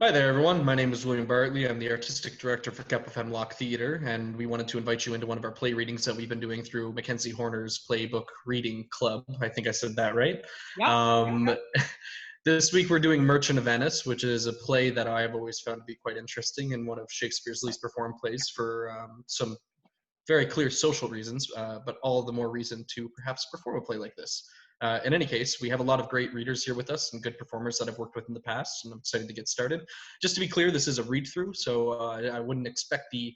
Hi there, everyone. My name is William Bartley. I'm the artistic director for Hemlock Theatre, and we wanted to invite you into one of our play readings that we've been doing through Mackenzie Horner's Playbook Reading Club. I think I said that right. Yep. This week we're doing Merchant of Venice, which is a play that I've always found to be quite interesting and one of Shakespeare's least performed plays for some very clear social reasons, but all the more reason to perhaps perform a play like this. In any case, we have a lot of great readers here with us and good performers that I've worked with in the past, and I'm excited to get started. Just to be clear, this is a read-through, so I wouldn't expect the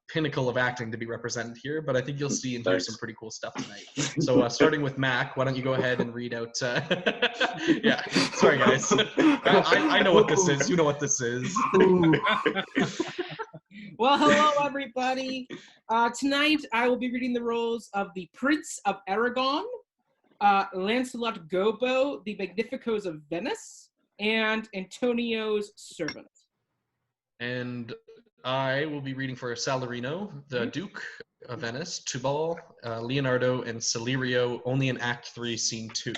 pinnacle of acting to be represented here, but I think you'll see and hear some pretty cool stuff tonight. So starting with Mac, why don't you go ahead and read out, yeah, sorry guys. I know what this is, you know what this is. Well, hello everybody. Tonight I will be reading the roles of the Prince of Aragon, Lancelot Gobbo, the Magnificos of Venice, and Antonio's servant. And I will be reading for Salarino, the Duke of Venice, Tubal, Leonardo, and Salerio, only in Act 3, Scene 2.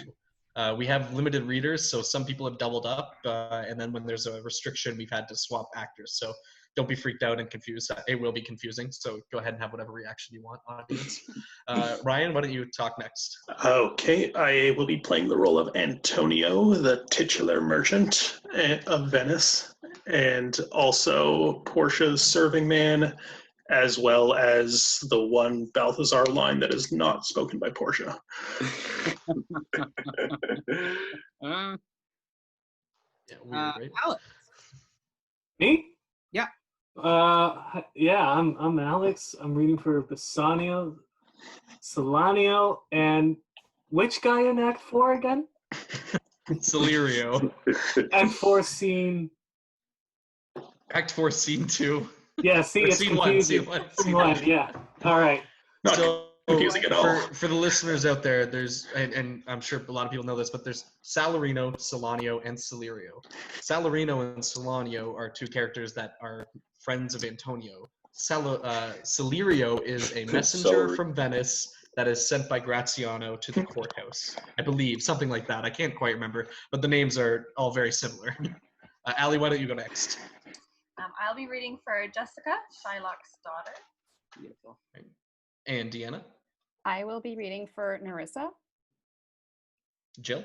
We have limited readers, so some people have doubled up, and then when there's a restriction, we've had to swap actors. So don't be freaked out and confused. It will be confusing, so go ahead and have whatever reaction you want, audience. Ryan, why don't you talk next? Okay, I will be playing the role of Antonio, the titular merchant of Venice, and also Portia's serving man, as well as the one Balthazar line that is not spoken by Portia. Alex. Me? Yeah. I'm Alex. I'm reading for Bassanio, Solanio, and which guy in Act 4 again? Salerio. Act 4, Scene... Act 4, Scene 2. Yeah, see, it's Scene confusing. 1, Scene 1, yeah. All right. Not so confusing at all. For the listeners out there, there's, and I'm sure a lot of people know this, but there's Salarino, Solanio, and Salerio. Salarino and Solanio are two characters that are friends of Antonio. Salerio is a messenger from Venice that is sent by Graziano to the courthouse. I believe, something like that. I can't quite remember, but the names are all very similar. Allie, why don't you go next? I'll be reading for Jessica, Shylock's daughter. Beautiful. And Deanna? I will be reading for Narissa. Jill?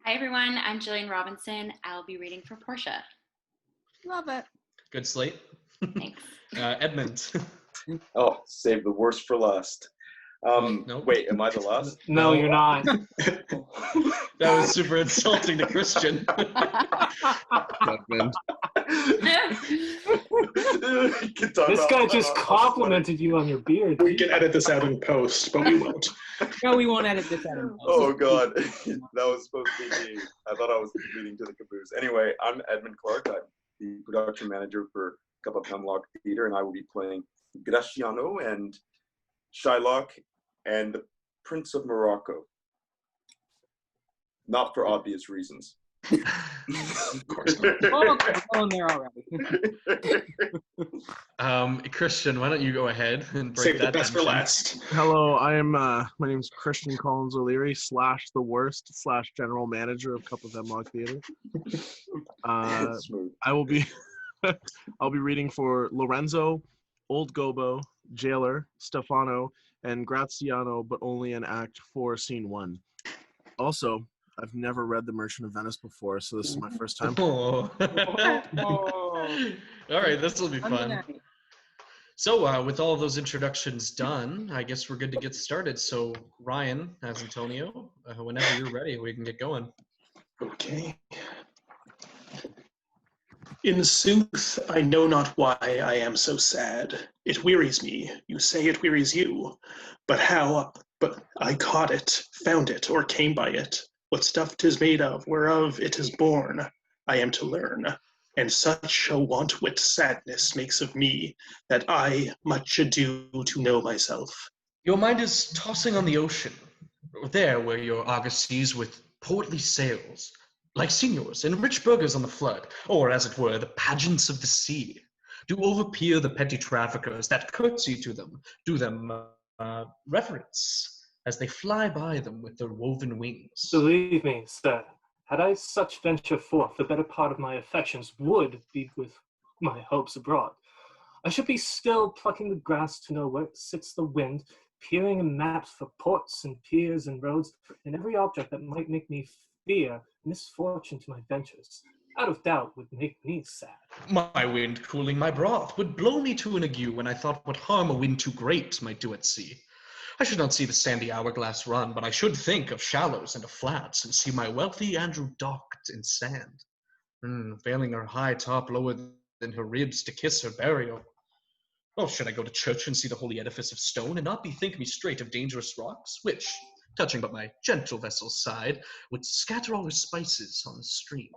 Hi everyone, I'm Jillian Robinson. I'll be reading for Portia. Love it. Good slate. Thanks. Edmond? Oh, save the worst for last. No. Wait, am I the last? No, you're not. That was super insulting to Christian. This guy just complimented you on your beard. We can edit this out in post, but we won't. No, we won't edit this out in post. Oh god, that was supposed to be me. I thought I was reading to the caboose. Anyway, I'm Edmond Clark. I'm the production manager for Cup of Hemlock Theatre, and I will be playing Graziano and Shylock and the Prince of Morocco. Not for obvious reasons. Of course not. Oh, there already. Christian, why don't you go ahead and break Save that the best for tension. last. Hello, my name is Christian Collins O'Leary / the worst / general manager of Cup of Hemlock Theatre. Smooth. I'll be reading for Lorenzo, Old Gobbo, Jailer, Stefano, and Graziano, but only in Act 4, Scene 1. Also, I've never read The Merchant of Venice before, so this is my first time. Oh. All right, this will be fun. So with all of those introductions done, I guess we're good to get started. So Ryan, as Antonio, whenever you're ready, we can get going. Okay. In sooth, I know not why I am so sad. It wearies me. You say it wearies you. But how? But I caught it, found it, or came by it. What stuff 'tis made of, whereof it is born, I am to learn. And such a want-wit sadness makes of me, that I much ado to know myself. Your mind is tossing on the ocean, there where your argosies with portly sails, like signors and rich burghers on the flood, or as it were, the pageants of the sea, do overpeer the petty traffickers that curtsy to them, do them reverence, as they fly by them with their woven wings. Believe me, sir, Had I such venture forth, the better part of my affections would be with my hopes abroad. I should be still plucking the grass to know where sits the wind, peering in maps for ports and piers and roads, and every object that might make me fear misfortune to my ventures, out of doubt would make me sad. My wind cooling my broth would blow me to an ague when I thought what harm a wind too great might do at sea. I should not see the sandy hourglass run, but I should think of shallows and of flats, and see my wealthy Andrew docked in sand, veiling her high top lower than her ribs to kiss her burial. Oh, should I go to church and see the holy edifice of stone, and not bethink me straight of dangerous rocks, which, touching but my gentle vessel's side, would scatter all her spices on the stream,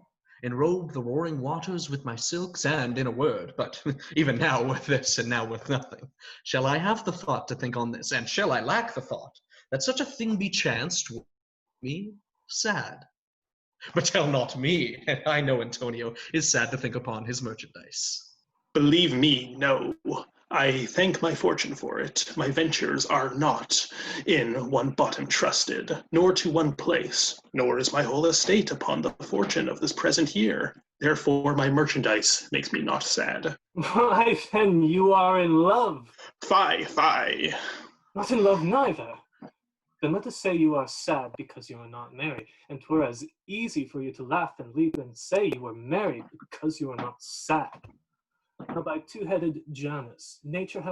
enrobe the roaring waters with my silks, and, in a word, but even now worth this and now worth nothing, shall I have the thought to think on this, and shall I lack the thought that such a thing be chanced, me sad? But tell not me, and I know Antonio is sad to think upon his merchandise. Believe me, no. I thank my fortune for it. My ventures are not in one bottom trusted, nor to one place, nor is my whole estate upon the fortune of this present year. Therefore my merchandise makes me not sad. Why, then you are in love. Fie, fie. Not in love neither. Then let us say you are sad because you are not married, and 'twere as easy for you to laugh and leap and say you are married because you are not sad. Now by two-headed Janus, nature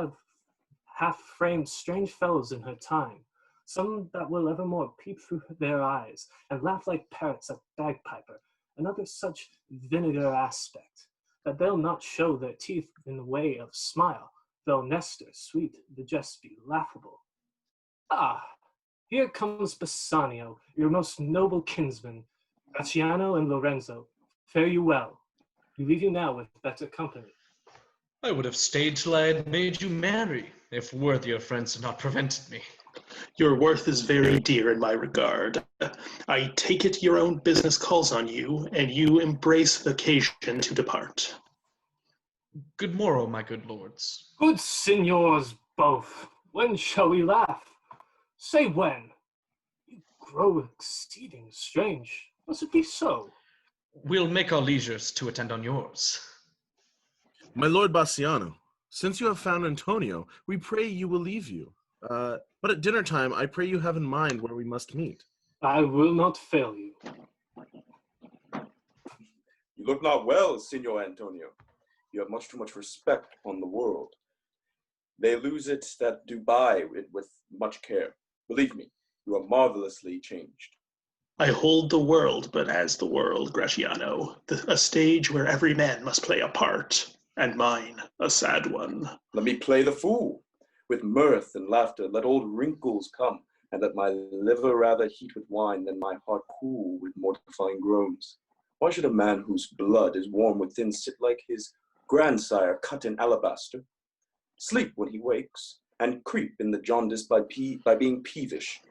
hath framed strange fellows in her time, some that will evermore peep through their eyes, and laugh like parrots at bagpiper, and other such vinegar aspect, that they'll not show their teeth in the way of smile, though Nestor, sweet, the jest be laughable. Ah, here comes Bassanio, your most noble kinsman. Gratiano and Lorenzo, fare you well. We leave you now with better company. I would have stayed till I had made you marry, if worthier friends had not prevented me. Your worth is very dear in my regard. I take it your own business calls on you, and you embrace the occasion to depart. Good morrow, my good lords. Good signors both, when shall we laugh? Say when. You grow exceeding strange. Must it be so? We'll make our leisures to attend on yours. My lord Bassiano, since you have found Antonio, we pray you will leave you. But at dinner time, I pray you have in mind where we must meet. I will not fail you. You look not well, Signor Antonio. You have much too much respect upon the world. They lose it that do buy it with much care. Believe me, you are marvelously changed. I hold the world but as the world, Gratiano, a stage where every man must play a part. And mine, a sad one. Let me play the fool. With mirth and laughter, let old wrinkles come, and let my liver rather heat with wine than my heart cool with mortifying groans. Why should a man whose blood is warm within sit like his grandsire cut in alabaster, sleep when he wakes, and creep in the jaundice by being peevish?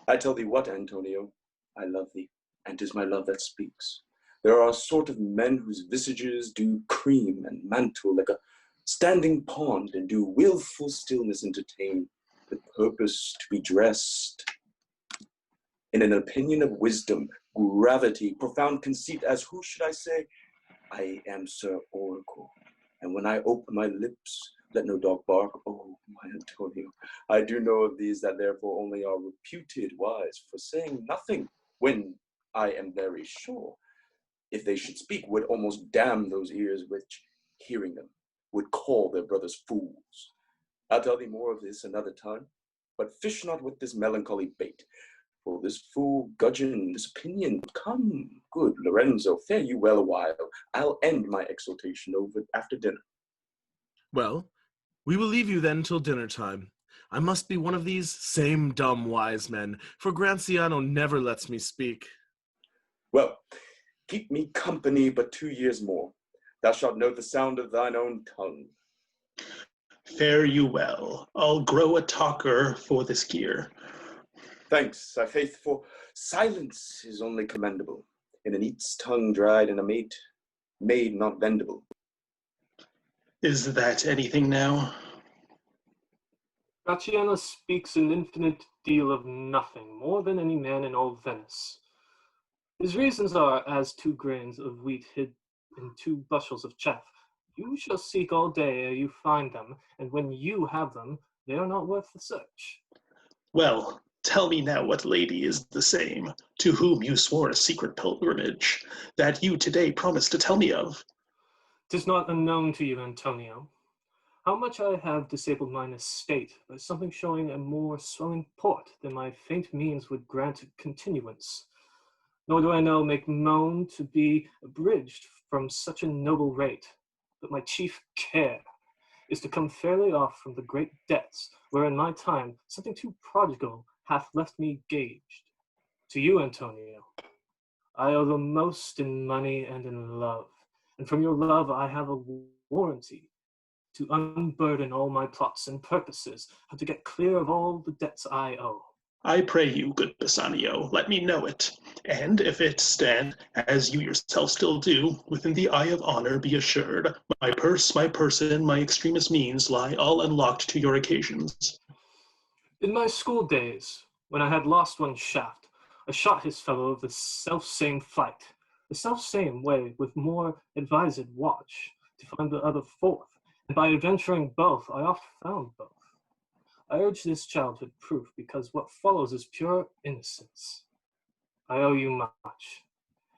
I tell thee what, Antonio, I love thee, and 'tis my love that speaks. There are a sort of men whose visages do cream and mantle like a standing pond, and do willful stillness entertain, with purpose to be dressed in an opinion of wisdom, gravity, profound conceit, as who should I say, I am Sir Oracle, and when I open my lips, let no dog bark. Oh, my Antonio, I do know of these that therefore only are reputed wise for saying nothing, when I am very sure, if they should speak, would almost damn those ears which, hearing them, would call their brothers fools. I'll tell thee more of this another time, but fish not with this melancholy bait, for this fool gudgeon, this opinion. Come, good Lorenzo, fare you well a while. I'll end my exhortation over after dinner. Well, we will leave you then till dinner time. I must be one of these same dumb wise men, for Graziano never lets me speak. Well, keep me company but 2 years more. Thou shalt know the sound of thine own tongue. Fare you well. I'll grow a talker for this gear. Thanks, I faith, for silence is only commendable in a neat's tongue dried and a maid not vendible. Is that anything now? Gratiano speaks an infinite deal of nothing, more than any man in all Venice. His reasons are as 2 grains of wheat hid in 2 bushels of chaff. You shall seek all day ere you find them, and when you have them, they are not worth the search. Well, tell me now what lady is the same, to whom you swore a secret pilgrimage, that you today promised to tell me of. 'Tis not unknown to you, Antonio, how much I have disabled mine estate by something showing a more swelling port than my faint means would grant continuance. Nor do I now make moan to be abridged from such a noble rate, but my chief care is to come fairly off from the great debts wherein my time, something too prodigal, hath left me gauged. To you, Antonio, I owe the most in money and in love, and from your love I have a warranty to unburden all my plots and purposes, and to get clear of all the debts I owe. I pray you, good Bassanio, let me know it, and if it stand, as you yourself still do, within the eye of honor, be assured, my purse, my person, my extremest means lie all unlocked to your occasions. In my school days, when I had lost one shaft, I shot his fellow of the self-same flight, the self-same way with more advised watch, to find the other forth, and by adventuring both, I oft found both. I urge this childhood proof, because what follows is pure innocence. I owe you much,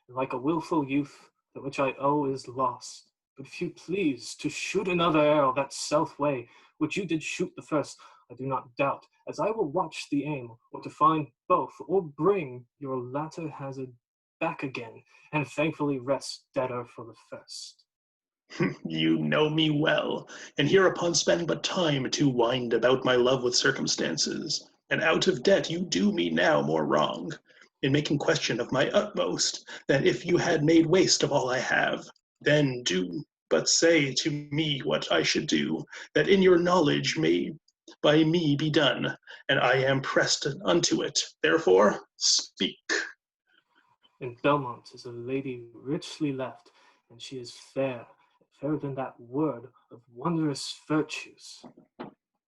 and like a wilful youth, that which I owe is lost. But if you please to shoot another arrow that self way, which you did shoot the first, I do not doubt, as I will watch the aim, or to find both, or bring your latter hazard back again, and thankfully rest debtor for the first. You know me well, and hereupon spend but time to wind about my love with circumstances, and out of debt you do me now more wrong, in making question of my utmost, that if you had made waste of all I have, then do but say to me what I should do, that in your knowledge may by me be done, and I am pressed unto it. Therefore, speak. In Belmont is a lady richly left, and she is fair, fairer than that word of wondrous virtues.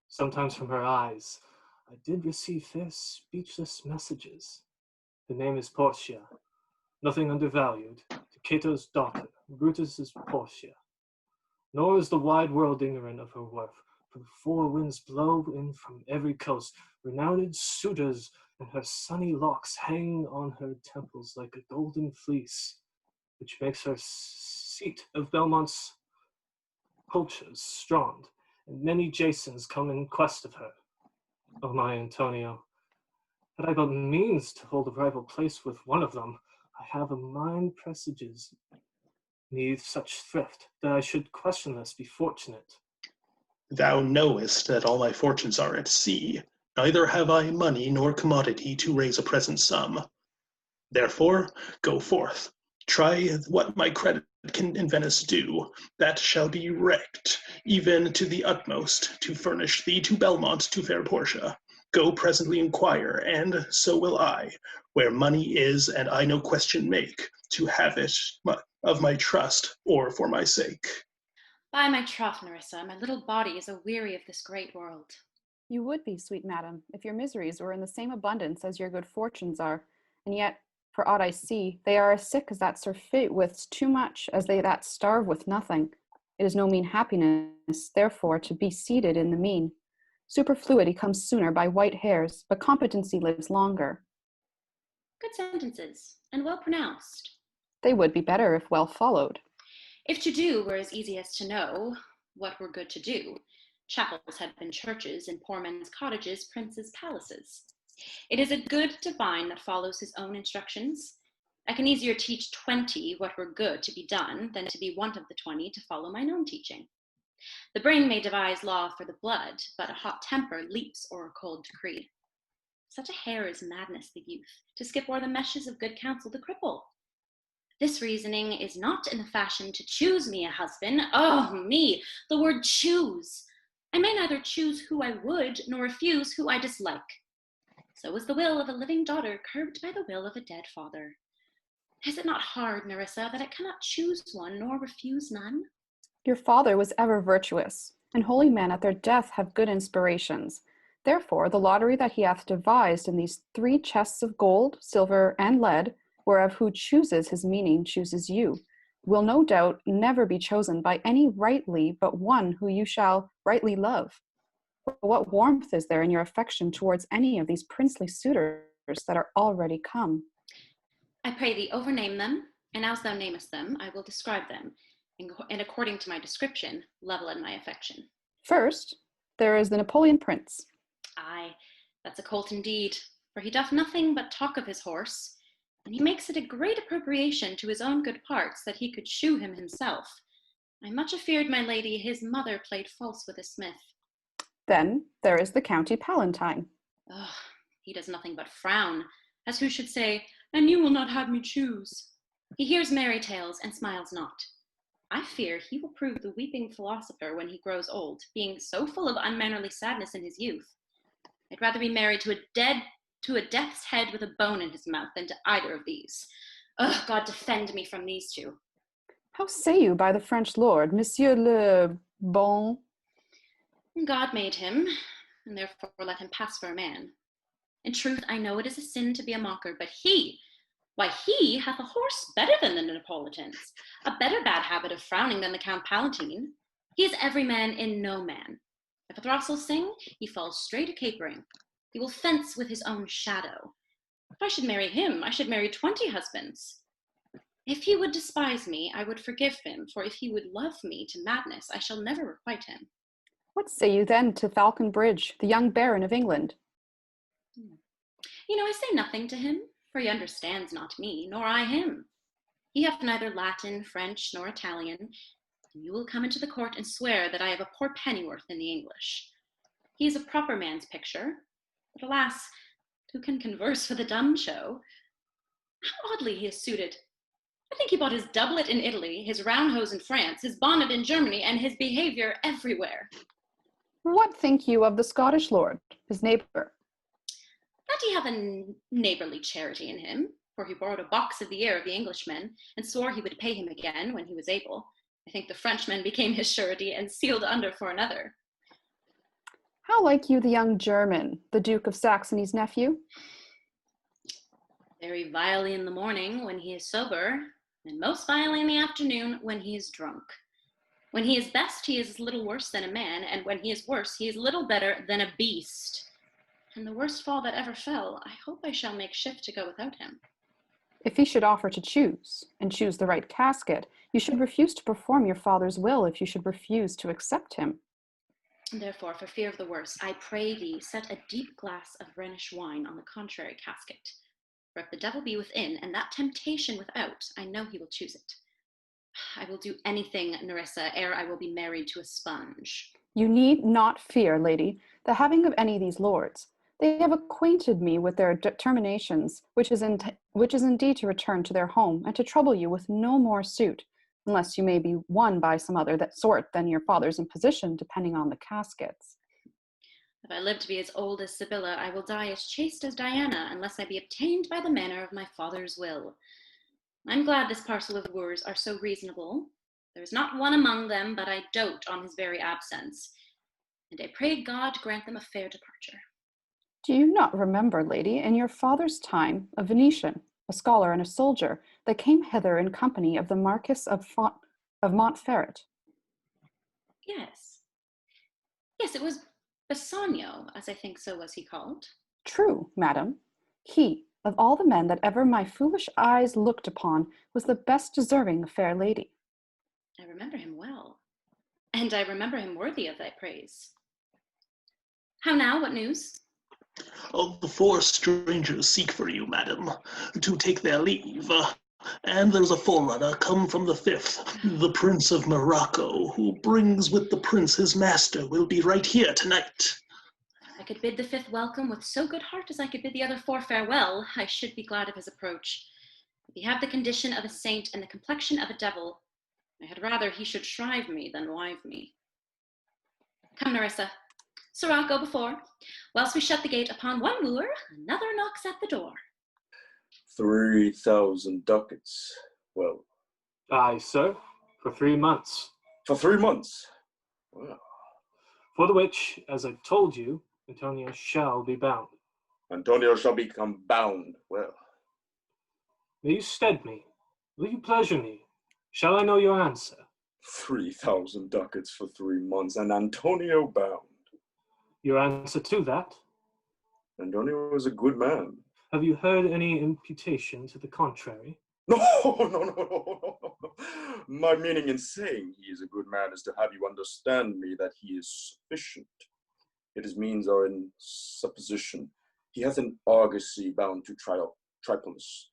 Sometimes from her eyes I did receive fair speechless messages. Her name is Portia, nothing undervalued, to Cato's daughter, Brutus's Portia. Nor is the wide world ignorant of her worth, for the 4 winds blow in from every coast, renowned suitors, and her sunny locks hang on her temples like a golden fleece, which makes her seat of Belmont's cultures strong, and many Jasons come in quest of her. O my Antonio, had I but means to hold a rival place with one of them, I have a mind presages me such thrift that I should questionless be fortunate. Thou knowest that all my fortunes are at sea, neither have I money nor commodity to raise a present sum. Therefore, go forth, try what my credit can in Venice do, that shall be wrecked, even to the utmost, to furnish thee to Belmont to fair Portia. Go presently inquire, and so will I, where money is, and I no question make, to have it of my trust, or for my sake. By my troth, Nerissa, my little body is aweary of this great world. You would be, sweet madam, if your miseries were in the same abundance as your good fortunes are, and yet, for aught I see, they are as sick as that surfeit with too much as they that starve with nothing. It is no mean happiness, therefore, to be seated in the mean. Superfluity comes sooner by white hairs, but competency lives longer. Good sentences, and well pronounced. They would be better if well followed. If to do were as easy as to know what were good to do, chapels had been churches, and poor men's cottages princes' palaces. It is a good divine that follows his own instructions. I can easier teach 20 what were good to be done than to be one of the 20 to follow mine own teaching. The brain may devise law for the blood, but a hot temper leaps o'er a cold decree. Such a hare is madness the youth, to skip o'er the meshes of good counsel the cripple. This reasoning is not in the fashion to choose me a husband. Oh, me, the word choose. I may neither choose who I would, nor refuse who I dislike. So is the will of a living daughter curbed by the will of a dead father. Is it not hard, Nerissa, that I cannot choose one, nor refuse none? Your father was ever virtuous, and holy men at their death have good inspirations. Therefore, the lottery that he hath devised in these 3 chests of gold, silver, and lead, whereof who chooses his meaning chooses you, will no doubt never be chosen by any rightly but one who you shall rightly love. But what warmth is there in your affection towards any of these princely suitors that are already come? I pray thee overname them, and as thou namest them, I will describe them, and according to my description, level in my affection. First, there is the Napoleon Prince. Aye, that's a colt indeed, for he doth nothing but talk of his horse, and he makes it a great appropriation to his own good parts that he could shoe him himself. I'm much afeard, my lady, his mother played false with a smith. Then there is the County Palatine. Oh, he does nothing but frown, as who should say, and you will not have me choose. He hears merry tales and smiles not. I fear he will prove the weeping philosopher when he grows old, being so full of unmannerly sadness in his youth. I'd rather be married to a death's head with a bone in his mouth than to either of these. Oh, God defend me from these two. How say you by the French lord, Monsieur le Bon? God made him, and therefore let him pass for a man. In truth, I know it is a sin to be a mocker, but he hath a horse better than the Neapolitans, a better bad habit of frowning than the Count Palatine. He is every man in no man. If a throstle sing, he falls straight a capering. He will fence with his own shadow. If I should marry him, I should marry 20 husbands. If he would despise me, I would forgive him, for if he would love me to madness, I shall never requite him. What say you then to Falconbridge, the young Baron of England? You know, I say nothing to him, for he understands not me, nor I him. He hath neither Latin, French, nor Italian, and you will come into the court and swear that I have a poor pennyworth in the English. He is a proper man's picture, but alas, who can converse with a dumb show? How oddly he is suited. I think he bought his doublet in Italy, his round hose in France, his bonnet in Germany, and his behavior everywhere. What think you of the Scottish lord, his neighbor? That he hath a neighborly charity in him, for he borrowed a box of the ear of the Englishman, and swore he would pay him again when he was able. I think the Frenchman became his surety, and sealed under for another. How like you the young German, the Duke of Saxony's nephew? Very vilely in the morning when he is sober, and most vilely in the afternoon when he is drunk. When he is best, he is little worse than a man, and when he is worse, he is little better than a beast. And the worst fall that ever fell, I hope I shall make shift to go without him. If he should offer to choose, and choose the right casket, you should refuse to perform your father's will if you should refuse to accept him. Therefore, for fear of the worst, I pray thee set a deep glass of Rhenish wine on the contrary casket. For if the devil be within, and that temptation without, I know he will choose it. I will do anything, Nerissa, ere I will be married to a sponge. You need not fear, lady, the having of any of these lords. They have acquainted me with their determinations, which is indeed to return to their home, and to trouble you with no more suit, unless you may be won by some other that sort than your father's imposition, depending on the caskets. If I live to be as old as Sibylla, I will die as chaste as Diana, unless I be obtained by the manner of my father's will. I'm glad this parcel of wooers are so reasonable. There is not one among them but I dote on his very absence, and I pray God grant them a fair departure. Do you not remember, lady, in your father's time, a Venetian, a scholar and a soldier, that came hither in company of the Marquis of Montferrat? Yes. Yes, it was Bassanio, as I think so was he called. True, madam. He, of all the men that ever my foolish eyes looked upon, was the best deserving a fair lady. I remember him well, and I remember him worthy of thy praise. How now, what news? The 4 strangers seek for you, madam, to take their leave. And there's a forerunner come from the 5th, the Prince of Morocco, who brings with the prince his master, will be right here tonight. If I could bid the 5th welcome with so good heart as I could bid the other 4 farewell, I should be glad of his approach. If he have the condition of a saint and the complexion of a devil, I had rather he should shrive me than wive me. Come, Nerissa. Sirrah, go before. Whilst we shut the gate upon one wooer, another knocks at the door. 3,000 ducats. Well. Aye, sir, for 3 months. For 3 months? Well. For the which, as I told you, Antonio shall be bound. Antonio shall become bound. Well. May you stead me? Will you pleasure me? Shall I know your answer? 3,000 ducats for 3 months, and Antonio bound. Your answer to that? Antonio is a good man. Have you heard any imputation to the contrary? No. My meaning in saying he is a good man is to have you understand me that he is sufficient. Yet his means are in supposition. He hath an argosy bound to Tripolis,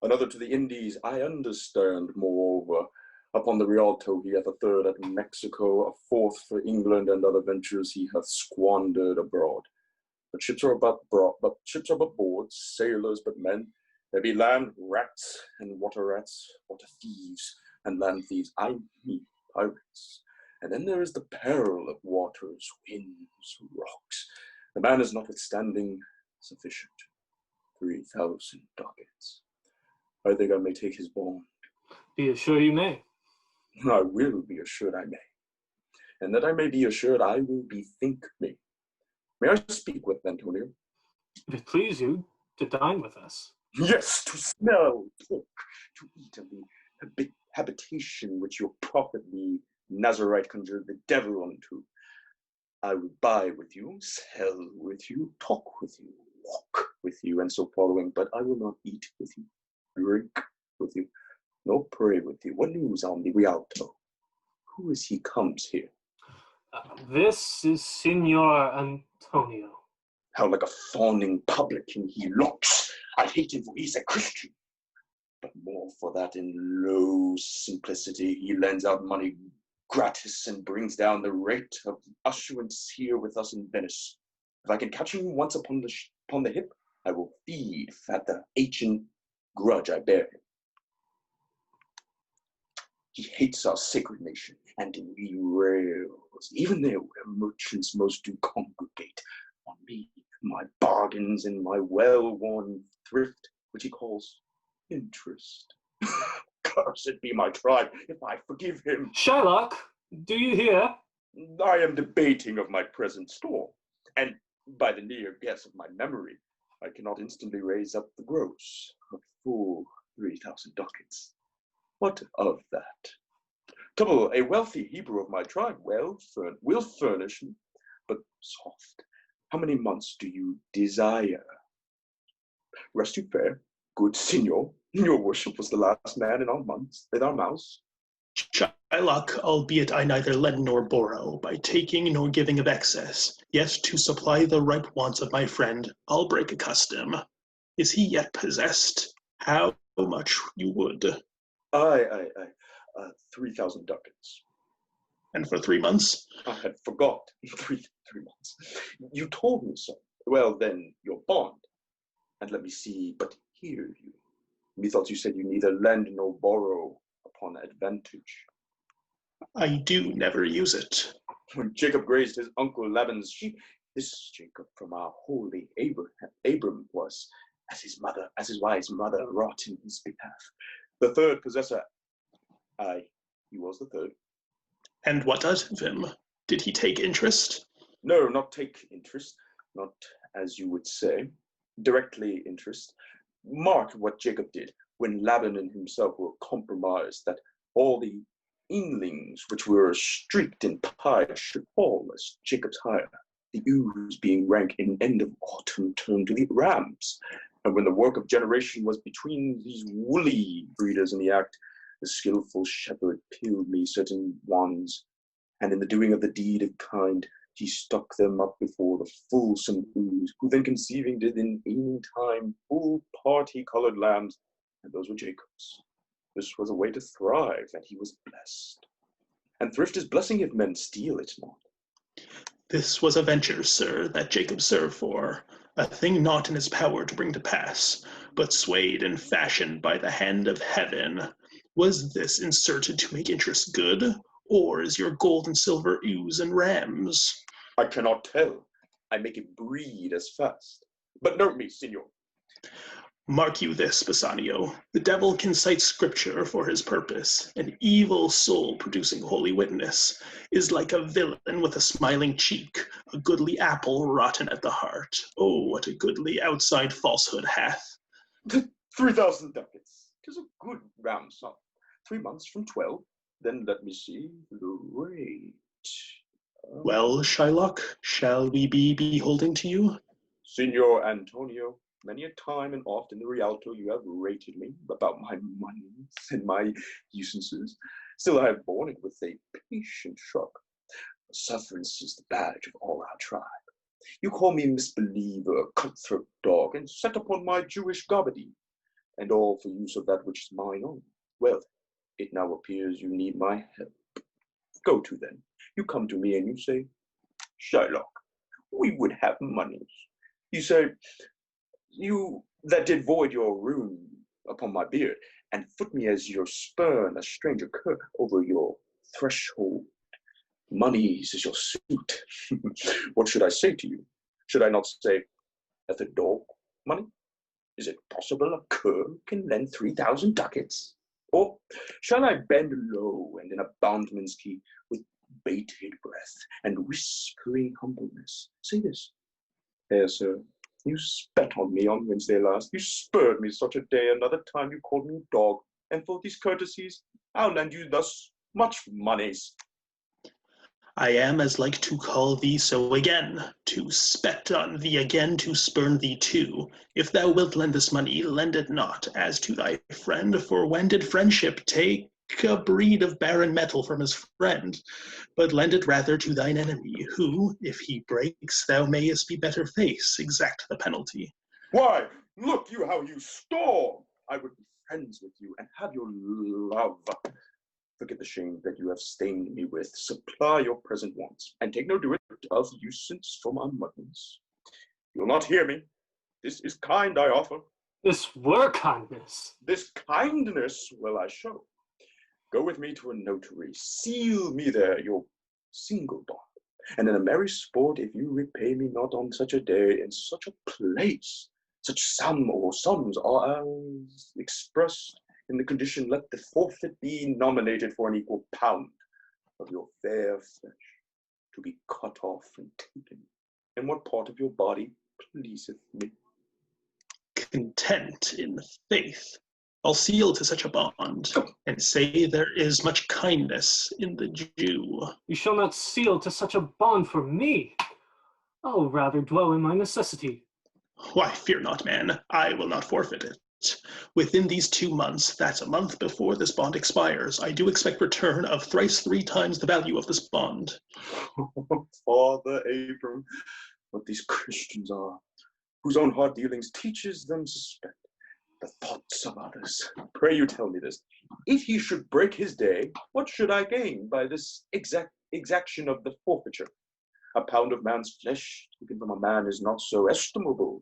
another to the Indies, I understand, moreover. Upon the Rialto he hath a third at Mexico, a fourth for England, and other ventures he hath squandered abroad. But ships are but boards, sailors but men. There be land rats and water thieves, and land thieves, I mean pirates. And then there is the peril of waters, winds, rocks. The man is notwithstanding sufficient. 3,000 ducats. I think I may take his bond. Be assured you may. I will be assured I may. And that I may be assured I will bethink me. May I speak with Antonio? If it please you, to dine with us. Yes, to smell, talk, to eat of the habitation which your prophet the Nazarite conjured the devil unto. I will buy with you, sell with you, talk with you, walk with you, and so following, but I will not eat with you, drink with you, nor pray with you. What news on the Rialto? Who is he comes here? This is Signor Antonio. How like a fawning publican he looks. I hate him for he's a Christian. But more for that in low simplicity he lends out money gratis and brings down the rate of ussurance here with us in Venice. If I can catch him once upon the hip, I will feed fat the ancient grudge I bear him. He hates our sacred nation, and in me rails, even there where merchants most do congregate, on me, my bargains, and my well-worn thrift, which he calls interest. Cursed be my tribe if I forgive him. Shylock, do you hear? I am debating of my present store, and by the near guess of my memory, I cannot instantly raise up the gross of full 3,000 ducats. What of that? Tubal, a wealthy Hebrew of my tribe, will furnish me, but soft. How many months do you desire? Rest you fair, good signor. Your worship was the last man in our mouths. Shylock, albeit I neither lend nor borrow, by taking nor giving of excess, yet to supply the ripe wants of my friend, I'll break a custom. Is he yet possessed? How much you would? 3,000 ducats. And for 3 months? I had forgot. 3 months. You told me so. Well, then, your bond. And let me see, but hear you. Methought you said you neither lend nor borrow upon advantage. I do never use it. When Jacob grazed his uncle Laban's sheep, this Jacob from our holy Abram was, as his wise mother wrought in his behalf. The third possessor, he was the third. And what of him? Did he take interest? No, not take interest, not as you would say, directly interest. Mark what Jacob did when Laban and himself were compromised, that all the Inglings which were streaked in pied should fall as Jacob's hire, the ewes being rank in end of autumn turned to the rams. And when the work of generation was between these woolly breeders in the act, the skillful shepherd peeled me certain ones, and in the doing of the deed of kind, he stuck them up before the fulsome ewes, who then conceiving did in evening time full party-colored lambs, and those were Jacob's. This was a way to thrive, and he was blessed. And thrift is blessing if men steal it not. This was a venture, sir, that Jacob served for, a thing not in his power to bring to pass, but swayed and fashioned by the hand of heaven. Was this inserted to make interest good, or is your gold and silver ewes and rams? I cannot tell. I make it breed as fast. But note me, signor. Mark you this, Bassanio. The devil can cite scripture for his purpose. An evil soul producing holy witness is like a villain with a smiling cheek, a goodly apple rotten at the heart. Oh, what a goodly outside falsehood hath. 3,000 ducats. 'Tis a good round sum. 3 months from 12. Then let me see the rate. Well, Shylock, shall we be beholding to you? Signor Antonio, many a time and oft in the Rialto you have rated me about my monies and my usances. Still I have borne it with a patient shrug. Sufferance is the badge of all our tribe. You call me misbeliever, cutthroat dog, and set upon my Jewish gabardine, and all for use of that which is mine own. Well, it now appears you need my help. Go to then. You come to me and you say, Shylock, we would have monies. You say, you that did void your room upon my beard, and foot me as your spurn a stranger cur over your threshold. Monies is your suit. What should I say to you? Should I not say, at the dog money? Is it possible a cur can lend 3,000 ducats? Or shall I bend low and in a bondman's key, with bated breath and whispering humbleness, say this? Here, sir, you spat on me on Wednesday last. You spurred me such a day. Another time you called me a dog. And for these courtesies, I'll lend you thus much monies. I am as like to call thee so again, to spet on thee again, to spurn thee too. If thou wilt lend this money, lend it not as to thy friend, for when did friendship take a breed of barren metal from his friend? But lend it rather to thine enemy, who, if he breaks, thou mayest be better face, exact the penalty. Why, look you how you storm! I would be friends with you and have your love. Forget the shame that you have stained me with. Supply your present wants, and take no doit of usance for my muttons. You'll not hear me. This is kind I offer. This were kindness. This kindness will I show. Go with me to a notary. Seal me there your single bond. And in a merry sport, if you repay me not on such a day, in such a place, such sum or sums are as expressed in the condition, let the forfeit be nominated for an equal pound of your fair flesh, to be cut off and taken. And what part of your body pleaseth me? Content in faith. I'll seal to such a bond, and say there is much kindness in the Jew. You shall not seal to such a bond for me. I'll rather dwell in my necessity. Why, fear not, man, I will not forfeit it. Within these 2 months, that's a month before this bond expires, I do expect return of thrice 3 times the value of this bond. Father Abram, what these Christians are, whose own hard dealings teaches them suspect the thoughts of others. Pray you tell me this. If he should break his day, what should I gain by this exaction of the forfeiture? A pound of man's flesh taken from a man is not so estimable,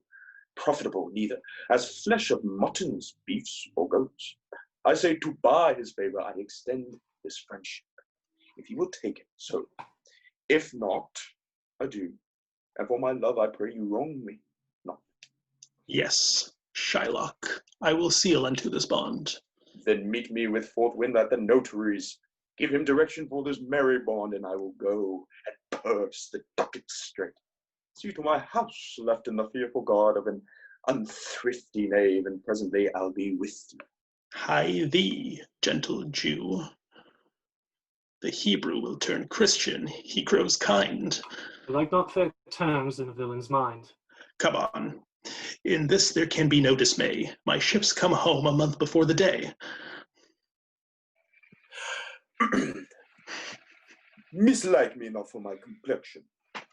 profitable neither, as flesh of muttons, beefs, or goats. I say to buy his favor, I extend this friendship. If he will take it, so. If not, adieu. And for my love, I pray you wrong me not. Yes, Shylock, I will seal unto this bond. Then meet me with forthwind at the notary's. Give him direction for this merry bond, and I will go and purse the ducats straight. See to my house left in the fearful guard of an unthrifty knave, and presently I'll be with you. Hie thee, gentle Jew. The Hebrew will turn Christian, he grows kind. I like not fair terms in a villain's mind. Come on. In this there can be no dismay. My ships come home a month before the day. Mislike me not for my complexion,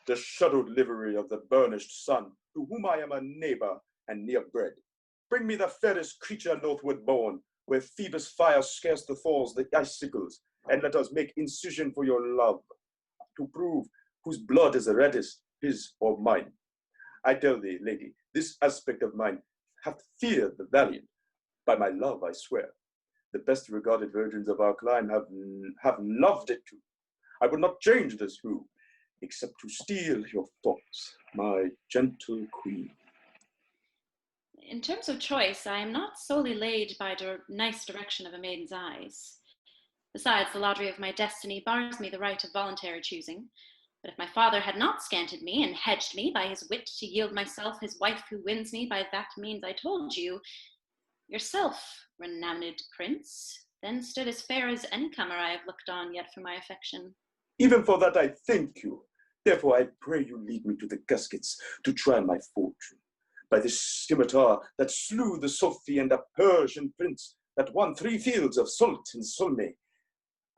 the shadowed livery of the burnished sun, to whom I am a neighbor and near bred. Bring me the fairest creature northward born, where Phoebus' fire scarce thaws the icicles, and let us make incision for your love, to prove whose blood is the reddest, his or mine. I tell thee, lady, this aspect of mine hath feared the valiant. By my love, I swear, the best regarded virgins of our clime have loved it too. I would not change this who, except to steal your thoughts, my gentle queen. In terms of choice, I am not solely laid by nice direction of a maiden's eyes. Besides, the lottery of my destiny bars me the right of voluntary choosing. But if my father had not scanted me and hedged me by his wit to yield myself his wife who wins me by that means I told you, Yourself, renowned prince, then stood as fair as any comer I have looked on yet for my affection. Even for that I thank you. Therefore I pray you lead me to the caskets to try my fortune. By the scimitar that slew the Sophie and a Persian prince that won 3 fields of Sult and Sulme,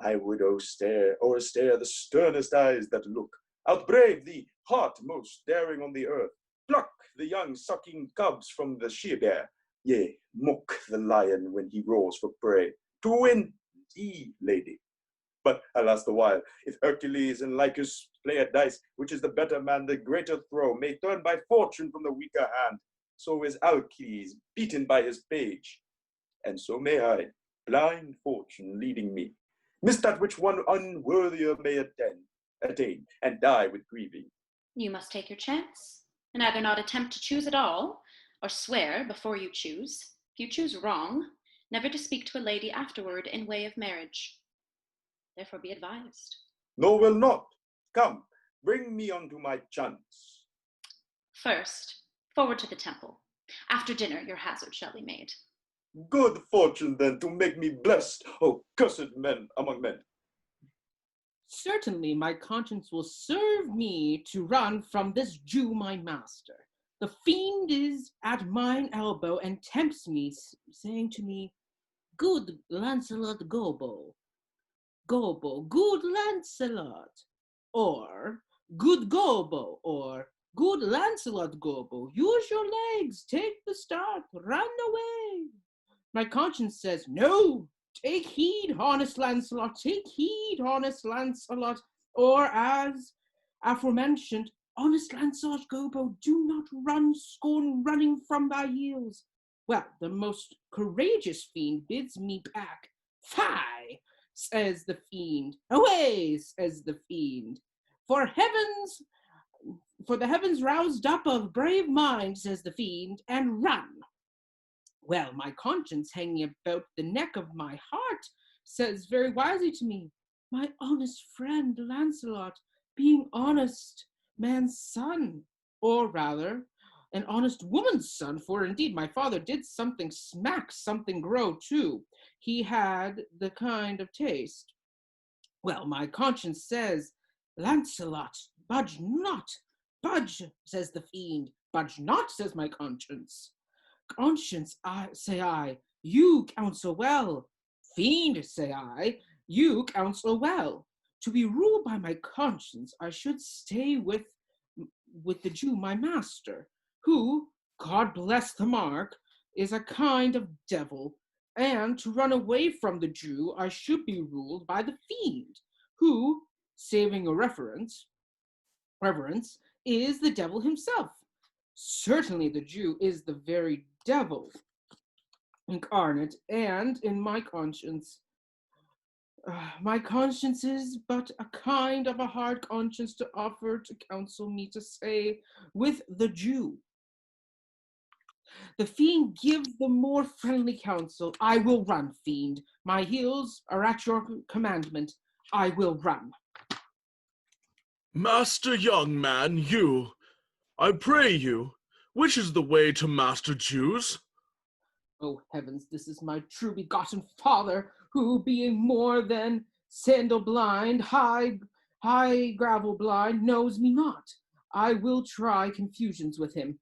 I would o'erstare the sternest eyes that look, outbrave the heart most daring on the earth, pluck the young sucking cubs from the she-bear, yea, mock the lion when he roars for prey, to win thee, lady. But alas the while, if Hercules and Lycus play at dice, which is the better man, the greater throw, may turn by fortune from the weaker hand, so is Alcides beaten by his page. And so may I, blind fortune leading me, miss that which one unworthier may attain, and die with grieving. You must take your chance, and either not attempt to choose at all, or swear before you choose, if you choose wrong, never to speak to a lady afterward in way of marriage. Therefore be advised. No, will not. Come, bring me unto my chance. First, forward to the temple. After dinner, your hazard shall be made. Good fortune, then, to make me blessed, O cursed men among men. Certainly my conscience will serve me to run from this Jew my master. The fiend is at mine elbow and tempts me, saying to me, good Lancelot Gobbo, good Lancelot, or good Gobbo, or good Lancelot Gobbo, use your legs, take the start, run away. My conscience says, no, take heed, honest Lancelot, take heed, honest Lancelot, or as aforementioned, honest Lancelot Gobbo, do not run, scorn running from thy heels. Well, the most courageous fiend bids me back. Fie, says the fiend. Away, says the fiend. For the heavens roused up of brave mind, says the fiend, and run. Well, my conscience hanging about the neck of my heart says very wisely to me, my honest friend Lancelot, being honest man's son, or rather, an honest woman's son, for indeed my father did something smack, something grow too. He had the kind of taste. Well, my conscience says, Lancelot, budge not. Budge, says the fiend. Budge not, says my conscience. Conscience, say I, you counsel well. Fiend, say I, you counsel well. To be ruled by my conscience, I should stay with the Jew, my master, who, God bless the mark, is a kind of devil. And to run away from the Jew, I should be ruled by the fiend, who, saving a reverence, is the devil himself. Certainly the Jew is the very devil incarnate, and in my conscience is but a kind of a hard conscience to offer to counsel me to say with the Jew. The fiend gives the more friendly counsel. I will run, fiend. My heels are at your commandment. I will run. Master young man, you, I pray you, which is the way to Master Jews? Oh heavens, this is my true begotten father, who being more than sandal blind, high gravel blind, knows me not. I will try confusions with him.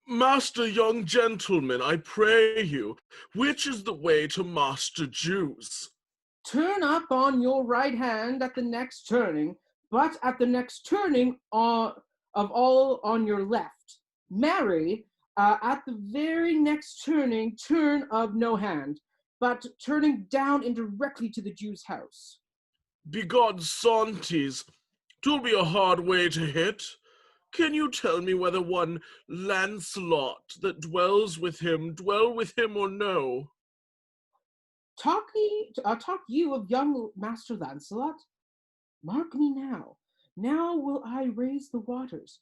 Master young gentleman, I pray you, which is the way to Master Jews? Turn up on your right hand at the next turning, but at the next turning of all on your left. Marry, at the very next turning, turn of no hand, but turning down indirectly to the Jew's house. Begod Sauntes, 'twill be a hard way to hit. Can you tell me whether one Lancelot that dwell with him or no? Talk you of young Master Lancelot? Mark me now. Now will I raise the waters.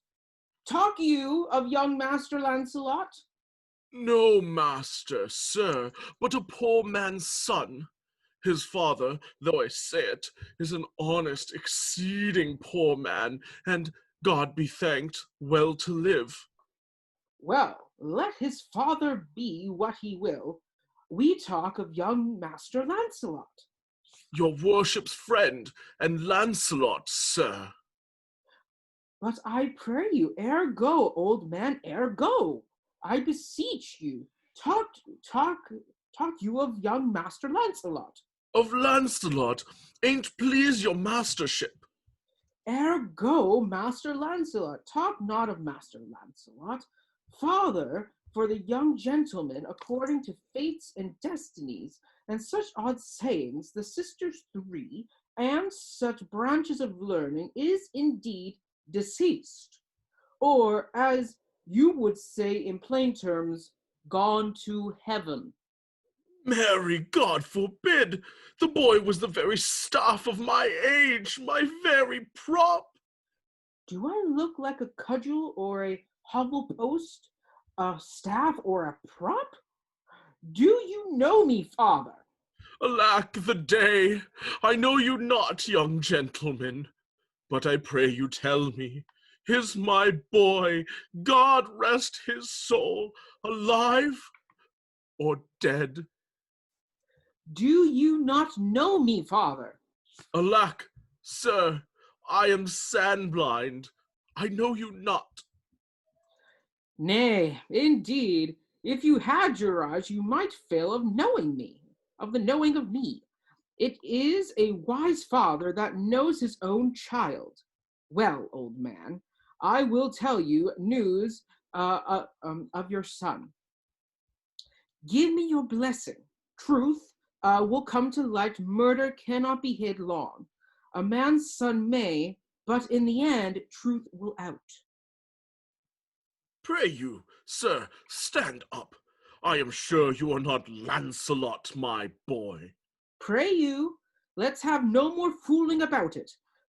Talk you of young Master Lancelot? No, master, sir, but a poor man's son. His father, though I say it, is an honest, exceeding poor man, and, God be thanked, well to live. Well, let his father be what he will. We talk of young Master Lancelot. Your worship's friend, and Lancelot, sir. But I pray you, ere go, old man, ere go. I beseech you, talk you of young Master Lancelot. Of Lancelot, ain't please your mastership. Ere go, Master Lancelot, talk not of Master Lancelot. Father, for the young gentleman, according to fates and destinies, and such odd sayings, the sisters three, and such branches of learning, is indeed deceased, or as you would say in plain terms, gone to heaven. Mary, God forbid! The boy was the very staff of my age, my very prop. Do I look like a cudgel or a hobble post, a staff or a prop? Do you know me, father? Alack the day! I know you not, young gentleman. But I pray you tell me, is my boy, God rest his soul, alive or dead? Do you not know me, father? Alack, sir, I am sand-blind. I know you not. Nay, indeed, if you had your eyes, you might fail of knowing me, of the knowing of me. It is a wise father that knows his own child. Well, old man, I will tell you news of your son. Give me your blessing. Truth will come to light. Murder cannot be hid long. A man's son may, but in the end, truth will out. Pray you, sir, stand up. I am sure you are not Lancelot, my boy. Pray you, let's have no more fooling about it,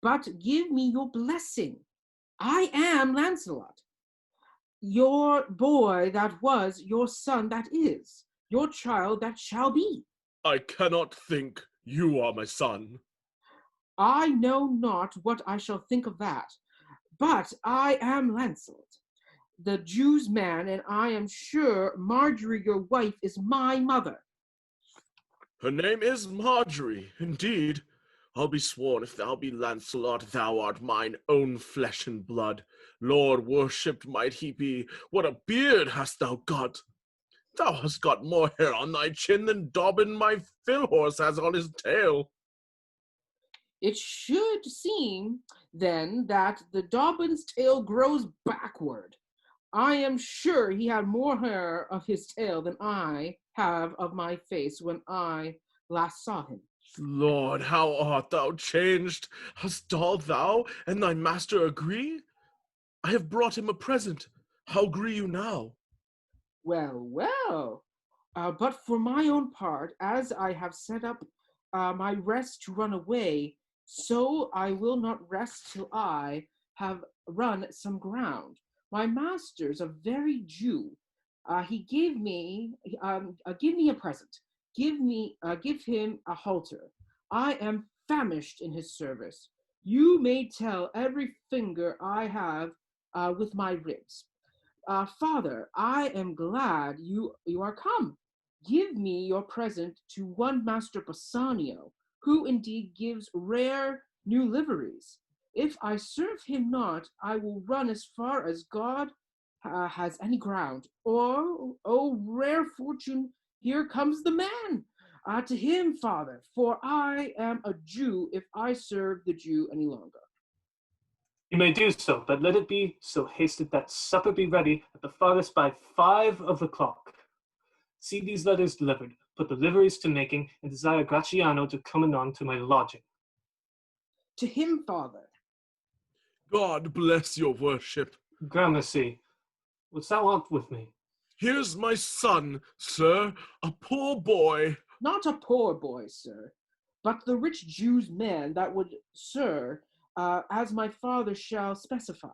but give me your blessing. I am Lancelot, your boy that was, your son that is, your child that shall be. I cannot think you are my son. I know not what I shall think of that, but I am Lancelot, the Jew's man, and I am sure Marjorie, your wife, is my mother. Her name is Marjorie, indeed. I'll be sworn if thou be Lancelot, thou art mine own flesh and blood. Lord worshipped might he be, what a beard hast thou got! Thou hast got more hair on thy chin than Dobbin my fill horse has on his tail. It should seem, then, that the Dobbin's tail grows backward. I am sure he had more hair of his tail than I have of my face when I last saw him. Lord, how art thou changed? Hast thou and thy master agree? I have brought him a present. How agree you now? Well, well. But for my own part, as I have set up my rest to run away, so I will not rest till I have run some ground. My master's a very Jew. He gave me a present. Give him a halter. I am famished in his service. You may tell every finger I have with my ribs. Father, I am glad you are come. Give me your present to one Master Bassanio, who indeed gives rare new liveries. If I serve him not, I will run as far as God has any ground. Or, oh, rare fortune, here comes the man. To him, father, for I am a Jew if I serve the Jew any longer. You may do so, but let it be so hasted that supper be ready at the farthest by 5 of the clock. See these letters delivered, put the liveries to making, and desire Gratiano to come anon to my lodging. To him, father. God bless your worship. Gramercy, what's thou want with me? Here's my son, sir, a poor boy. Not a poor boy, sir, but the rich Jew's man that would, sir, as my father shall specify.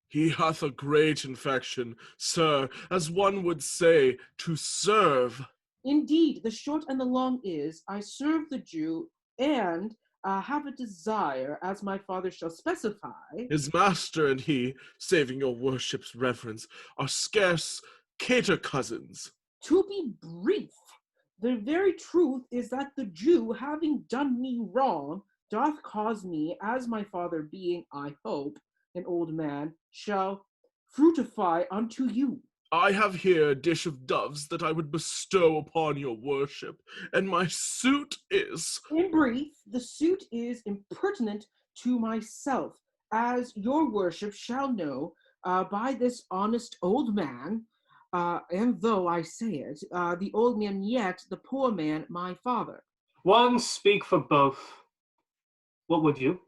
He hath a great infection, sir, as one would say, to serve. Indeed, the short and the long is, I serve the Jew, and have a desire, as my father shall specify. His master and he, saving your worship's reverence, are scarce cater cousins. To be brief, the very truth is that the Jew, having done me wrong, doth cause me, as my father being, I hope, an old man, shall fructify unto you. I have here a dish of doves that I would bestow upon your worship, and my suit is... In brief, the suit is impertinent to myself, as your worship shall know by this honest old man, and though I say it, the old man yet the poor man my father. One speak for both. What would you?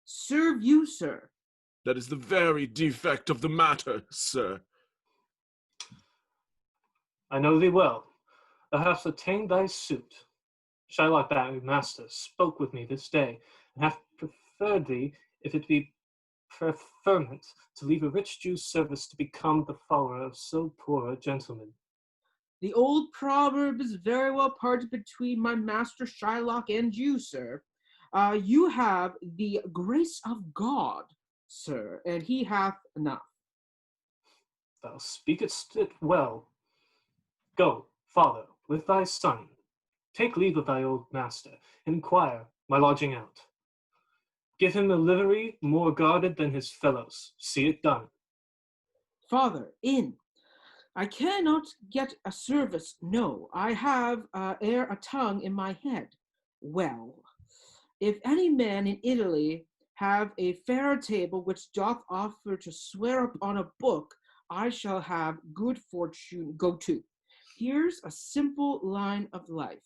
Serve you, sir. That is the very defect of the matter, sir. I know thee well. Thou hast attained thy suit. Shylock, thy master, spoke with me this day, and hath preferred thee, if it be preferment, to leave a rich Jew's service to become the follower of so poor a gentleman. The old proverb is very well parted between my master Shylock and you, sir. You have the grace of God, sir, and he hath enough. Thou speakest it well. Go, father, with thy son. Take leave of thy old master, and inquire my lodging out. Give him a livery more guarded than his fellows. See it done. Father, in. I cannot get a service, no. I have ere a tongue in my head. Well, if any man in Italy have a fair table which doth offer to swear upon a book, I shall have good fortune go to. Here's a simple line of life.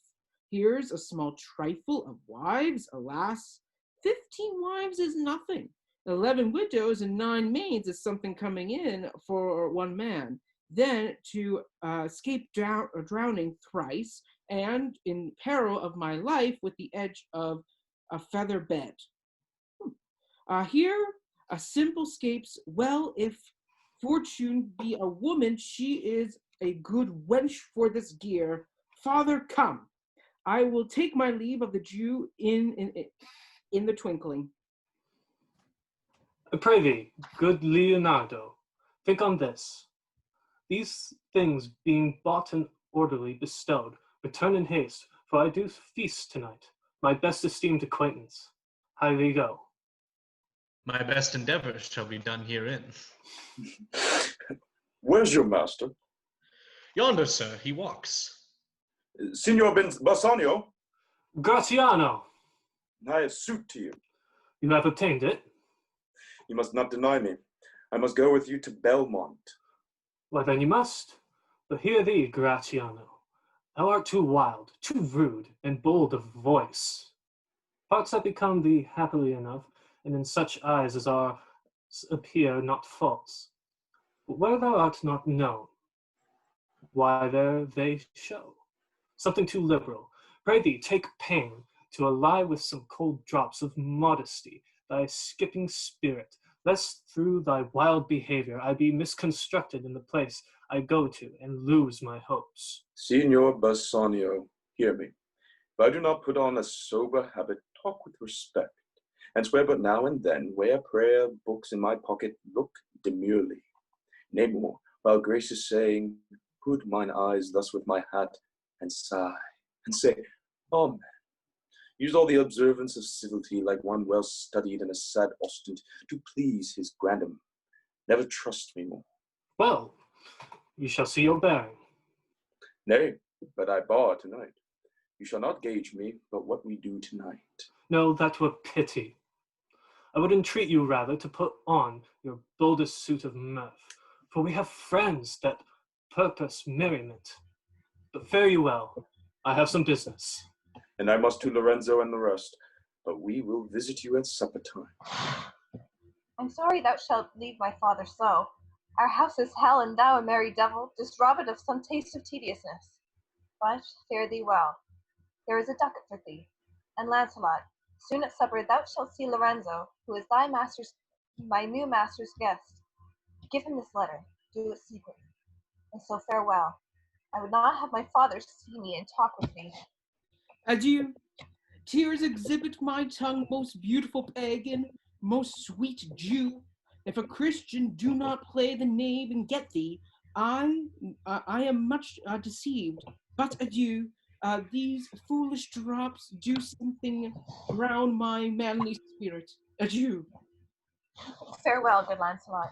Here's a small trifle of wives, alas. 15 wives is nothing. 11 widows and 9 maids is something coming in for one man. Then to escape drowning thrice, and in peril of my life with the edge of a feather bed. Here a simple scapes, well, if fortune be a woman, she is a good wench for this gear. Father, come. I will take my leave of the Jew in the twinkling. I pray thee, good Leonardo, think on this. These things being bought and orderly bestowed, return in haste, for I do feast tonight, my best esteemed acquaintance. How thee go? My best endeavors shall be done herein. Where's your master? Yonder, sir, he walks. Signor Bassanio, Graziano, I have suit to you. you have obtained it? You must not deny me. I must go with you to Belmont. Why then you must. But hear thee, Graziano. Thou art too wild, too rude, and bold of voice. Parts have become thee happily enough, and in such eyes as ours appear not false. But where thou art not known, why there they show. Something too liberal. Pray thee, take pain to ally with some cold drops of modesty, thy skipping spirit, lest through thy wild behavior I be misconstructed in the place I go to and lose my hopes. Signor Bassanio, hear me. If I do not put on a sober habit, talk with respect, and swear but now and then, wear prayer books in my pocket, look demurely. Nay more, while grace is saying, hood mine eyes thus with my hat, and sigh, and say, Amen. Use all the observance of civility like one well studied in a sad ostent to please his grandam. Never trust me more. Well, you shall see your bearing. Nay, but I bar tonight. You shall not gauge me, but what we do tonight. No, that were pity. I would entreat you rather to put on your boldest suit of mirth, for we have friends that purpose merriment. But fare you well, I have some business. And I must to Lorenzo and the rest, but we will visit you at supper time. I'm sorry thou shalt leave my father so. Our house is hell, and thou a merry devil, just rob it of some taste of tediousness. But fare thee well. There is a ducat for thee. And Lancelot, soon at supper thou shalt see Lorenzo, who is my new master's guest. Give him this letter, do it secretly, and so farewell. I would not have my father see me and talk with me. Adieu. Tears exhibit my tongue, most beautiful pagan, most sweet Jew. If a Christian do not play the knave and get thee, I am much deceived. But adieu, these foolish drops do something around my manly spirit. Adieu. Farewell, good Lancelot.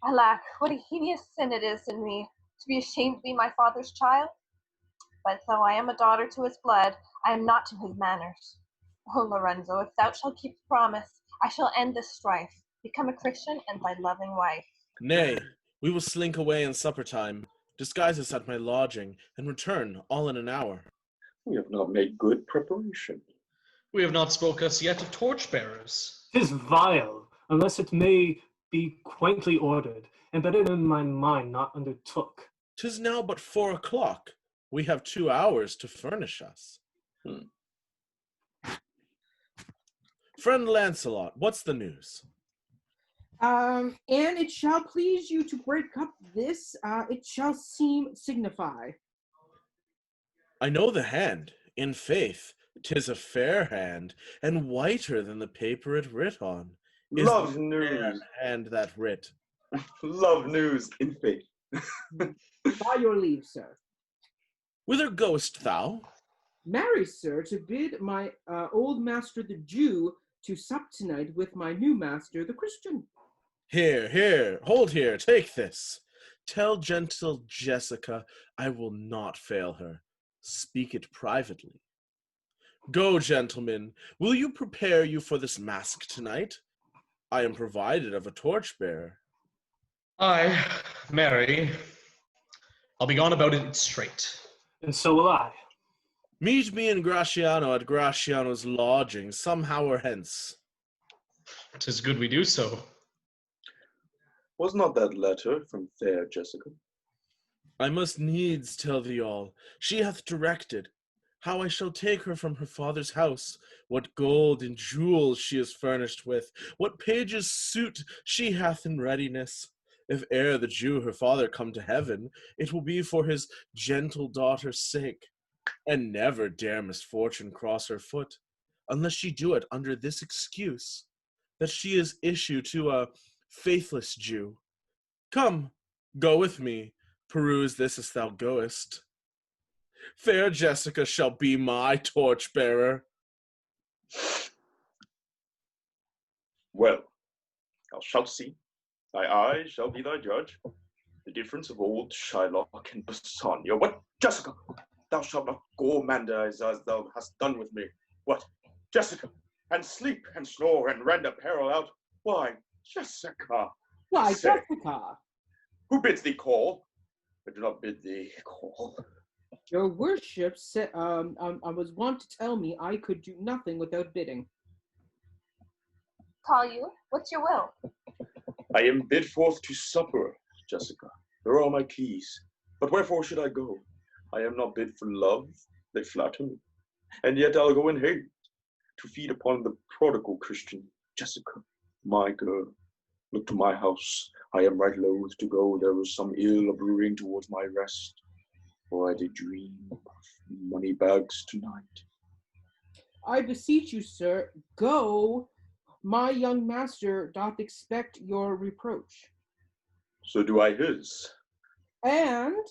Alack, what a heinous sin it is in me to be ashamed to be my father's child. But though I am a daughter to his blood, I am not to his manners. O Lorenzo, if thou shalt keep the promise, I shall end this strife, become a Christian and thy loving wife. Nay, we will slink away in supper time, disguise us at my lodging, and return all in an hour. We have not made good preparation. We have not spoke us yet of torchbearers. 'Tis vile, unless it may be quaintly ordered, and better than my mind not undertook. 'Tis now but 4 o'clock. We have 2 hours to furnish us. Friend Lancelot, what's the news? And it shall please you to break up this, it shall seem signify. I know the hand, in faith, 'tis a fair hand, and whiter than the paper it writ on. Is Love the news. fair hand that writ. Love news in faith. By your leave, sir. Whither goest thou? Marry, sir, to bid my old master the Jew to sup tonight with my new master the Christian. Here, hold here, take this. Tell gentle Jessica I will not fail her. Speak it privately. Go, gentlemen, will you prepare you for this mask tonight? I am provided of a torchbearer. Aye, marry. I'll be gone about it straight. And so will I. Meet me and Gratiano at Gratiano's lodging some hour hence. 'Tis good we do so. Was not that letter from fair Jessica? I must needs tell thee all. She hath directed how I shall take her from her father's house, what gold and jewels she is furnished with, what pages' suit she hath in readiness. If e'er the Jew her father come to heaven, it will be for his gentle daughter's sake, and never dare misfortune cross her foot, unless she do it under this excuse, that she is issue to a faithless Jew. Come, go with me, peruse this as thou goest. Fair Jessica shall be my torchbearer. Well, thou shalt see. Thy eye shall be thy judge. The difference of old Shylock and Bassanio. What, Jessica? Thou shalt not gormandize as thou hast done with me. What, Jessica? And sleep and snore and rend apparel out. Why, Jessica? Why, Say, Jessica? who bids thee call? I do not bid thee call. Your worship said, I was wont to tell me I could do nothing without bidding. Call you? What's your will? I am bid forth to supper, Jessica. Here are my keys. But wherefore should I go? I am not bid for love, they flatter me. And yet I'll go in hate, to feed upon the prodigal Christian. Jessica, my girl, look to my house. I am right loath to go. There was some ill brewing towards my rest, for I did dream of money bags tonight. I beseech you, sir, go. My young master doth expect your reproach. So do I his. And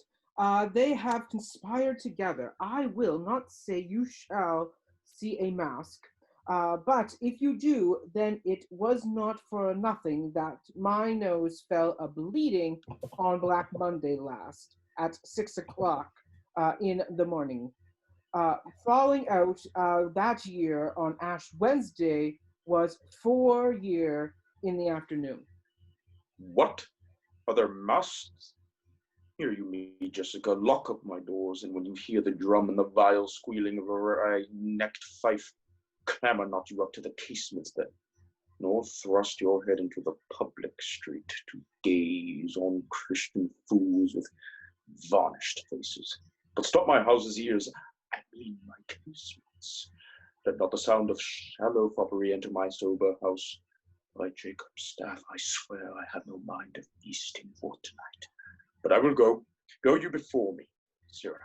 they have conspired together. I will not say you shall see a mask, but if you do, then it was not for nothing that my nose fell a-bleeding on Black Monday last at 6 o'clock in the morning. Falling out that year on Ash Wednesday was 4 year in the afternoon. What? Are there masks? Here you me, Jessica, lock up my doors, and when you hear the drum and the vile squealing of a wry-necked fife, clamor not you up to the casements there, nor thrust your head into the public street to gaze on Christian fools with varnished faces. But stop my house's ears, I mean my casements. Let not the sound of shallow foppery enter my sober house. By Jacob's staff, I swear I have no mind of feasting for tonight. But I will go. Go you before me, Sirrah.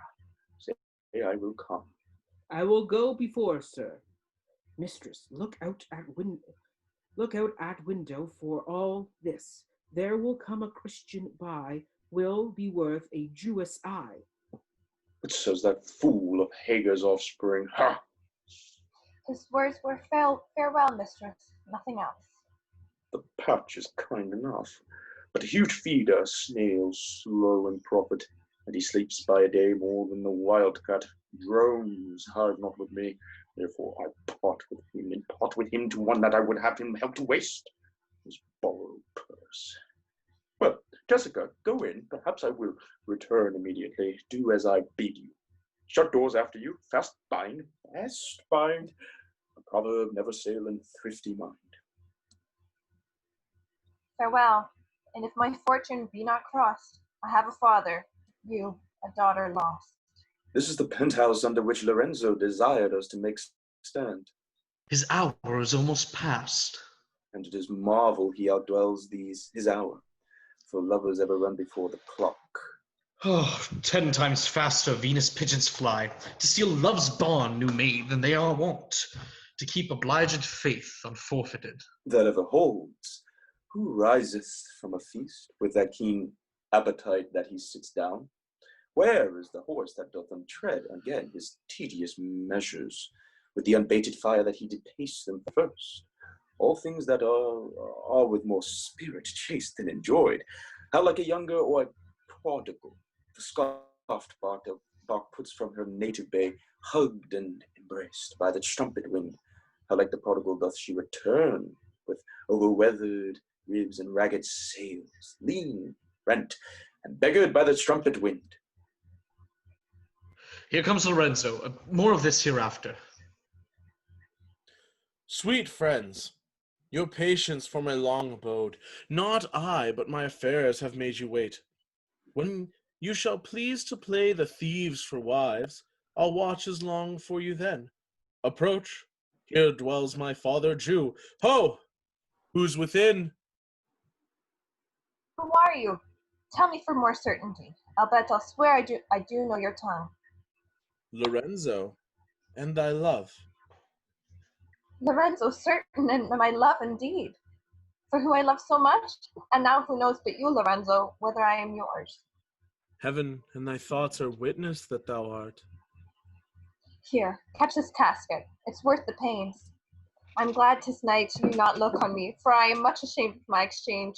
Say I will come. I will go before, sir. Mistress, look out at window for all this. There will come a Christian by, will be worth a Jewess eye. It says that fool of Hagar's offspring. Ha! His words were farewell, mistress, nothing else. The patch is kind enough, but a huge feeder, snails slow in profit, and he sleeps by a day more than the wildcat. Drones hide not with me, therefore I part with him, and part with him to one that I would have him help to waste his borrowed purse. Well, Jessica, go in. Perhaps I will return immediately. Do as I bid you. Shut doors after you. Fast bind. Fast bind. A proverb never sail in thrifty mind. Farewell, and if my fortune be not crossed, I have a father, you, a daughter lost. This is the penthouse under which Lorenzo desired us to make stand. His hour is almost past. And it is marvel he outdwells his hour, for lovers ever run before the clock. Oh, 10 times faster Venus pigeons fly, to steal love's bond new made than they are wont, to keep obliged faith unforfeited. That ever holds. Who riseth from a feast with that keen appetite that he sits down? Where is the horse that doth them tread again his tedious measures, with the unbaited fire that he did pace them first? All things that are with more spirit chased than enjoyed. How like a younger or a prodigal, the scoffed bark puts from her native bay, hugged and embraced by the trumpet wind. How like the prodigal doth she return, with overweathered ribs and ragged sails, lean, rent, and beggared by the trumpet wind. Here comes Lorenzo. More of this hereafter. Sweet friends, your patience for my long abode. Not I, but my affairs have made you wait. When you shall please to play the thieves for wives, I'll watch as long for you then. Approach, here dwells my father Jew. Ho! Who's within? Who are you? Tell me for more certainty. I'll swear I do know your tongue. Lorenzo, and thy love. Lorenzo, certain, and my love indeed. For who I love so much, and now who knows but you, Lorenzo, whether I am yours. Heaven and thy thoughts are witness that thou art. Here, catch this casket. It's worth the pains. I'm glad 'tis night you not look on me, for I am much ashamed of my exchange.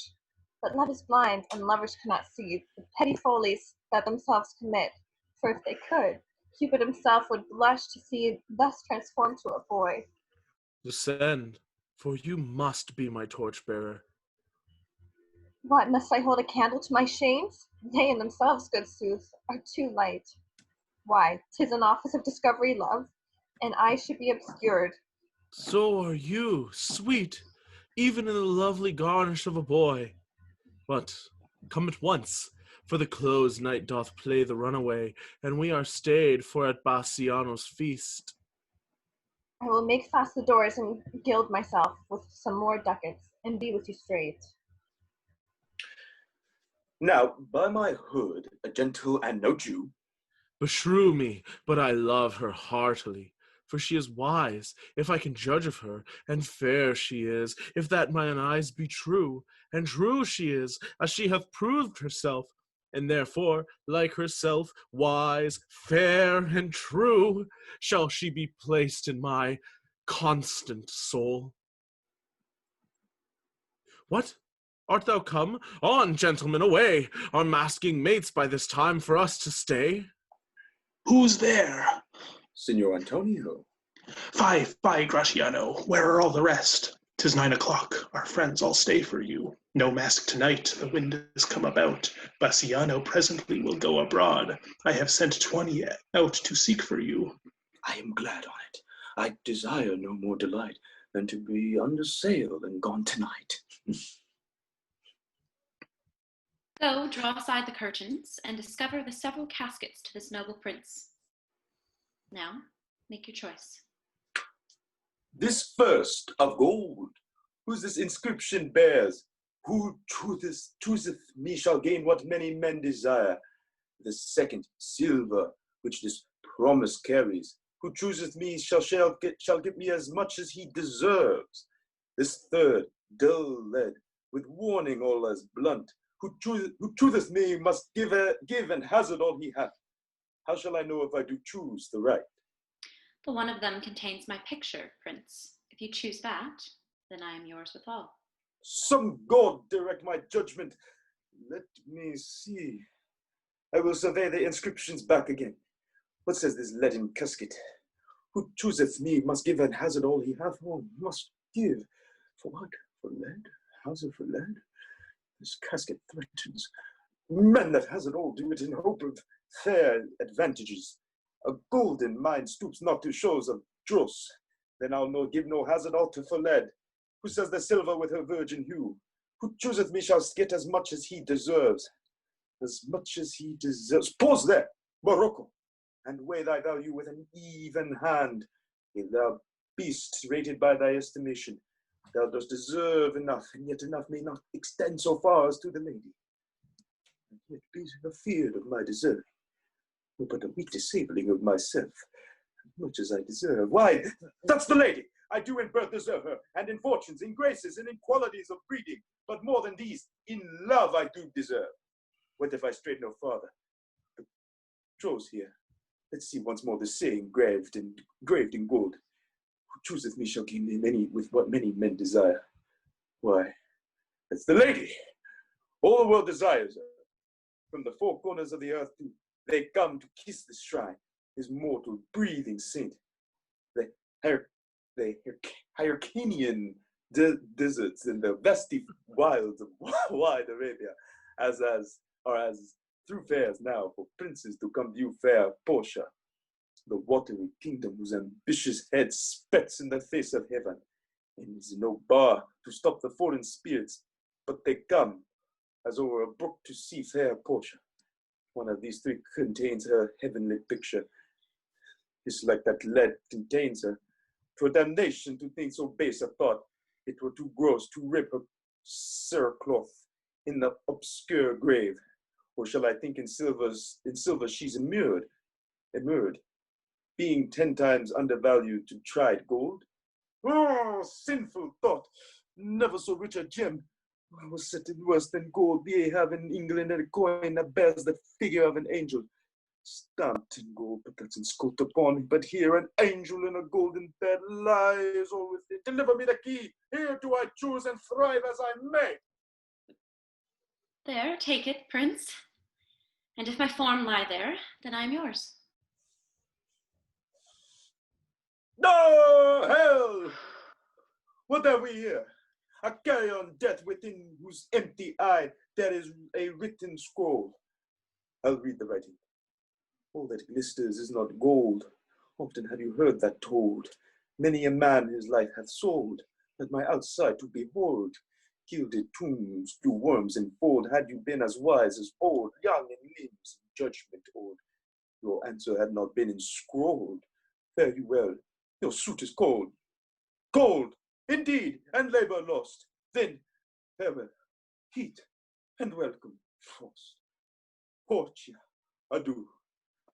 But love is blind, and lovers cannot see the petty follies that themselves commit. For if they could, Cupid himself would blush to see thus transformed to a boy. Descend, for you must be my torchbearer. What, must I hold a candle to my shames? They in themselves, good sooth, are too light. Why, 'tis an office of discovery, love, and I should be obscured. So are you, sweet, even in the lovely garnish of a boy. But come at once, for the closed night doth play the runaway, and we are stayed for at Bassiano's feast. I will make fast the doors and gild myself with some more ducats, and be with you straight. Now, by my hood, a gentle and no Jew. Beshrew me, but I love her heartily, for she is wise, if I can judge of her, and fair she is, if that mine eyes be true, and true she is, as she hath proved herself, and therefore, like herself, wise, fair, and true, shall she be placed in my constant soul. What? Art thou come? On, gentlemen, away! Our masking mates by this time for us to stay. Who's there? Signor Antonio. Fie, Graciano, where are all the rest? 'Tis 9 o'clock, our friends all stay for you. No mask tonight, the wind has come about. Bassiano presently will go abroad. I have sent 20 out to seek for you. I am glad on it. I desire no more delight than to be under sail and gone tonight. So draw aside the curtains and discover the several caskets to this noble prince. Now, make your choice. This first of gold, whose this inscription bears, who chooseth me shall gain what many men desire. The second, silver, which this promise carries, who chooseth me shall get me as much as he deserves. This third, dull lead, with warning all as blunt, who chooseth me must give and hazard all he hath. How shall I know if I do choose the right? The one of them contains my picture, Prince. If you choose that, then I am yours withal. Some God direct my judgment. Let me see. I will survey the inscriptions back again. What says this leaden casket? Who chooseth me must give and hazard all he hath, or must give. For what? For lead? Hazard for lead? This casket threatens. Men that hazard all do it in hope of fair advantages. A golden mind stoops not to shows of dross. Then I'll give no hazard alter for lead. Who says the silver with her virgin hue? Who chooseth me shall get as much as he deserves. As much as he deserves. Pause there, Morocco, and weigh thy value with an even hand. If thou beast rated by thy estimation, thou dost deserve enough, and yet enough may not extend so far as to the lady. And yet be afeard of my desert, but a weak disabling of myself, as much as I deserve. Why, that's the lady! I do in birth deserve her, and in fortunes, in graces, and in qualities of breeding, but more than these, in love I do deserve. What if I strayed no farther? The troves here. Let's see once more the saying graved in gold. Who chooseth me shall gain many with what many men desire. Why, it's the lady. All the world desires her. From the four corners of the earth they come to kiss the shrine, his mortal breathing saint. The Hyrcanian deserts and the vasty wilds of wide Arabia, as through fairs now for princes to come view fair Portia, the watery kingdom whose ambitious head spets in the face of heaven, and is no bar to stop the foreign spirits, but they come as over a brook to see fair Portia. One of these three contains her heavenly picture. It's like that lead contains her. 'Twere damnation to think so base a thought. It were too gross to rip her cerecloth in the obscure grave. Or shall I think in silver she's immured, being 10 times undervalued to tried gold? Oh, sinful thought! Never so rich a gem was set in worse than gold. They have in England a coin that bears the figure of an angel, stamped in gold, but that's inscribed upon. But here an angel in a golden bed lies all with it. Deliver me the key. Here do I choose and thrive as I may. There, take it, Prince. And if my form lie there, then I am yours. No, hell! What have we here? A carrion death within whose empty eye there is a written scroll. I'll read the writing. All that glisters is not gold. Often have you heard that told. Many a man his life hath sold, that my outside to behold. Gilded tombs do worms enfold. Had you been as wise as old, young in limbs, in judgment old, your answer had not been inscrolled. Fare you well, your suit is cold. Cold, indeed, and labor lost. Then, farewell, heat, and welcome, frost. Portia, adieu.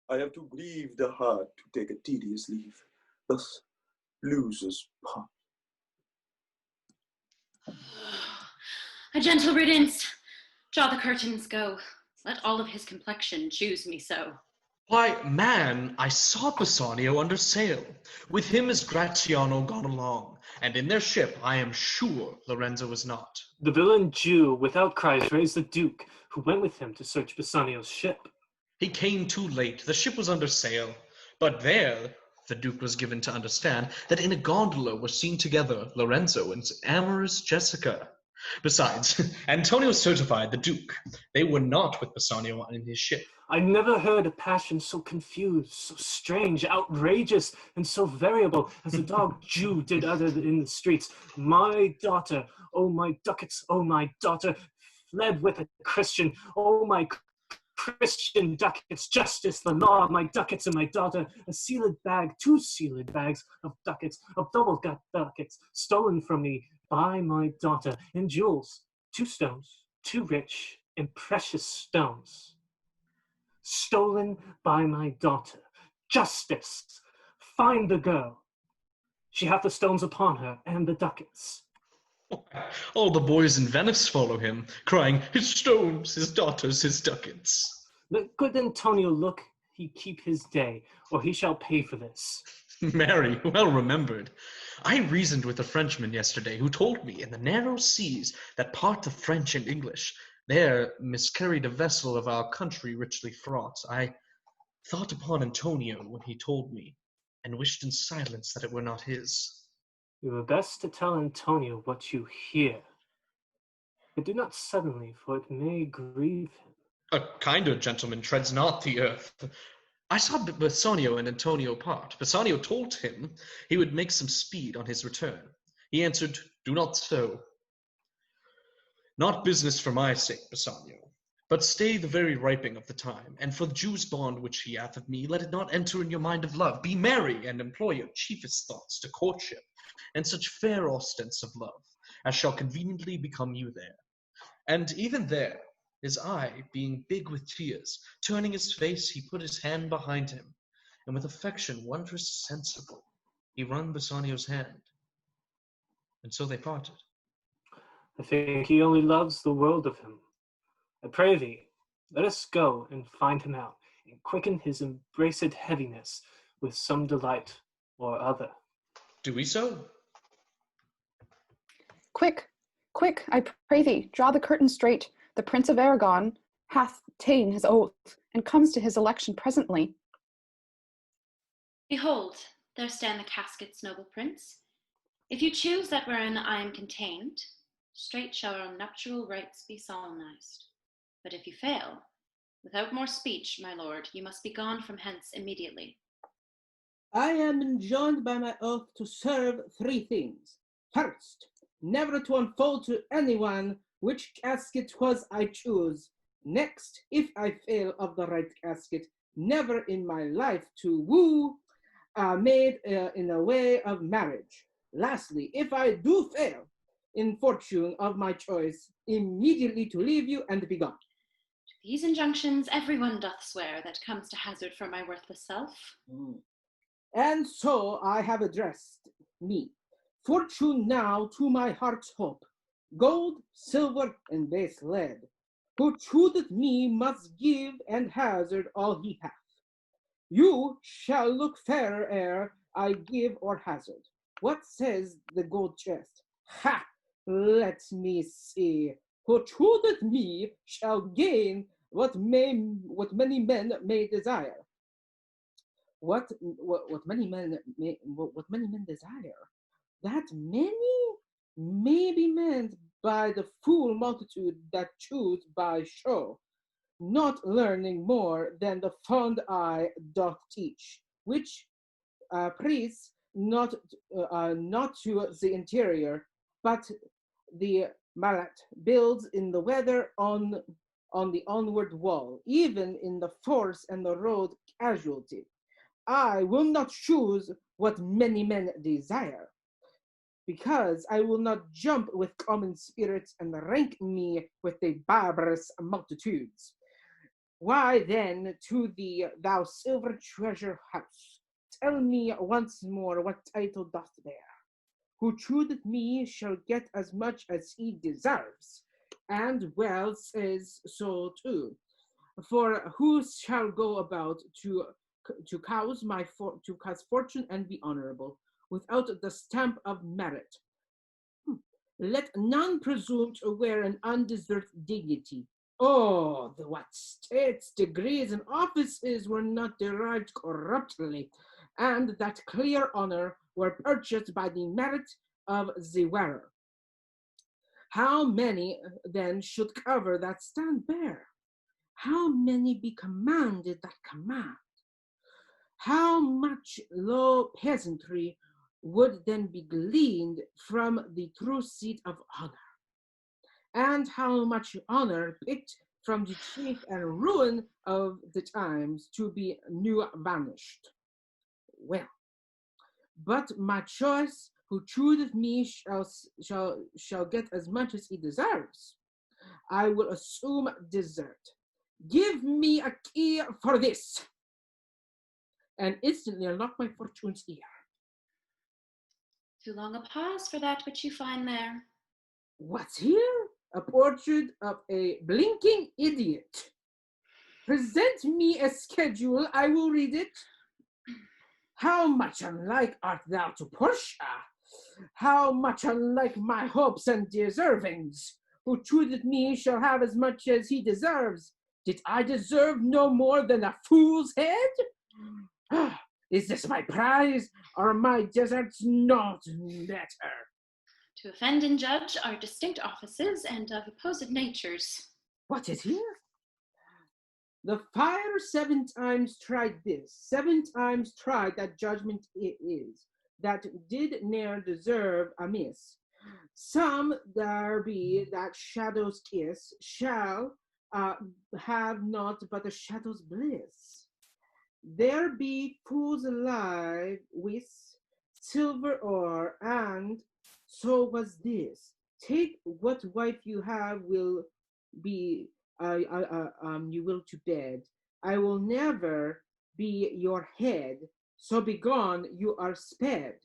I have to grieve the heart to take a tedious leave. Thus, losers part. A gentle riddance. Draw the curtains, go. Let all of his complexion choose me so. Why, man, I saw Bassanio under sail. With him is Gratiano gone along, and in their ship I am sure Lorenzo was not. The villain Jew with outcries raised the Duke, who went with him to search Bassanio's ship. He came too late, the ship was under sail, but there the Duke was given to understand that in a gondola were seen together Lorenzo and amorous Jessica. Besides, Antonio certified the Duke they were not with Bassanio in his ship. I never heard a passion so confused, so strange, outrageous, and so variable as the dog Jew did utter in the streets. My daughter, oh my ducats, oh my daughter, fled with a Christian, oh my Christian ducats, justice, the law, my ducats and my daughter, a sealed bag, 2 sealed bags of ducats, of double-gut ducats, stolen from me by my daughter, in jewels, 2 stones, 2 rich and precious stones. Stolen by my daughter, justice, find the girl. She hath the stones upon her, and the ducats. All the boys in Venice follow him, crying, his stones, his daughters, his ducats. Let good Antonio look, he keep his day, or he shall pay for this. Marry, well remembered. I reasoned with a Frenchman yesterday who told me in the narrow seas that part the French and English there miscarried a vessel of our country richly fraught. I thought upon Antonio when he told me, and wished in silence that it were not his. You were best to tell Antonio what you hear. But do not suddenly, for it may grieve him. A kinder gentleman treads not the earth. I saw Bassanio and Antonio part. Bassanio told him he would make some speed on his return. He answered, do not so. Not business for my sake, Bassanio, but stay the very riping of the time, and for the Jew's bond which he hath of me, let it not enter in your mind of love. Be merry, and employ your chiefest thoughts to courtship, and such fair ostents of love, as shall conveniently become you there. And even there, his eye being big with tears, turning his face, he put his hand behind him, and with affection wondrous sensible, he wrung Bassanio's hand. And so they parted. I think he only loves the world of him. I pray thee, let us go and find him out, and quicken his embraced heaviness with some delight or other. Do we so? Quick, quick, I pray thee, draw the curtain straight. The Prince of Aragon hath ta'en his oath, and comes to his election presently. Behold, there stand the caskets, noble prince. If you choose that wherein I am contained, straight shall our nuptial rites be solemnized. But if you fail, without more speech, my lord, you must be gone from hence immediately. I am enjoined by my oath to serve 3 things. First, never to unfold to anyone which casket 'twas I choose. Next, if I fail of the right casket, never in my life to woo maid in a way of marriage. Lastly, if I do fail in fortune of my choice, immediately to leave you and be gone. To these injunctions everyone doth swear that comes to hazard for my worthless self. And so I have addressed me. Fortune now to my heart's hope. Gold, silver, and base lead. Who chooseth me must give and hazard all he hath. You shall look fairer ere I give or hazard. What says the gold chest? Ha! Let me see. Who chooseth me shall gain what many men may desire. What many men desire? That many may be meant by the fool multitude that choose by show, not learning more than the fond eye doth teach, which priests not to the interior, but the mallet builds in the weather on the onward wall, even in the force and the road casualty. I will not choose what many men desire, because I will not jump with common spirits and rank me with the barbarous multitudes. Why then to thee, thou silver treasure house, tell me once more what title doth bear? Who chooseth me shall get as much as he deserves, and well says so too. For who shall go about to cause fortune and be honorable, without the stamp of merit? Let none presume to wear an undeserved dignity. Oh, what states, degrees, and offices were not derived corruptly, and that clear honor were purchased by the merit of the wearer. How many then should cover that stand bare? How many be commanded that command? How much low peasantry would then be gleaned from the true seat of honor? And how much honor picked from the chief and ruin of the times to be new vanished? Well, but my choice, who chooseth me shall get as much as he deserves. I will assume desert. Give me a key for this. and instantly unlock my fortune's ear. Too long a pause for that which you find there. What's here? A portrait of a blinking idiot. Present me a schedule, I will read it. How much unlike art thou to Portia? How much unlike my hopes and deservings? Who chooseth me shall have as much as he deserves. Did I deserve no more than a fool's head? Is this my prize, or my deserts not better? To offend and judge are distinct offices and of opposite natures. What is here? The fire 7 times tried this, 7 times tried that judgment it is, that did ne'er deserve amiss. Some there be that shadows kiss, shall have not but a shadow's bliss. There be fools alive with silver ore, and so was this. Take what wife you have will be you will to bed. I will never be your head, so begone you are sped.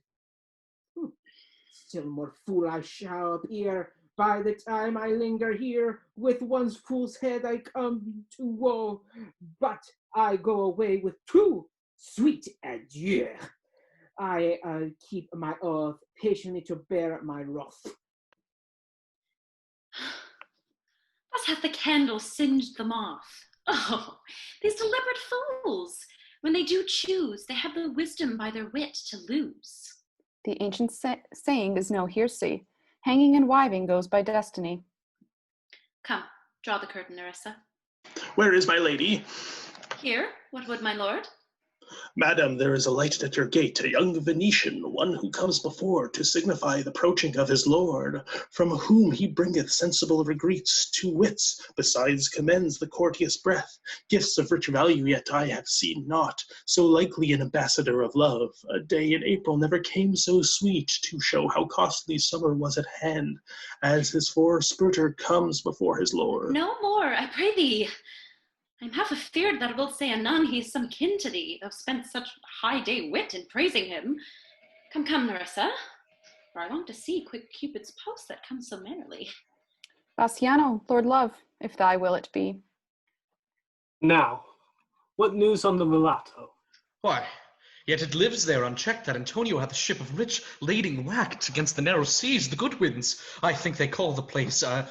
Still more fool I shall appear by the time I linger here. With one's fool's head I come to woe, but I go away with two sweet adieu. I keep my oath, patiently to bear my wrath. Thus hath the candle singed them off. Oh, these deliberate fools! When they do choose, they have the wisdom by their wit to lose. The ancient saying is no hearsay. Hanging and wiving goes by destiny. Come, draw the curtain, Nerissa. Where is my lady? Here, what would my lord? Madam, there is a lighted at your gate, a young Venetian, one who comes before to signify the approaching of his lord, from whom he bringeth sensible regreets, 2 wits, besides commends the courteous breath, gifts of rich value yet I have seen not, so likely an ambassador of love. A day in April never came so sweet, to show how costly summer was at hand, as his forespurter comes before his lord. No more, I pray thee. I'm half afeard that wilt say anon he is some kin to thee, thou spent such high day wit in praising him. Come, come, Nerissa, for I long to see quick Cupid's post that comes so merrily. Bassiano, Lord Love, if thy will it be. Now, what news on the Relato? Why, yet it lives there unchecked that Antonio hath a ship of rich lading whacked against the narrow seas, the good winds. I think they call the place a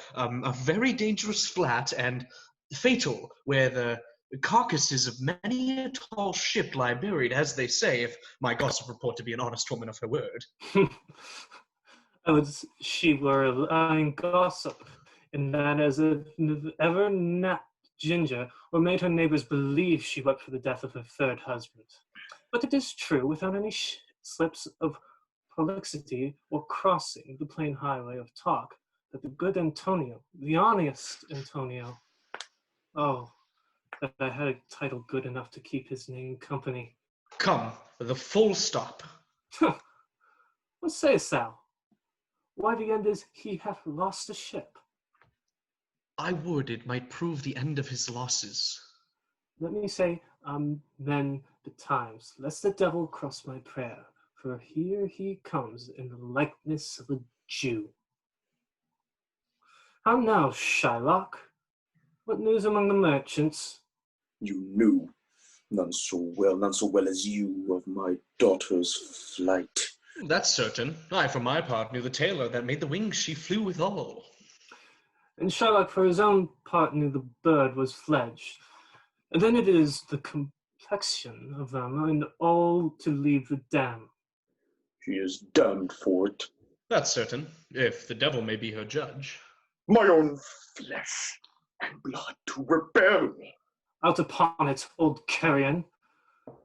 very dangerous flat, and fatal, where the carcasses of many a tall ship lie buried, as they say, if my gossip report to be an honest woman of her word. Oh, she were a lying gossip, in that as if ever napped ginger, or made her neighbors believe she wept for the death of her 3rd husband. But it is true, without any slips of prolixity or crossing the plain highway of talk, that the good Antonio, the honest Antonio, oh, that I had a title good enough to keep his name company. Come, with a full stop. What sayest thou? Why, the end is he hath lost a ship. I would it might prove the end of his losses. Let me say amen betimes, lest the devil cross my prayer, for here he comes in the likeness of a Jew. How now, Shylock? What news among the merchants? You knew, none so well as you, of my daughter's flight. That's certain. I, for my part, knew the tailor that made the wings she flew withal. And Shylock, for his own part, knew the bird was fledged. And then it is the complexion of them, and all to leave the dam. She is damned for it. That's certain, if the devil may be her judge. My own flesh and blood to rebel. Out upon it, old carrion.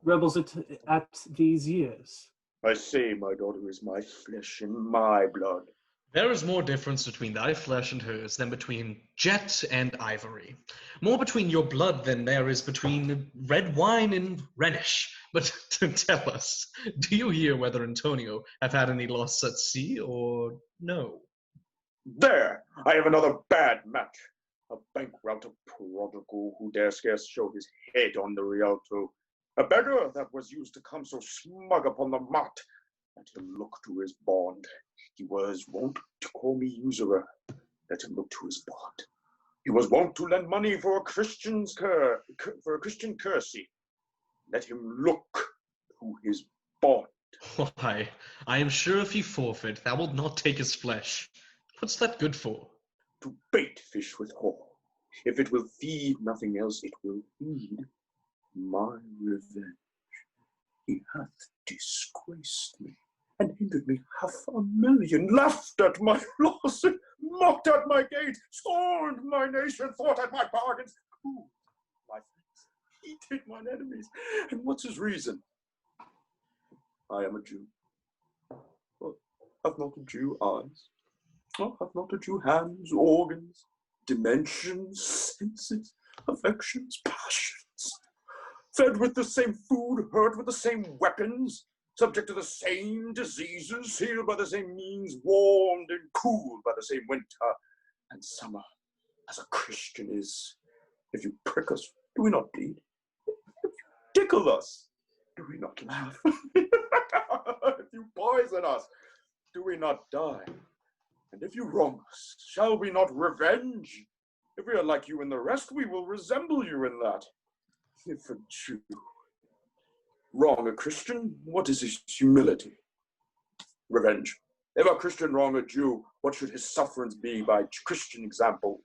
Rebels it at these years. I say my daughter is my flesh and my blood. There is more difference between thy flesh and hers than between jet and ivory. More between your blood than there is between red wine and Rhenish. But tell us, do you hear whether Antonio have had any loss at sea or no? There, I have another bad match. A bankrupt prodigal who dare scarce show his head on the Rialto. A beggar that was used to come so smug upon the mart. Let him look to his bond. He was wont to call me usurer. Let him look to his bond. He was wont to lend money for a Christian's Christian courtesy. Let him look to his bond. Why, I am sure if he forfeit, thou wilt not take his flesh. What's that good for? To bait fish with whole. If it will feed nothing else, it will feed my revenge. He hath disgraced me, and hindered me 500,000, laughed at my loss, mocked at my gate, scorned my nation, fought at my bargains, cooled my friends, heated mine enemies. And what's his reason? I am a Jew. Well, hath not a Jew eyes? Well, hath not a Jew hands, organs, dimensions, senses, affections, passions? Fed with the same food, hurt with the same weapons, subject to the same diseases, healed by the same means, warmed and cooled by the same winter and summer, as a Christian is. If you prick us, do we not bleed? If you tickle us, do we not laugh? If you poison us, do we not die? And if you wrong us, shall we not revenge? If we are like you in the rest, we will resemble you in that. If a Jew wrong a Christian, what is his humility? Revenge. If a Christian wrong a Jew, what should his sufferance be by Christian example?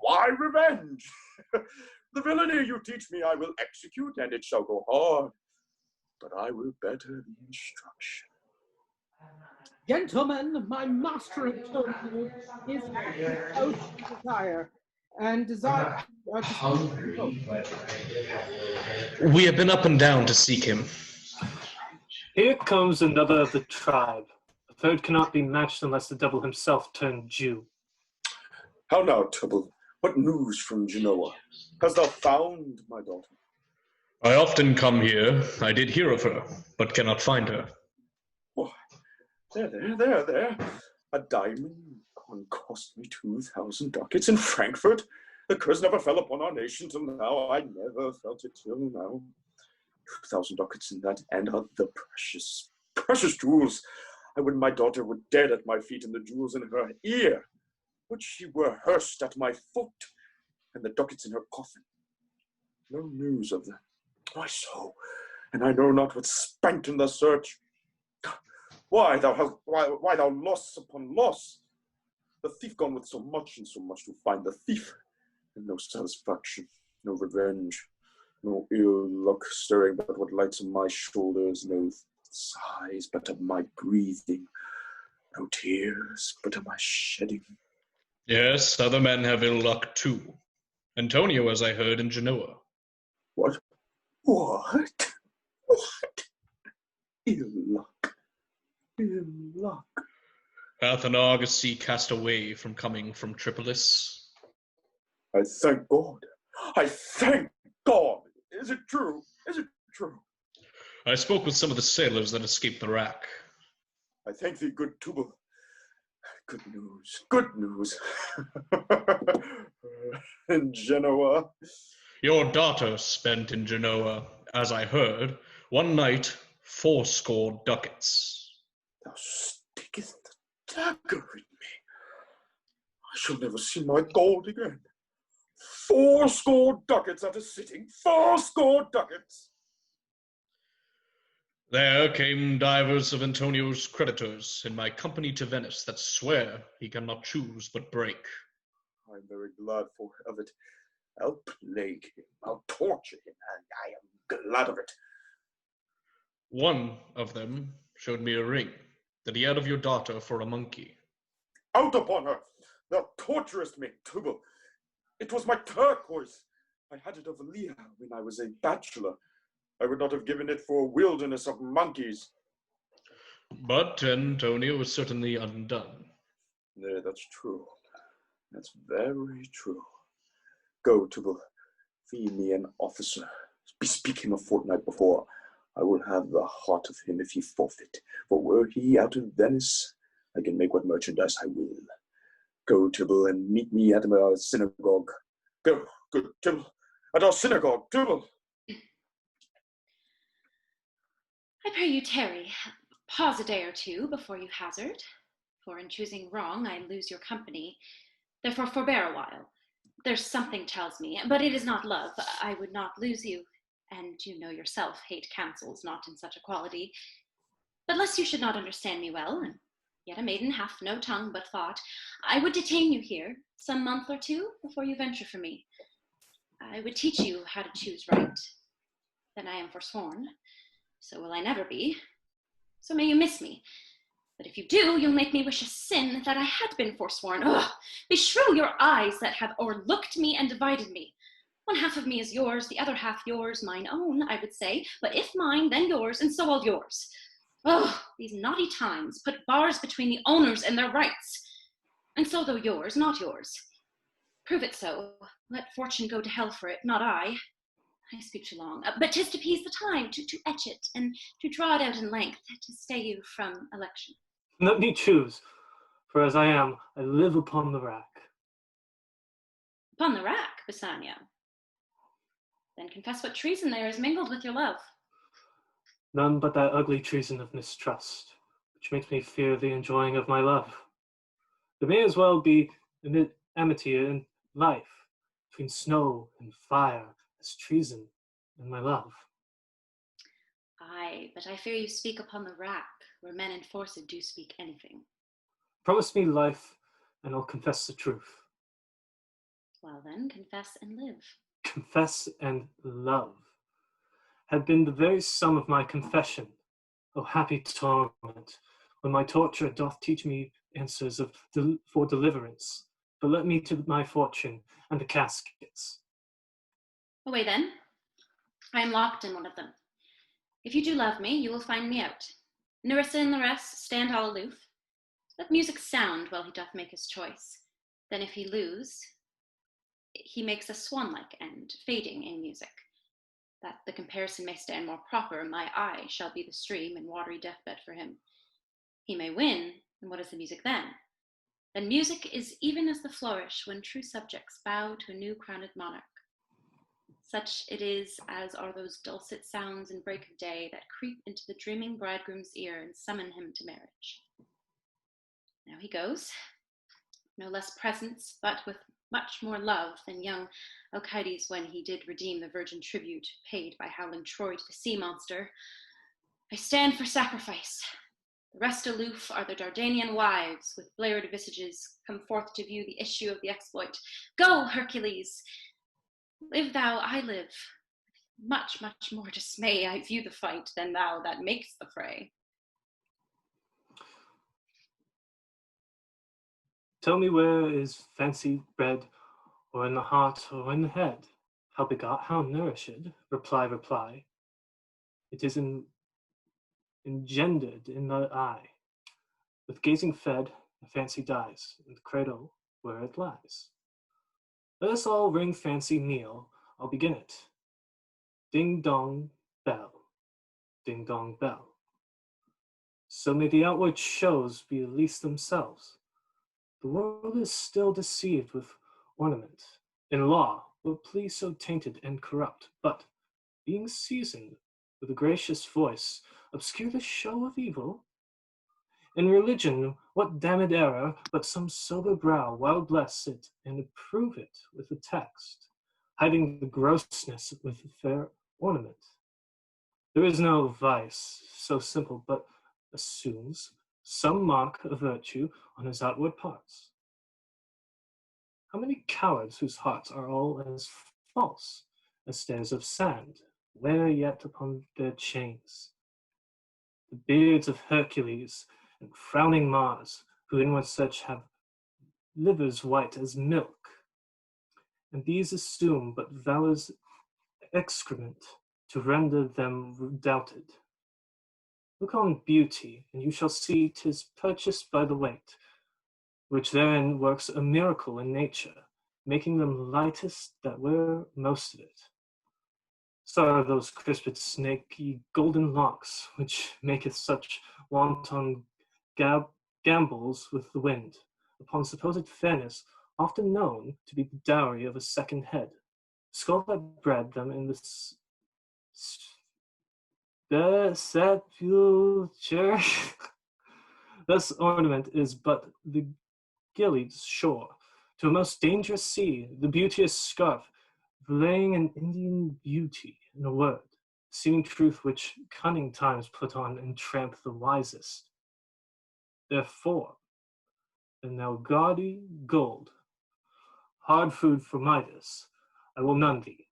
Why revenge? The villainy you teach me I will execute, and it shall go hard, but I will better the instruction. Gentlemen, my master Antonio is out to retire and desires to We have been up and down to seek him. Here comes another of the tribe. A third cannot be matched unless the devil himself turn Jew. How now, Tubal? What news from Genoa? Hast thou found my daughter? I often come here. I did hear of her, but cannot find her. Why, there. A diamond cost me 2,000 ducats in Frankfurt. The curse never fell upon our nation till now. I never felt it till now. 2,000 ducats in that, and the precious jewels. I would my daughter were dead at my feet, and the jewels in her ear. Would she were hearsed at my foot, and the ducats in her coffin. No news of them. Why so? And I know not what's spent in the search. Why thou loss upon loss? The thief gone with so much and so much to find the thief, and no satisfaction, no revenge, no ill luck stirring but what lights on my shoulders, no sighs but of my breathing, no tears but of my shedding. Yes, other men have ill luck too. Antonio, as I heard, in Genoa. What? Ill luck. Ill luck. Hath an argosy cast away from coming from Tripolis? I thank God. I thank God. Is it true? Is it true? I spoke with some of the sailors that escaped the rack. I thank thee, good Tubal. Good news. Good news. In Genoa. Your daughter spent in Genoa, as I heard, one night 80 ducats. Thou stickest the dagger in me. I shall never see my gold again. 80 ducats at a sitting. 80 ducats. There came divers of Antonio's creditors in my company to Venice that swear he cannot choose but break. I am very glad of it. I'll plague him, I'll torture him, and I am glad of it. One of them showed me a ring that he had of your daughter for a monkey. Out upon her! Thou torturest me, Tubal. It was my turquoise. I had it of Leah when I was a bachelor. I would not have given it for a wilderness of monkeys. But Antonio was certainly undone. Nay, that's true. That's very true. Go, Tubal, fee me an officer. Bespeak him a fortnight before. I will have the heart of him if he forfeit. For were he out of Venice, I can make what merchandise I will. Go, Tubal, and meet me at our synagogue. Go, good Tubal, at our synagogue, Tubal. I pray you tarry, pause a day or two before you hazard, for in choosing wrong I lose your company, therefore forbear a while. There's something tells me, but it is not love, I would not lose you, and you know yourself hate counsels not in such a quality. But lest you should not understand me well, and yet a maiden hath no tongue but thought, I would detain you here some month or two before you venture for me. I would teach you how to choose right. Then I am forsworn, so will I never be. So may you miss me. But if you do, you'll make me wish a sin that I had been forsworn. Ugh! Beshrew your eyes that have o'erlooked me and divided me. One half of me is yours, the other half yours, mine own, I would say. But if mine, then yours, and so all yours. Oh, these naughty times put bars between the owners and their rights. And so though yours, not yours. Prove it so. Let fortune go to hell for it, not I. I speak too long, but 'tis to peace the time, to etch it, and to draw it out in length, to stay you from election. Let me choose, for as I am, I live upon the rack. Upon the rack, Bassanio? Then confess what treason there is mingled with your love. None but that ugly treason of mistrust, which makes me fear the enjoying of my love. There may as well be amity in life, between snow and fire, as treason and my love. Aye, but I fear you speak upon the rack, where men enforced do speak anything. Promise me life, and I'll confess the truth. Well then, confess and live. Confess and love had been the very sum of my confession. O happy torment, when my torture doth teach me answers for deliverance. But let me to my fortune and the caskets. Away then. I am locked in one of them. If you do love me, you will find me out. Nerissa and the rest stand all aloof. Let music sound while he doth make his choice. Then if he lose, he makes a swan-like end, fading in music. That the comparison may stand more proper, my eye shall be the stream and watery deathbed for him. He may win, and what is the music then? Then music is even as the flourish when true subjects bow to a new crowned monarch. Such it is as are those dulcet sounds in break of day that creep into the dreaming bridegroom's ear and summon him to marriage. Now he goes, no less presence, but with much more love than young Alcides when he did redeem the virgin tribute paid by howling Troy to the sea monster. I stand for sacrifice. The rest aloof are the Dardanian wives, with blared visages, come forth to view the issue of the exploit. Go, Hercules! Live thou, I live. Much, much more dismay I view the fight than thou that makes the fray. Tell me where is fancy bred, or in the heart, or in the head? How begot, how nourished? Reply. It is engendered in the eye. With gazing fed, the fancy dies, in the cradle where it lies. Let us all ring fancy kneel, I'll begin it. Ding dong bell, ding dong bell. So may the outward shows be at least themselves. The world is still deceived with ornament. In law, what plea so tainted and corrupt, but, being seasoned with a gracious voice, obscure the show of evil? In religion, what damned error, but some sober brow well bless it and approve it with the text, hiding the grossness with fair ornament? There is no vice so simple, but assumes some mark of virtue on his outward parts. How many cowards whose hearts are all as false as stairs of sand, wear yet upon their chains the beards of Hercules and frowning Mars, who inward such have livers white as milk, and these assume but valor's excrement to render them doubted. Look on beauty, and you shall see 'tis purchased by the weight, which therein works a miracle in nature, making them lightest that wear most of it. Sorrow those crisped snaky golden locks, which maketh such wanton gambols with the wind, upon supposed fairness, often known to be the dowry of a second head, skull that bred them in the The sepulchre. This ornament is but the Gilead's shore, to a most dangerous sea, the beauteous scarf, laying an Indian beauty in a word, seeming truth which cunning times put on and tramp the wisest. Therefore, and now gaudy gold, hard food for Midas, I will none thee,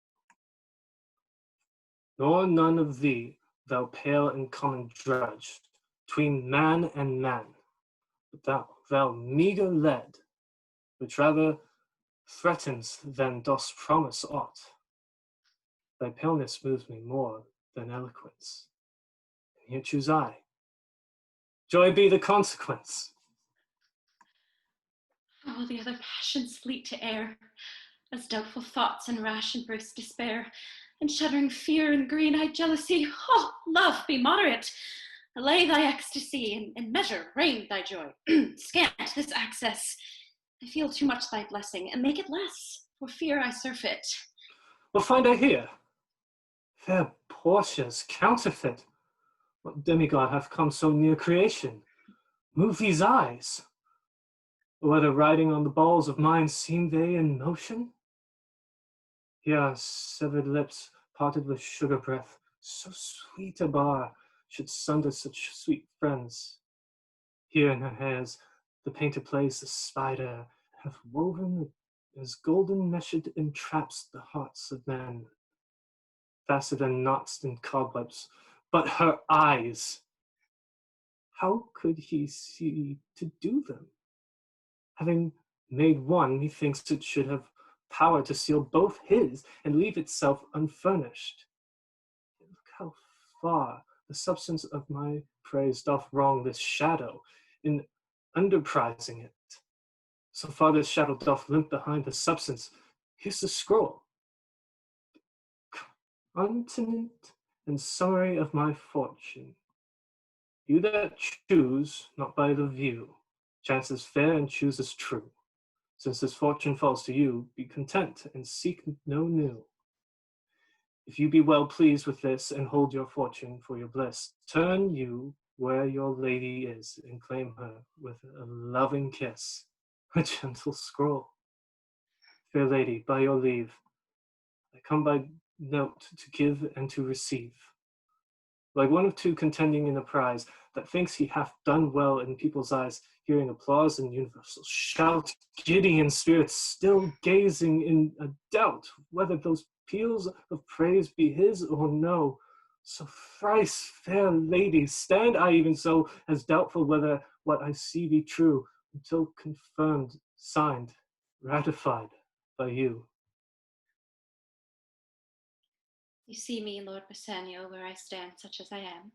nor none of thee, thou pale and common drudge, between man and man, but thou meager lead, which rather threatens than dost promise aught. Thy paleness moves me more than eloquence, and here choose I. Joy be the consequence. All the other passions fleet to air, as doubtful thoughts and rash embrace despair, and shuddering fear and green-eyed jealousy. Oh, love, be moderate. Allay thy ecstasy, and measure, rein thy joy. Scant this access. I feel too much thy blessing, and make it less, for fear I surfeit. What find I here? Fair Portia's counterfeit. What demigod hath come so near creation? Move these eyes. Or whether riding on the balls of mine seem they in motion? Here are severed lips parted with sugar breath, so sweet a bar should sunder such sweet friends. Here in her hairs the painter plays the spider, hath woven as golden meshed entraps the hearts of men, faster than knots and cobwebs. But her eyes, how could he see to do them? Having made one, methinks it should have power to seal both his and leave itself unfurnished. Look how far the substance of my praise doth wrong this shadow in underprizing it. So far this shadow doth limp behind the substance. Here's the scroll. Continent and summary of my fortune. You that choose, not by the view, chances fair and chooses true. Since this fortune falls to you, be content and seek no new. If you be well pleased with this and hold your fortune for your bliss, turn you where your lady is and claim her with a loving kiss, a gentle scroll. Fair lady, by your leave, I come by note to give and to receive. Like one of two contending in a prize, that thinks he hath done well in people's eyes, hearing applause and universal shout, giddy in spirits, still gazing in a doubt whether those peals of praise be his or no. So thrice fair lady, stand I even so, as doubtful whether what I see be true, until confirmed, signed, ratified by you. You see me, Lord Bassanio, where I stand such as I am.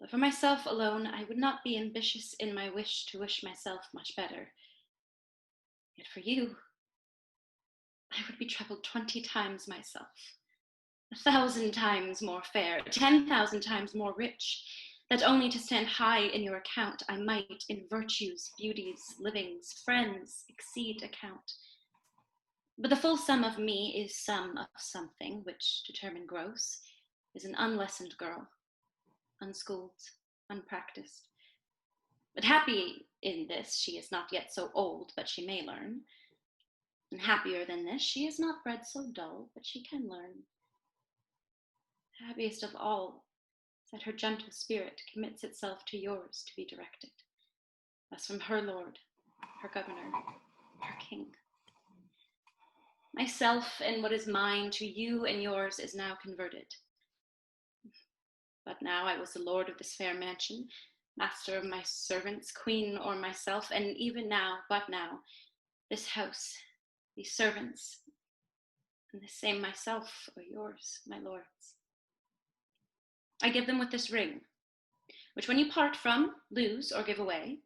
But for myself alone, I would not be ambitious in my wish to wish myself much better. Yet for you, I would be troubled 20 times myself, 1,000 times more fair, 10,000 times more rich, that only to stand high in your account I might in virtues, beauties, livings, friends exceed account. But the full sum of me is sum of something, which, determined gross, is an unlessoned girl, unschooled, unpracticed. But happy in this, she is not yet so old, but she may learn. And happier than this, she is not bred so dull, but she can learn. Happiest of all is that her gentle spirit commits itself to yours to be directed, as from her lord, her governor, her king. Myself and what is mine to you and yours is now converted. But now I was the lord of this fair mansion, master of my servants, queen or myself, and even now, but now, this house, these servants, and the same myself or yours, my lords. I give them with this ring, which when you part from, lose, or give away,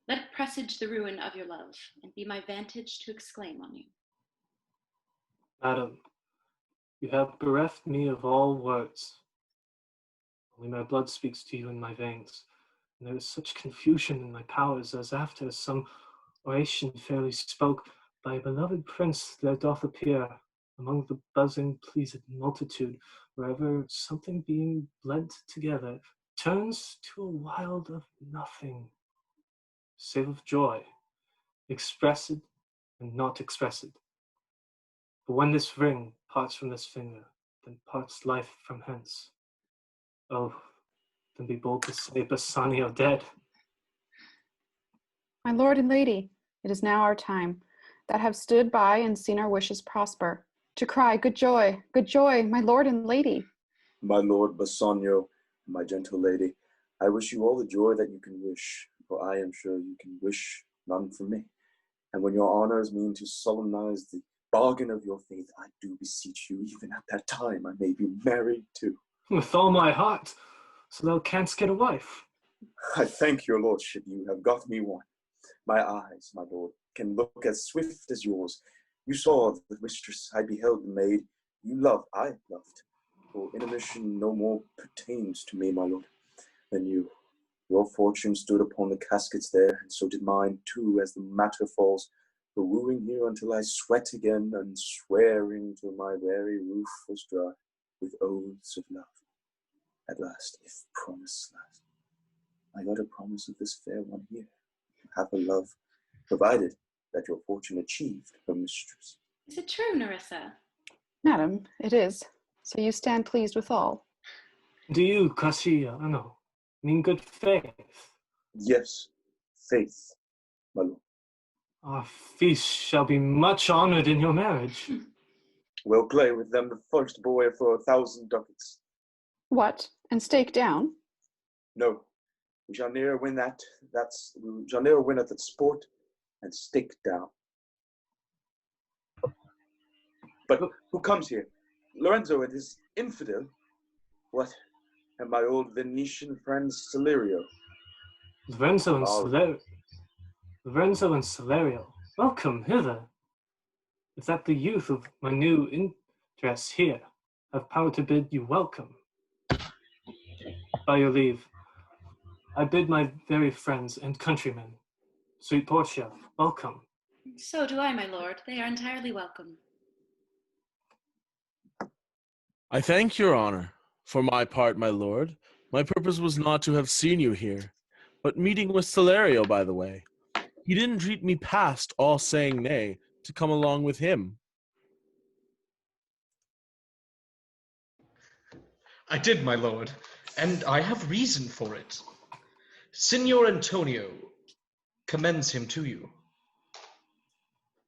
let it presage the ruin of your love, and be my vantage to exclaim on you. Madam, you have bereft me of all words. Only my blood speaks to you in my veins, and there is such confusion in my powers as after some oration fairly spoke, by a beloved prince there doth appear, among the buzzing, pleased multitude, wherever something being blent together turns to a wild of nothing, save of joy, expressed and not expressed. But when this ring parts from this finger, then parts life from hence. Oh, then be bold to say Bassanio dead. My lord and lady, it is now our time, that have stood by and seen our wishes prosper, to cry, good joy, my lord and lady. My lord Bassanio, my gentle lady, I wish you all the joy that you can wish, for I am sure you can wish none for me. And when your honors mean to solemnize the bargain of your faith, I do beseech you, even at that time, I may be married too. With all my heart, so thou canst get a wife. I thank your lordship, you have got me one. My eyes, my lord, can look as swift as yours. You saw the mistress, I beheld the maid. You loved, I loved. For intermission no more pertains to me, my lord, than you. Your fortune stood upon the caskets there, and so did mine too, as the matter falls. For wooing here until I sweat again, and swearing till my very roof was dry, with oaths of love. At last, if promise last, I got a promise of this fair one here, half a love, provided that your fortune achieved her mistress. Is it true, Nerissa? Madam, it is. So you stand pleased withal. Do you, Casciano, mean good faith? Yes, faith, my lord. Our feast shall be much honored in your marriage. We'll play with them the first boy for 1,000 ducats. What, and stake down? No, we shall ne'er win we shall ne'er win at that sport, and stake down. But who comes here? Lorenzo and his infidel? What? And my old Venetian friend Celerio? Lorenzo and Celerio, welcome hither. Is that the youth of my new interest here have power to bid you welcome? By your leave, I bid my very friends and countrymen, sweet Portia, welcome. So do I, my lord. They are entirely welcome. I thank your honor. For my part, my lord, my purpose was not to have seen you here, but meeting with Celerio, by the way. He didn't treat me past all saying nay to come along with him. I did, my lord, and I have reason for it. Signor Antonio commends him to you.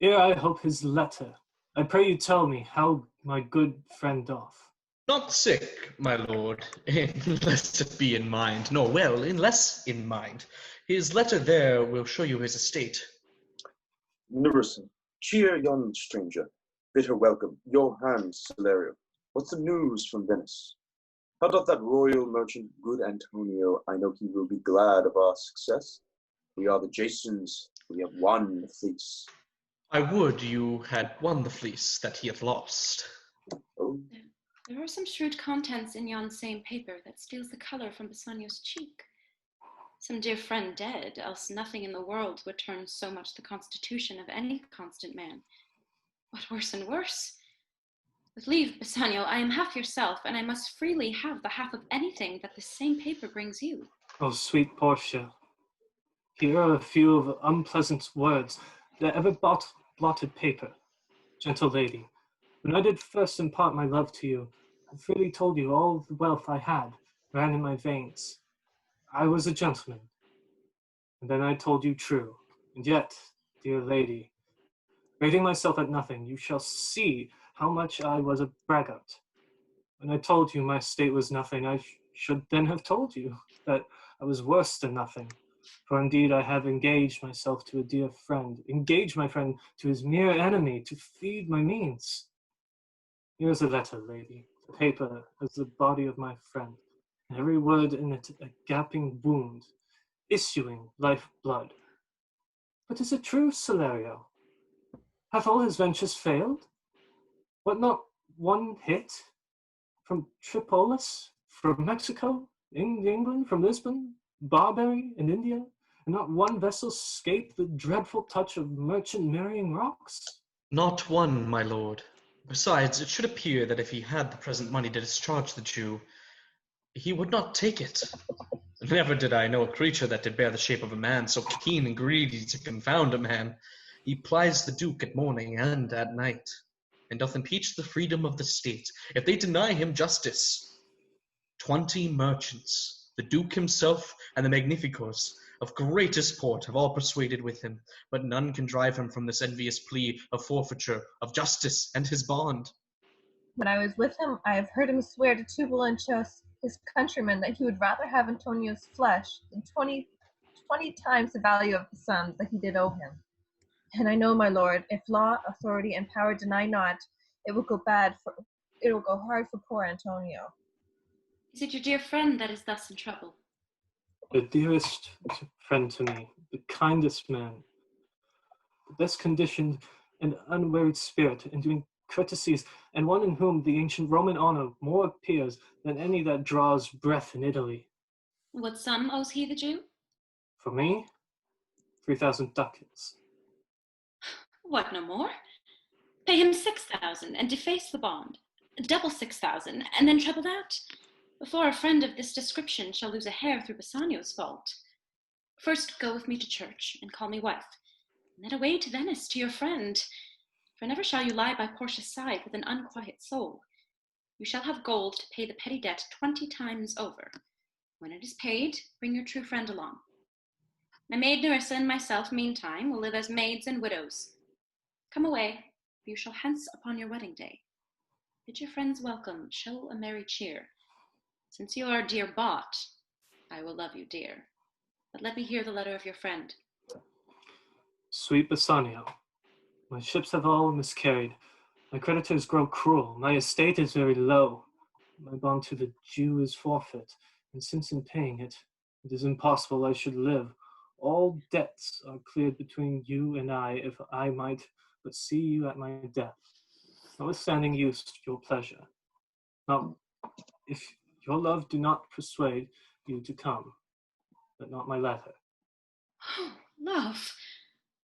Here I hope his letter. I pray you tell me how my good friend doth. Not sick, my lord, unless it be in mind, nor well, unless in mind. His letter there will show you his estate. Nerissa, cheer yon stranger, bid her welcome. Your hand, Celerio. What's the news from Venice? How doth that royal merchant, good Antonio? I know he will be glad of our success. We are the Jasons, we have won the fleece. I would you had won the fleece that he hath lost. Oh. There are some shrewd contents in yon same paper that steals the color from Bassanio's cheek. Some dear friend dead, else nothing in the world would turn so much the constitution of any constant man. What worse and worse? With leave, Bassanio, I am half yourself, and I must freely have the half of anything that this same paper brings you. Oh, sweet Portia, here are a few of the unpleasant words that ever blotted paper. Gentle lady, when I did first impart my love to you, I freely told you all the wealth I had ran in my veins. I was a gentleman. And then I told you true. And yet, dear lady, rating myself at nothing, you shall see how much I was a braggart. When I told you my estate was nothing, I should then have told you that I was worse than nothing. For indeed I have engaged myself to a dear friend, engaged my friend to his mere enemy to feed my means. Here's a letter, lady. The paper has the body of my friend, and every word in it a gaping wound, issuing life blood. But is it true, Celerio? Hath all his ventures failed? What, not one hit? From Tripolis, from Mexico, England, from Lisbon, Barbary, and India, and not one vessel escaped the dreadful touch of merchant marrying rocks? Not one, my lord. Besides, it should appear that if he had the present money to discharge the Jew, he would not take it. Never did I know a creature that did bear the shape of a man, so keen and greedy to confound a man. He plies the Duke at morning and at night, and doth impeach the freedom of the state, if they deny him justice. 20 merchants, the Duke himself, and the Magnificos, of greatest port, have all persuaded with him, but none can drive him from this envious plea of forfeiture, of justice, and his bond. When I was with him, I have heard him swear to Tubal and Chos, his countrymen, that he would rather have Antonio's flesh than 20 times the value of the sums that he did owe him. And I know, my lord, if law, authority, and power deny not, it will go hard for poor Antonio. Is it your dear friend that is thus in trouble? The dearest friend to me, the kindest man, the best conditioned and unwearied spirit in doing courtesies, and one in whom the ancient Roman honor more appears than any that draws breath in Italy. What sum owes he the Jew? For me, 3,000 ducats. What, no more? Pay him 6,000 and deface the bond. Double 6,000 and then treble that, before a friend of this description shall lose a hair through Bassanio's fault. First go with me to church and call me wife, and then away to Venice to your friend. For never shall you lie by Portia's side with an unquiet soul. You shall have gold to pay the petty debt 20 times over. When it is paid, bring your true friend along. My maid Nerissa and myself, meantime, will live as maids and widows. Come away, for you shall hence upon your wedding day. Bid your friends welcome, show a merry cheer. Since you are dear bought, I will love you dear. But let me hear the letter of your friend. Sweet Bassanio, my ships have all miscarried. My creditors grow cruel. My estate is very low. My bond to the Jew is forfeit, and since in paying it, it is impossible I should live. All debts are cleared between you and I, if I might but see you at my death, notwithstanding your pleasure. Now, if your love do not persuade you to come, but not my letter. Oh, love,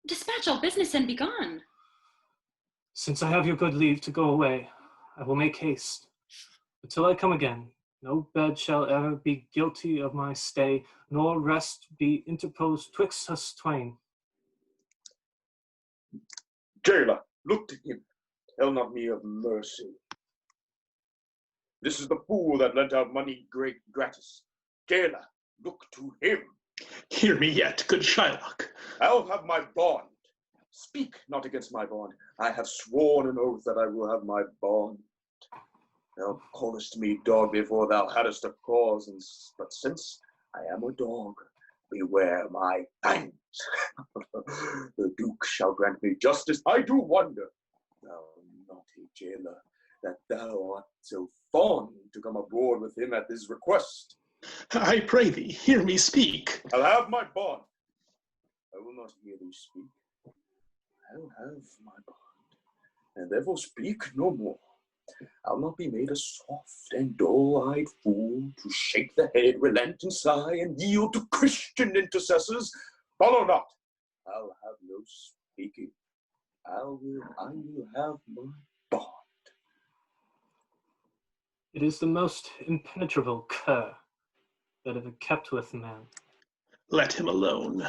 dispatch all business and be gone. Since I have your good leave to go away, I will make haste. Until I come again, no bed shall ever be guilty of my stay, nor rest be interposed twixt us twain. Jailer, look to him. Tell not me of mercy. This is the fool that lent out money great gratis. Jailer, look to him. Hear me yet, good Shylock. I'll have my bond. Speak not against my bond. I have sworn an oath that I will have my bond. Thou callest me dog before thou hadst a cause, but since I am a dog, beware my fangs. The Duke shall grant me justice. I do wonder, thou naughty jailer, that thou art so fond to come aboard with him at his request. I pray thee, hear me speak. I'll have my bond. I will not hear thee speak. I'll have my bond, and therefore speak no more. I'll not be made a soft and dull-eyed fool to shake the head, relent and sigh, and yield to Christian intercessors. Follow not. I'll have no speaking. I will have my bond. It is the most impenetrable cur that ever kept with man. Let him alone.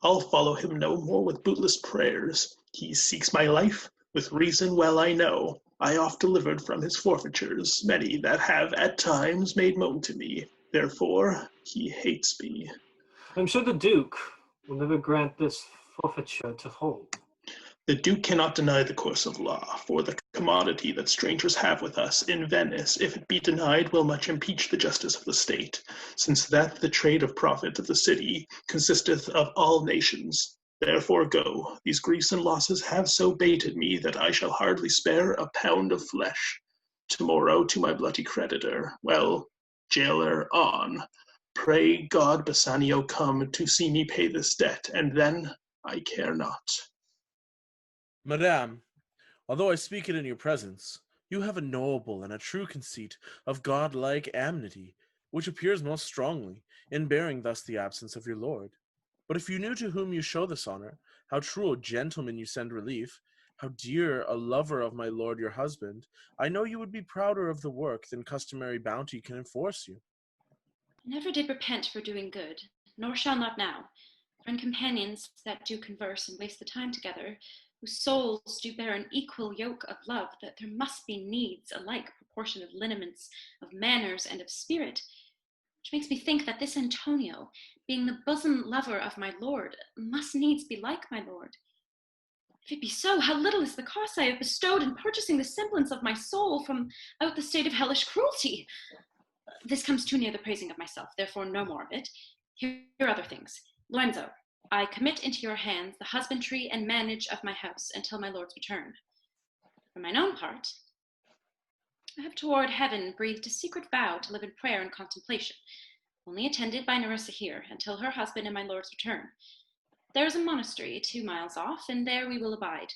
I'll follow him no more with bootless prayers. He seeks my life, with reason well I know. I oft delivered from his forfeitures, many that have at times made moan to me. Therefore he hates me. I'm sure the Duke will never grant this forfeiture to hold. The Duke cannot deny the course of law, for the commodity that strangers have with us in Venice, if it be denied, will much impeach the justice of the state, since that the trade of profit of the city consisteth of all nations. Therefore go, these griefs and losses have so baited me that I shall hardly spare a pound of flesh. Tomorrow to my bloody creditor. Well, jailer, on. Pray God Bassanio come to see me pay this debt, and then I care not. Madame, although I speak it in your presence, you have a noble and a true conceit of godlike amity, which appears most strongly in bearing thus the absence of your lord. But if you knew to whom you show this honor, how true a gentleman you send relief, How dear a lover of my lord your husband, I know you would be prouder of the work than customary bounty can enforce you. I never did repent for doing good, nor shall not now. For in companions that do converse and waste the time together, whose souls do bear an equal yoke of love, that there must be needs alike proportion of lineaments, of manners, and of spirit, which makes me think that this Antonio, being the bosom lover of my lord, must needs be like my lord. If it be so, how little is the cost I have bestowed in purchasing the semblance of my soul from out the state of hellish cruelty. This comes too near the praising of myself, therefore no more of it. Here are other things. Lorenzo, I commit into your hands the husbandry and manage of my house until my lord's return. For mine own part, I have toward heaven breathed a secret vow to live in prayer and contemplation, only attended by Nerissa here, until her husband and my lord's return. There is a monastery 2 miles off, and there we will abide.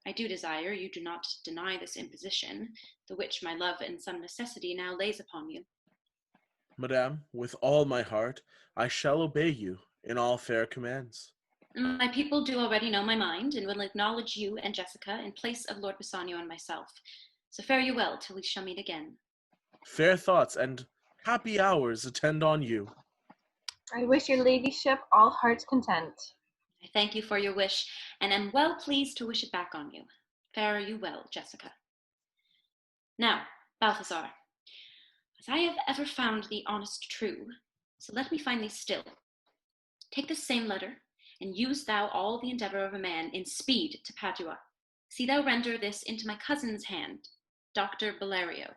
I do desire you do not deny this imposition, the which my love and some necessity now lays upon you. Madame, with all my heart, I shall obey you in all fair commands. My people do already know my mind, and will acknowledge you and Jessica in place of Lord Bassanio and myself. So fare you well till we shall meet again. Fair thoughts and happy hours attend on you. I wish your ladyship all heart's content. I thank you for your wish, and am well pleased to wish it back on you. Fare you well, Jessica. Now, Balthazar, as I have ever found thee honest true, so let me find thee still. Take this same letter, and use thou all the endeavour of a man in speed to Padua. See thou render this into my cousin's hand, Dr. Valerio.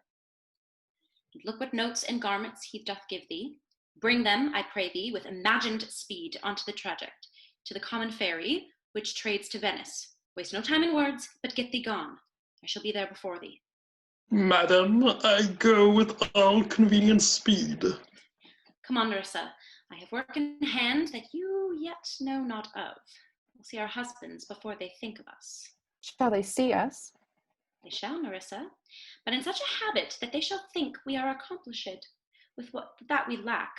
And look what notes and garments he doth give thee. Bring them, I pray thee, with imagined speed onto the traject, to the common ferry, which trades to Venice. Waste no time in words, but get thee gone. I shall be there before thee. Madam, I go with all convenient speed. Come on, Nerissa. I have work in hand that you yet know not of. We'll see our husbands before they think of us. Shall they see us? They shall, Nerissa, but in such a habit that they shall think we are accomplished with what that we lack.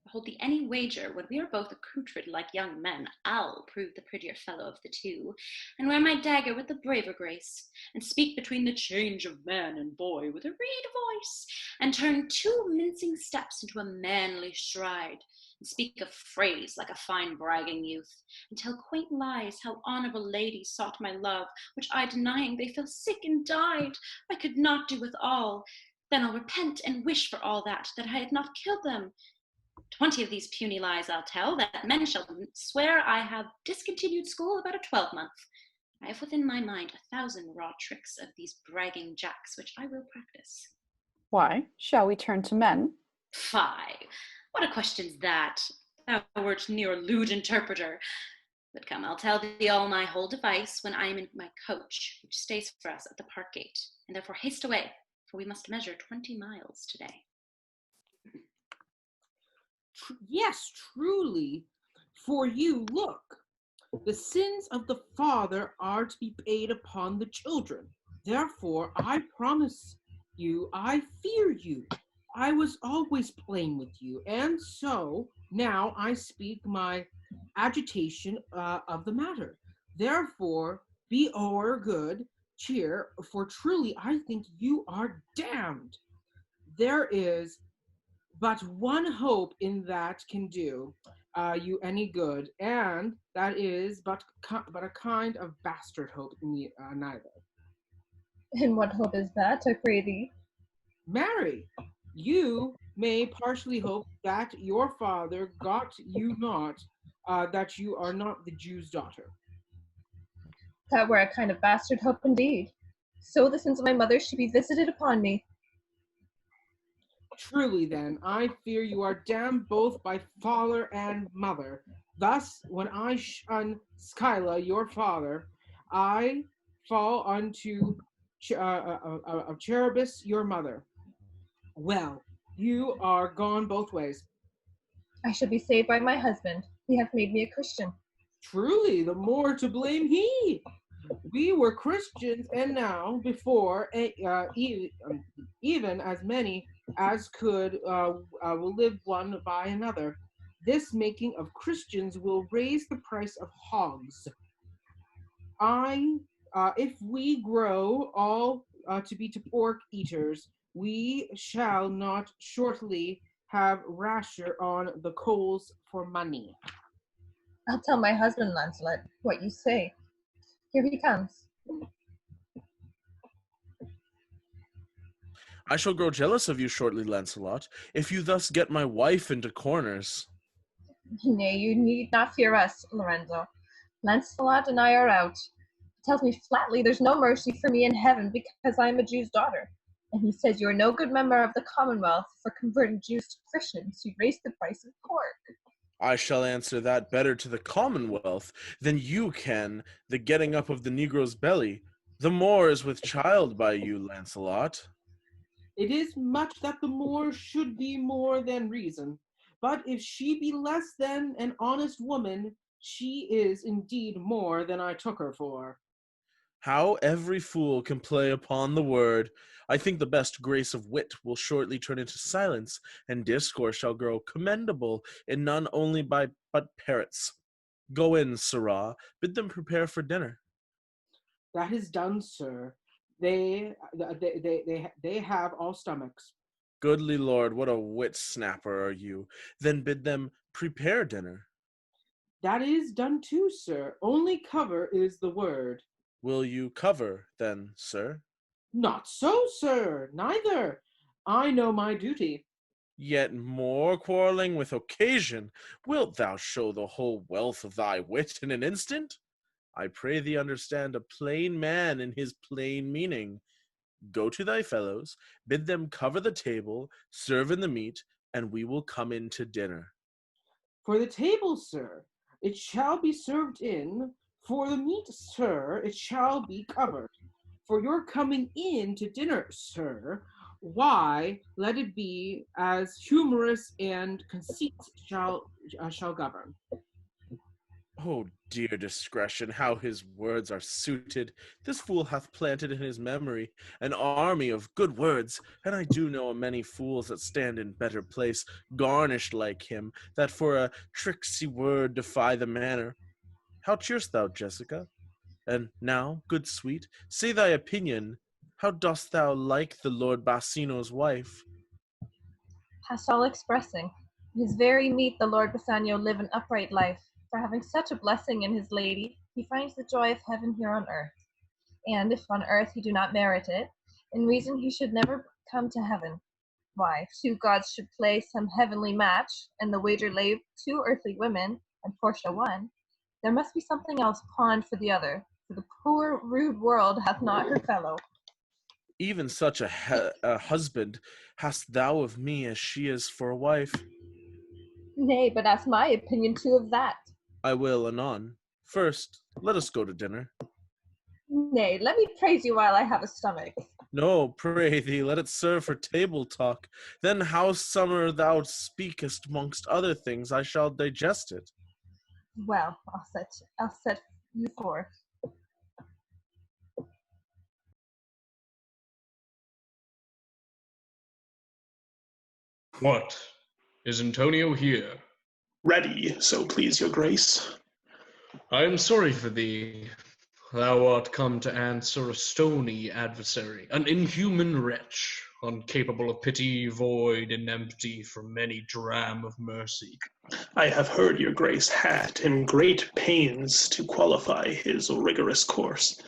Hold thee any wager, when we are both accoutred like young men, I'll prove the prettier fellow of the two, and wear my dagger with the braver grace, and speak between the change of man and boy with a reed voice, and turn 2 mincing steps into a manly stride, and speak of phrase like a fine bragging youth, and tell quaint lies how honourable ladies sought my love, which I denying they fell sick and died. I could not do with all. Then I'll repent and wish for all that I had not killed them. 20 of these puny lies I'll tell, that men shall swear I have discontinued school about a 12-month. I have within my mind 1,000 raw tricks of these bragging jacks, which I will practice. Why, shall we turn to men? Fie, what a question's that? Thou wert near lewd interpreter. But come, I'll tell thee all my whole device when I am in my coach, which stays for us at the park gate, and therefore haste away, for we must measure 20 miles today. Yes, truly. For you, look, the sins of the father are to be paid upon the children. Therefore, I promise you, I fear you. I was always plain with you, and so now I speak my agitation of the matter. Therefore, be o'er good cheer, for truly I think you are damned. There is but one hope in that can do you any good, and that is but a kind of bastard hope neither. And what hope is that, I pray thee? Marry, you may partially hope that your father got you not, that you are not the Jew's daughter. That were a kind of bastard hope indeed. So the sins of my mother should be visited upon me. Truly, then, I fear you are damned both by father and mother. Thus, when I shun Scylla, your father, I fall unto Cherubis, your mother. Well, you are gone both ways. I shall be saved by my husband. He hath made me a Christian. Truly, the more to blame he. We were Christians, and now, before, even as many as could will live one by another. This making of Christians will raise the price of hogs. I if we grow all to be to pork eaters, we shall not shortly have rasher on the coals for money. I'll tell my husband, Lancelot, what you say. Here he comes. I shall grow jealous of you shortly, Lancelot, if you thus get my wife into corners. Nay, you need not fear us, Lorenzo. Lancelot and I are out. He tells me flatly there's no mercy for me in heaven because I am a Jew's daughter. And he says you are no good member of the Commonwealth for converting Jews to Christians who raise the price of pork. I shall answer that better to the Commonwealth than you can the getting up of the Negro's belly. The Moor is with child by you, Lancelot. It is much that the Moor should be more than reason. But if she be less than an honest woman, she is indeed more than I took her for. How every fool can play upon the word. I think the best grace of wit will shortly turn into silence, and discourse shall grow commendable in none only but parrots. Go in, sirrah, bid them prepare for dinner. That is done, sir. They have all stomachs. Goodly Lord, what a wit snapper are you. Then bid them prepare dinner. That is done too, sir. Only cover is the word. Will you cover, then, sir? Not so, sir, neither. I know my duty. Yet more quarreling with occasion. Wilt thou show the whole wealth of thy wit in an instant? I pray thee understand a plain man in his plain meaning. Go to thy fellows, bid them cover the table, serve in the meat, and we will come in to dinner. For the table, sir, it shall be served in. For the meat, sir, it shall be covered. For your coming in to dinner, sir, why, let it be as humorous and conceit shall govern. Oh, dear discretion, how his words are suited. This fool hath planted in his memory an army of good words, and I do know a many fools that stand in better place, garnished like him, that for a tricksy word defy the manner. How cheerst thou, Jessica? And now, good sweet, say thy opinion. How dost thou like the Lord Bassino's wife? Past all expressing. It is very meet the Lord Bassanio live an upright life, for having such a blessing in his lady, he finds the joy of heaven here on earth. And if on earth he do not merit it, in reason he should never come to heaven. Why, if two gods should play some heavenly match, and the wager lay 2 earthly women, and Portia one, there must be something else pawned for the other, for the poor rude world hath not her fellow. Even such a husband hast thou of me as she is for a wife. Nay, but ask my opinion too of that. I will anon. First, let us go to dinner. Nay, let me praise you while I have a stomach. No, pray thee, let it serve for table talk. Then howsoever thou speakest mongst other things, I shall digest it. Well, I'll set you forth. What? Is Antonio here? Ready, so please your grace. I am sorry for thee. Thou art come to answer a stony adversary, an inhuman wretch, incapable of pity, void and empty from any dram of mercy. I have heard your grace had in great pains to qualify his rigorous course.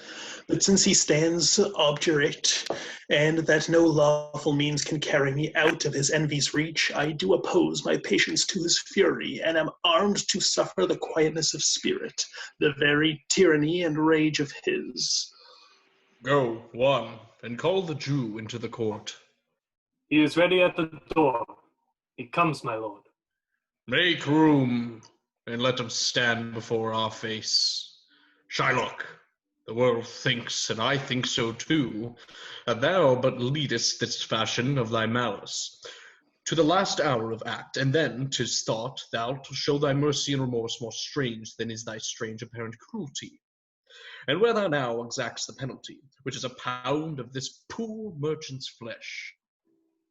But since he stands obdurate, and that no lawful means can carry me out of his envy's reach, I do oppose my patience to his fury, and am armed to suffer the quietness of spirit, the very tyranny and rage of his. Go, one, and call the Jew into the court. He is ready at the door. He comes, my lord. Make room, and let him stand before our face. Shylock, the world thinks, and I think so too, that thou but leadest this fashion of thy malice to the last hour of act, and then, 'tis thought, thou'lt show thy mercy and remorse more strange than is thy strange apparent cruelty. And where thou now exacts the penalty, which is a pound of this poor merchant's flesh,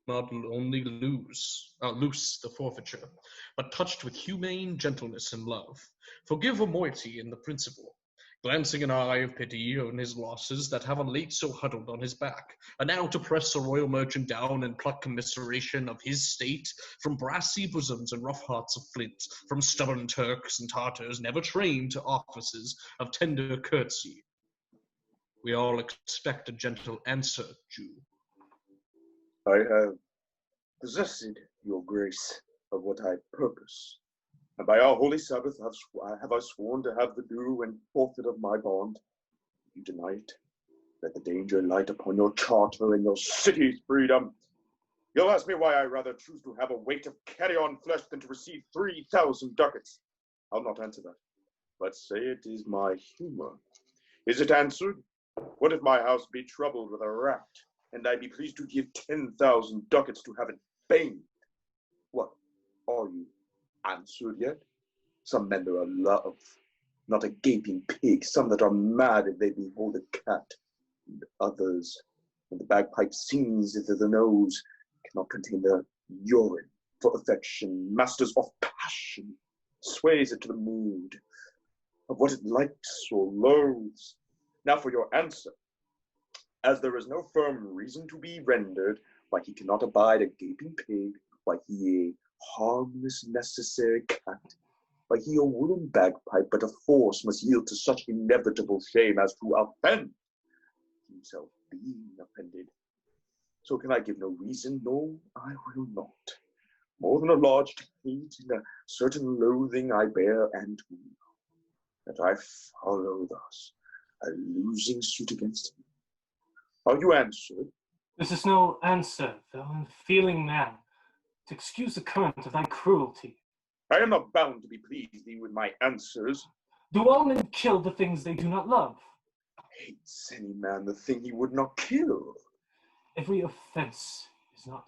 not only loose the forfeiture, but touched with humane gentleness and love, forgive a moiety in the principal, glancing an eye of pity on his losses that have a late so huddled on his back, and now to press a royal merchant down and pluck commiseration of his state from brassy bosoms and rough hearts of flint, from stubborn Turks and Tartars never trained to offices of tender courtesy. We all expect a gentle answer, Jew. I have possessed your grace of what I purpose, and by our holy Sabbath have I sworn to have the due and forfeit of my bond. If you deny it, let the danger light upon your charter and your city's freedom. You'll ask me why I rather choose to have a weight of carrion flesh than to receive 3,000 ducats. I'll not answer that, but say it is my humor. Is it answered? What if my house be troubled with a rat, and I be pleased to give 10,000 ducats to have it banged? What, are you answered yet? Some men there are love, not a gaping pig, some that are mad if they behold a cat, and others, when the bagpipe sings into the nose, cannot contain their urine for affection, masters of passion, sways it to the mood of what it likes or loathes. Now for your answer. As there is no firm reason to be rendered why he cannot abide a gaping pig, why he a harmless necessary cat, why he a wooden bagpipe, but a force must yield to such inevitable shame as to offend, himself being offended. So can I give no reason, no, I will not. More than a lodged hate and a certain loathing I bear and will, that I follow thus a losing suit against him. Are you answered? This is no answer, thou unfeeling man, to excuse the current of thy cruelty. I am not bound to be pleased thee with my answers. Do all men kill the things they do not love? Hates any man the thing he would not kill? Every offense is not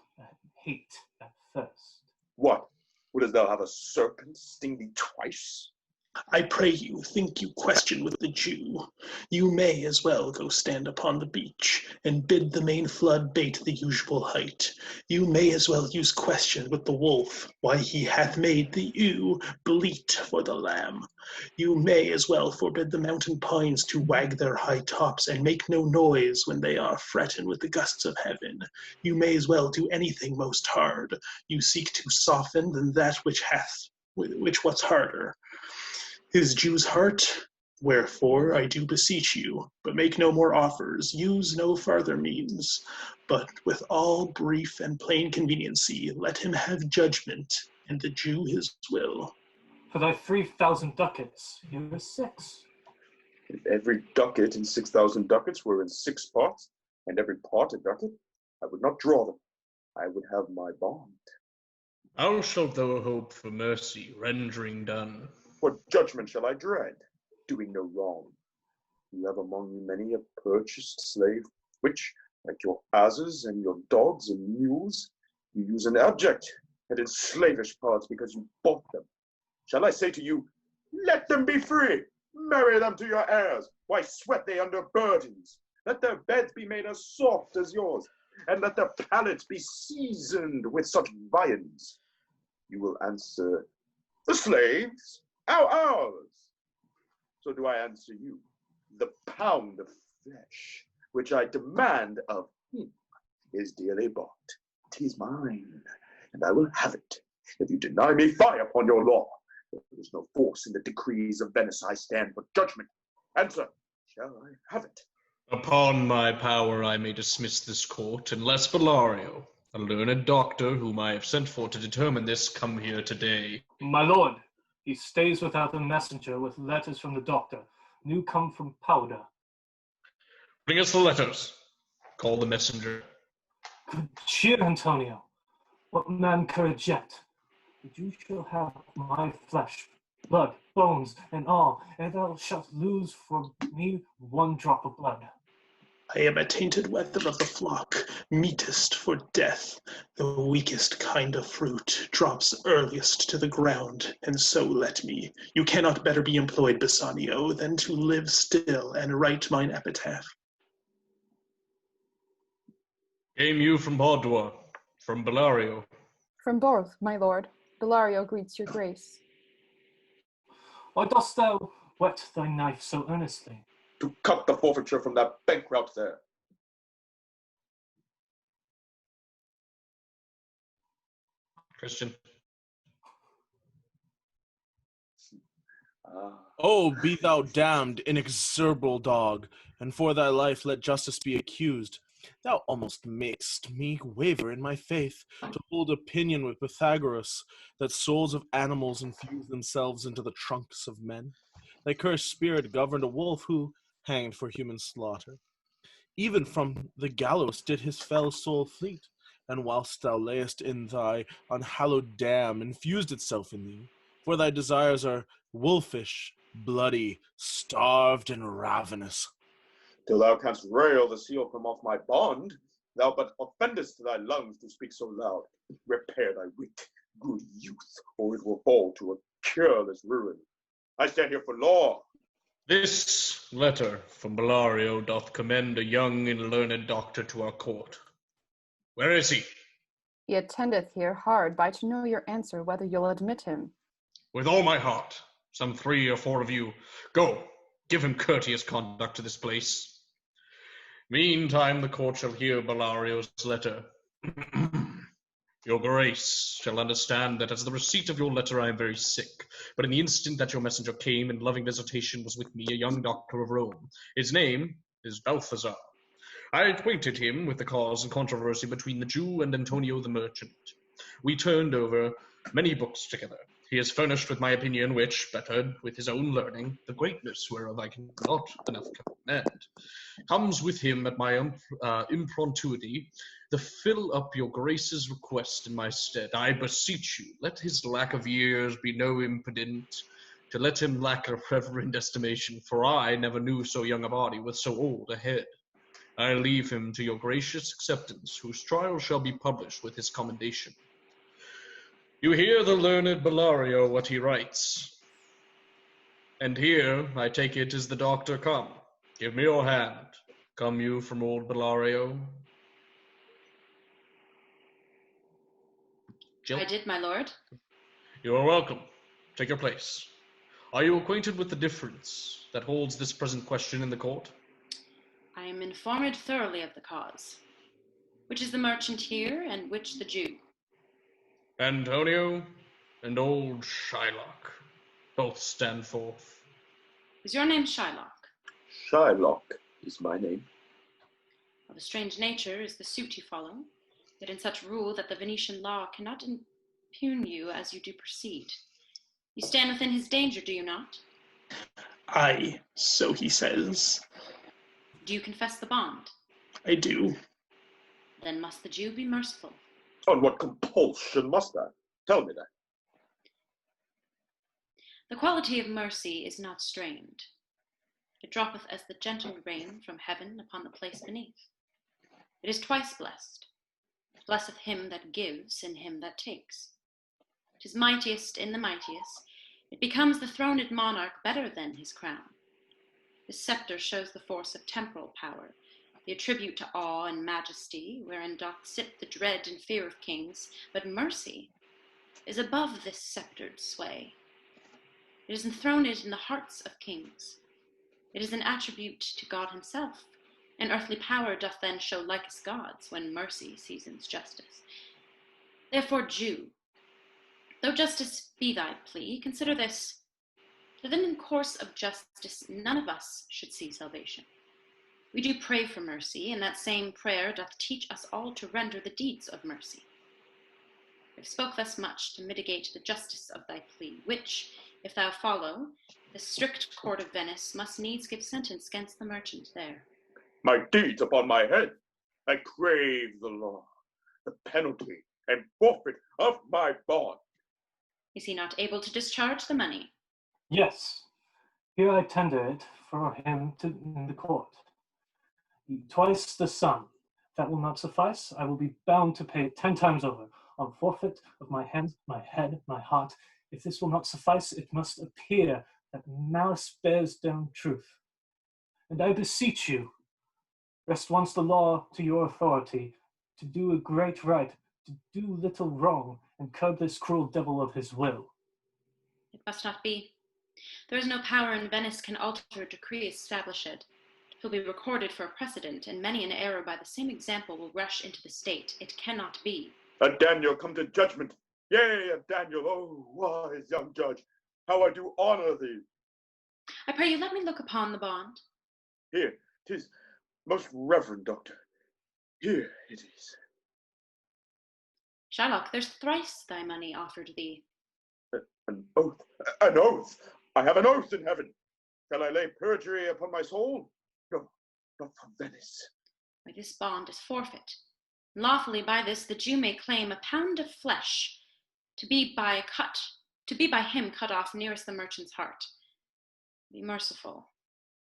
hate at first. What? Wouldst thou have a serpent sting thee twice? I pray you, think you question with the Jew. You may as well go stand upon the beach, and bid the main flood bait the usual height. You may as well use question with the wolf, why he hath made the ewe bleat for the lamb. You may as well forbid the mountain pines to wag their high tops, and make no noise when they are fretting with the gusts of heaven. You may as well do anything most hard. You seek to soften than that which what's harder. His Jew's heart, wherefore I do beseech you, but make no more offers, use no farther means, but with all brief and plain conveniency, let him have judgment, and the Jew his will. For thy 3,000 ducats, here is 6. If every ducat in 6,000 ducats were in 6 parts, and every part a ducat, I would not draw them. I would have my bond. How shalt thou hope for mercy, rendering done? What judgment shall I dread, doing no wrong? You have among you many a purchased slave, which, like your asses and your dogs and mules, you use in abject and in slavish parts because you bought them. Shall I say to you, let them be free, marry them to your heirs? Why sweat they under burdens? Let their beds be made as soft as yours, and let their palates be seasoned with such viands. You will answer, the slaves? Ours! So do I answer you, the pound of flesh, which I demand of him, is dearly bought. 'Tis mine, and I will have it. If you deny me, fie upon your law. There is no force in the decrees of Venice. I stand for judgment. Answer, shall I have it? Upon my power I may dismiss this court, unless Bellario, a learned doctor whom I have sent for to determine this, come here today. My lord, he stays without a messenger with letters from the doctor, new come from powder. Bring us the letters. Call the messenger. Good cheer, Antonio. What man courage yet? But you shall have my flesh, blood, bones, and all, and thou shalt lose for me 1 drop of blood. I am a tainted wether of the flock, meetest for death. The weakest kind of fruit drops earliest to the ground, and so let me. You cannot better be employed, Bassanio, than to live still and write mine epitaph. Came you from Padua, from Bellario? From both, my lord. Bellario greets your grace. Why dost thou whet thy knife so earnestly? To cut the forfeiture from that bankrupt there. Christian. Oh, be thou damned, inexorable dog, and for thy life let justice be accused. Thou almost makest me waver in my faith, to hold opinion with Pythagoras, that souls of animals infuse themselves into the trunks of men. Thy cursed spirit governed a wolf who hanged for human slaughter. Even from the gallows did his fell soul fleet, and whilst thou layest in thy unhallowed dam, infused itself in thee. For thy desires are wolfish, bloody, starved, and ravenous. Till thou canst rail the seal from off my bond, thou but offendest thy lungs to speak so loud. Repair thy wit, good youth, or it will fall to a careless ruin. I stand here for law. This letter from Bellario doth commend a young and learned doctor to our court. Where is he? He attendeth here hard by to know your answer whether you'll admit him. With all my heart. Some 3 or 4 of you. Go, give him courteous conduct to this place. Meantime, the court shall hear Bellario's letter. Your grace shall understand that as the receipt of your letter I am very sick, but in the instant that your messenger came in loving visitation was with me a young doctor of Rome. His name is Balthazar. I acquainted him with the cause and controversy between the Jew and Antonio the merchant. We turned over many books together. He is furnished with my opinion, which, bettered with his own learning, the greatness whereof I cannot enough commend, comes with him at my impromptuity, to fill up your grace's request in my stead. I beseech you, let his lack of years be no impediment, to let him lack a reverend estimation, for I never knew so young a body with so old a head. I leave him to your gracious acceptance, whose trial shall be published with his commendation. You hear the learned Bellario what he writes. And here, I take it, is the doctor come. Give me your hand. Come you from old Bellario? Jill? I did, my lord. You are welcome. Take your place. Are you acquainted with the difference that holds this present question in the court? I am informed thoroughly of the cause. Which is the merchant here, and which the Jew? Antonio and old Shylock both stand forth. Is your name Shylock? Shylock is my name. Of a strange nature is the suit you follow, yet in such rule that the Venetian law cannot impugn you as you do proceed. You stand within his danger, do you not? Aye, so he says. Do you confess the bond? I do. Then must the Jew be merciful. On what compulsion must I? Tell me that. The quality of mercy is not strained. It droppeth as the gentle rain from heaven upon the place beneath. It is twice blessed. It blesseth him that gives and him that takes. It is mightiest in the mightiest. It becomes the throned monarch better than his crown. His scepter shows the force of temporal power, the attribute to awe and majesty, wherein doth sit the dread and fear of kings, but mercy is above this sceptred sway. It is enthroned in the hearts of kings. It is an attribute to God himself, and earthly power doth then show likest gods, when mercy seasons justice. Therefore, Jew, though justice be thy plea, consider this, that in course of justice none of us should see salvation. We do pray for mercy, and that same prayer doth teach us all to render the deeds of mercy. I have spoke thus much to mitigate the justice of thy plea, which, if thou follow, the strict court of Venice must needs give sentence against the merchant there. My deeds upon my head. I crave the law, the penalty and forfeit of my bond. Is he not able to discharge the money? Yes. Here I tender it for him in the court. Twice the sum. If that will not suffice, I will be bound to pay it 10 times over, on forfeit of my hand, my head, my heart. If this will not suffice, it must appear that malice bears down truth. And I beseech you, rest once the law to your authority, to do a great right, to do little wrong, and curb this cruel devil of his will. It must not be. There is no power in Venice can alter a decree established. He'll be recorded for a precedent, and many an error by the same example will rush into the state. It cannot be. Daniel, come to judgment. Yea, Daniel, oh, wise young judge, how I do honor thee. I pray you let me look upon the bond. Here, 'tis, most reverend doctor. Here it is. Shylock, there's thrice thy money offered thee. An oath, an oath. I have an oath in heaven. Shall I lay perjury upon my soul? No, not from Venice. Why, this bond is forfeit. Lawfully by this the Jew may claim a pound of flesh to be by him cut off nearest the merchant's heart. Be merciful.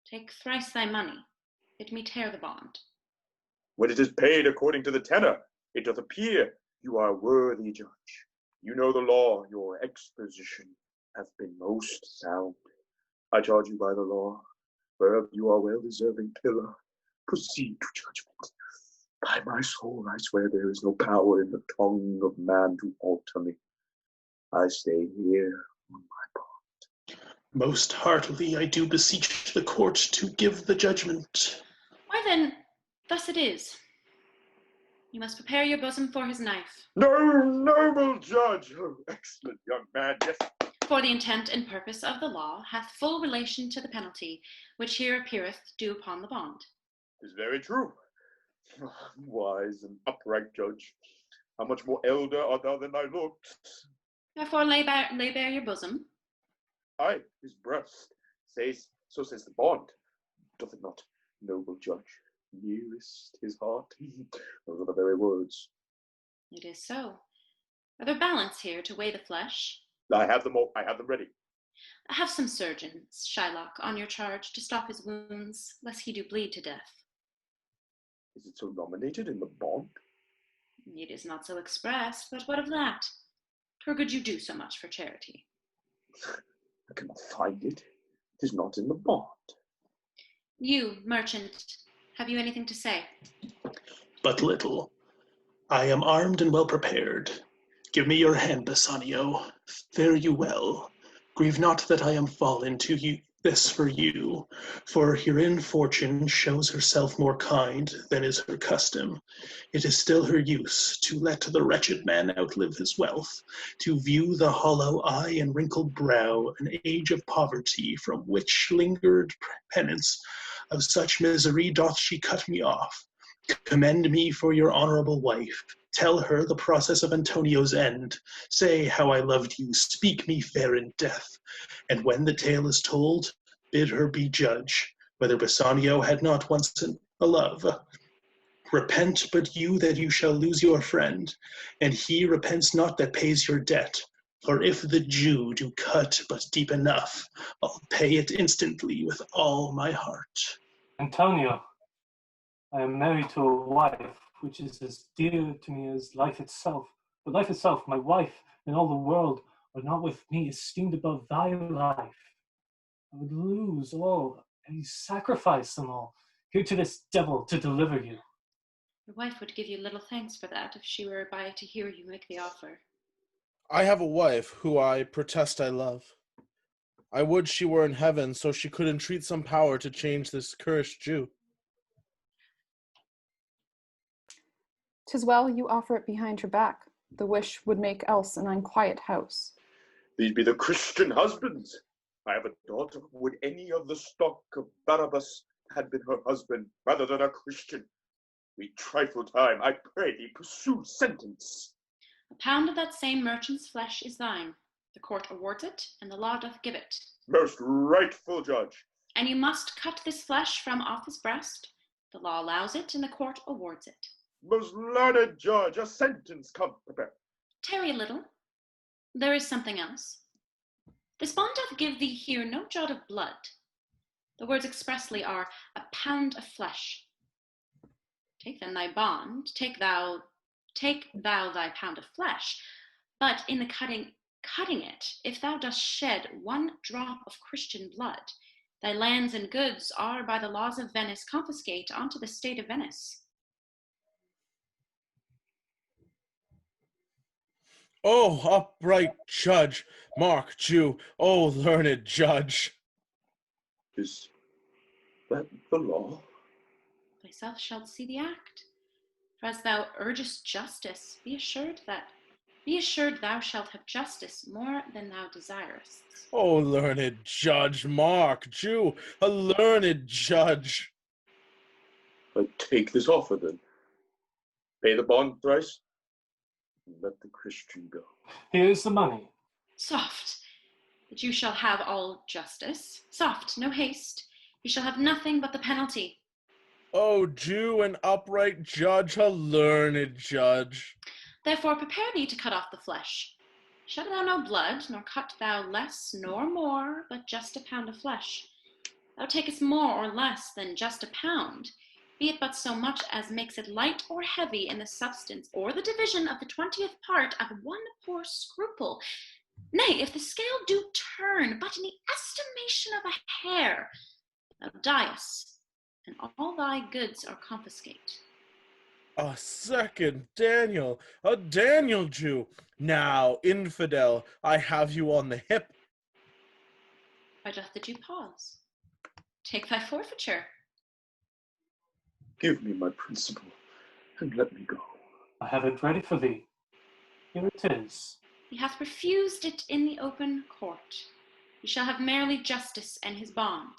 Take thrice thy money. Bid me tear the bond. When it is paid according to the tenor, it doth appear you are a worthy judge. You know the law, your exposition hath been most sound. I charge you by the law, whereof you are well deserving pillar. Proceed to judgment. By my soul, I swear there is no power in the tongue of man to alter me. I stay here on my bond. Most heartily I do beseech the court to give the judgment. Why then, thus it is. You must prepare your bosom for his knife. No, noble judge! Oh, excellent young man, yes. For the intent and purpose of the law hath full relation to the penalty, which here appeareth due upon the bond. 'Tis very true. Wise and upright judge, how much more elder art thou than I looked? Therefore lay bare your bosom. Aye, his breast, so says the bond. Doth it not, noble judge? Nearest his heart. Those are the very words. It is so. Are there balance here to weigh the flesh? I have them all. I have them ready. Have some surgeons, Shylock, on your charge to stop his wounds, lest he do bleed to death. Is it so nominated in the bond? It is not so expressed, but what of that? 'Twere good you do so much for charity. I cannot find it. It is not in the bond. You, merchant, have you anything to say? But little. I am armed and well prepared. Give me your hand, Bassanio. Fare you well. Grieve not that I am fallen to you this for you, for herein fortune shows herself more kind than is her custom. It is still her use to let the wretched man outlive his wealth, to view the hollow eye and wrinkled brow, an age of poverty from which lingered penance of such misery doth she cut me off. Commend me for your honorable wife. Tell her the process of Antonio's end. Say how I loved you. Speak me fair in death. And when the tale is told, bid her be judge, whether Bassanio had not once a love. Repent but you that you shall lose your friend, and he repents not that pays your debt. For if the Jew do cut but deep enough, I'll pay it instantly with all my heart. Antonio, I am married to a wife which is as dear to me as life itself. But life itself, my wife, and all the world are not with me esteemed above thy life. I would lose all, and sacrifice them all, here to this devil to deliver you. Your wife would give you little thanks for that if she were by to hear you make the offer. I have a wife who I protest I love. I would she were in heaven so she could entreat some power to change this cursed Jew. 'Tis well you offer it behind her back. The wish would make else an unquiet house. These be the Christian husbands. I have a daughter. Would any of the stock of Barabbas had been her husband rather than a Christian? We trifle time. I pray thee, pursue sentence. A pound of that same merchant's flesh is thine. The court awards it, and the law doth give it. Most rightful judge. And you must cut this flesh from off his breast. The law allows it, and the court awards it. Most learned judge, a sentence come prepare. Tarry a little. There is something else. This bond doth give thee here no jot of blood. The words expressly are, a pound of flesh. Take then thy bond, take thou thy pound of flesh, but in the cutting it, if thou dost shed one drop of Christian blood, thy lands and goods are by the laws of Venice confiscate unto the state of Venice. O upright judge, mark Jew, O learned judge. Is that the law? Thyself shalt see the act. For as thou urgest justice, be assured thou shalt have justice more than thou desirest. O learned judge, mark Jew, a learned judge. I take this offer then. Pay the bond thrice, and let the Christian go. Here's the money. Soft, that you shall have all justice. Soft, no haste. You shall have nothing but the penalty. O Jew, an upright judge, a learned judge. Therefore prepare thee to cut off the flesh. Shed thou no blood, nor cut thou less nor more, but just a pound of flesh. Thou takest more or less than just a pound, be it but so much as makes it light or heavy in the substance, or the division of the 20th part of one poor scruple. Nay, if the scale do turn but in the estimation of a hair, thou diest, and all thy goods are confiscate. A second Daniel, a Daniel Jew. Now, infidel, I have you on the hip. Why doth the Jew pause? Take thy forfeiture. Give me my principle, and let me go. I have it ready for thee. Here it is. He hath refused it in the open court. He shall have merely justice and his bond.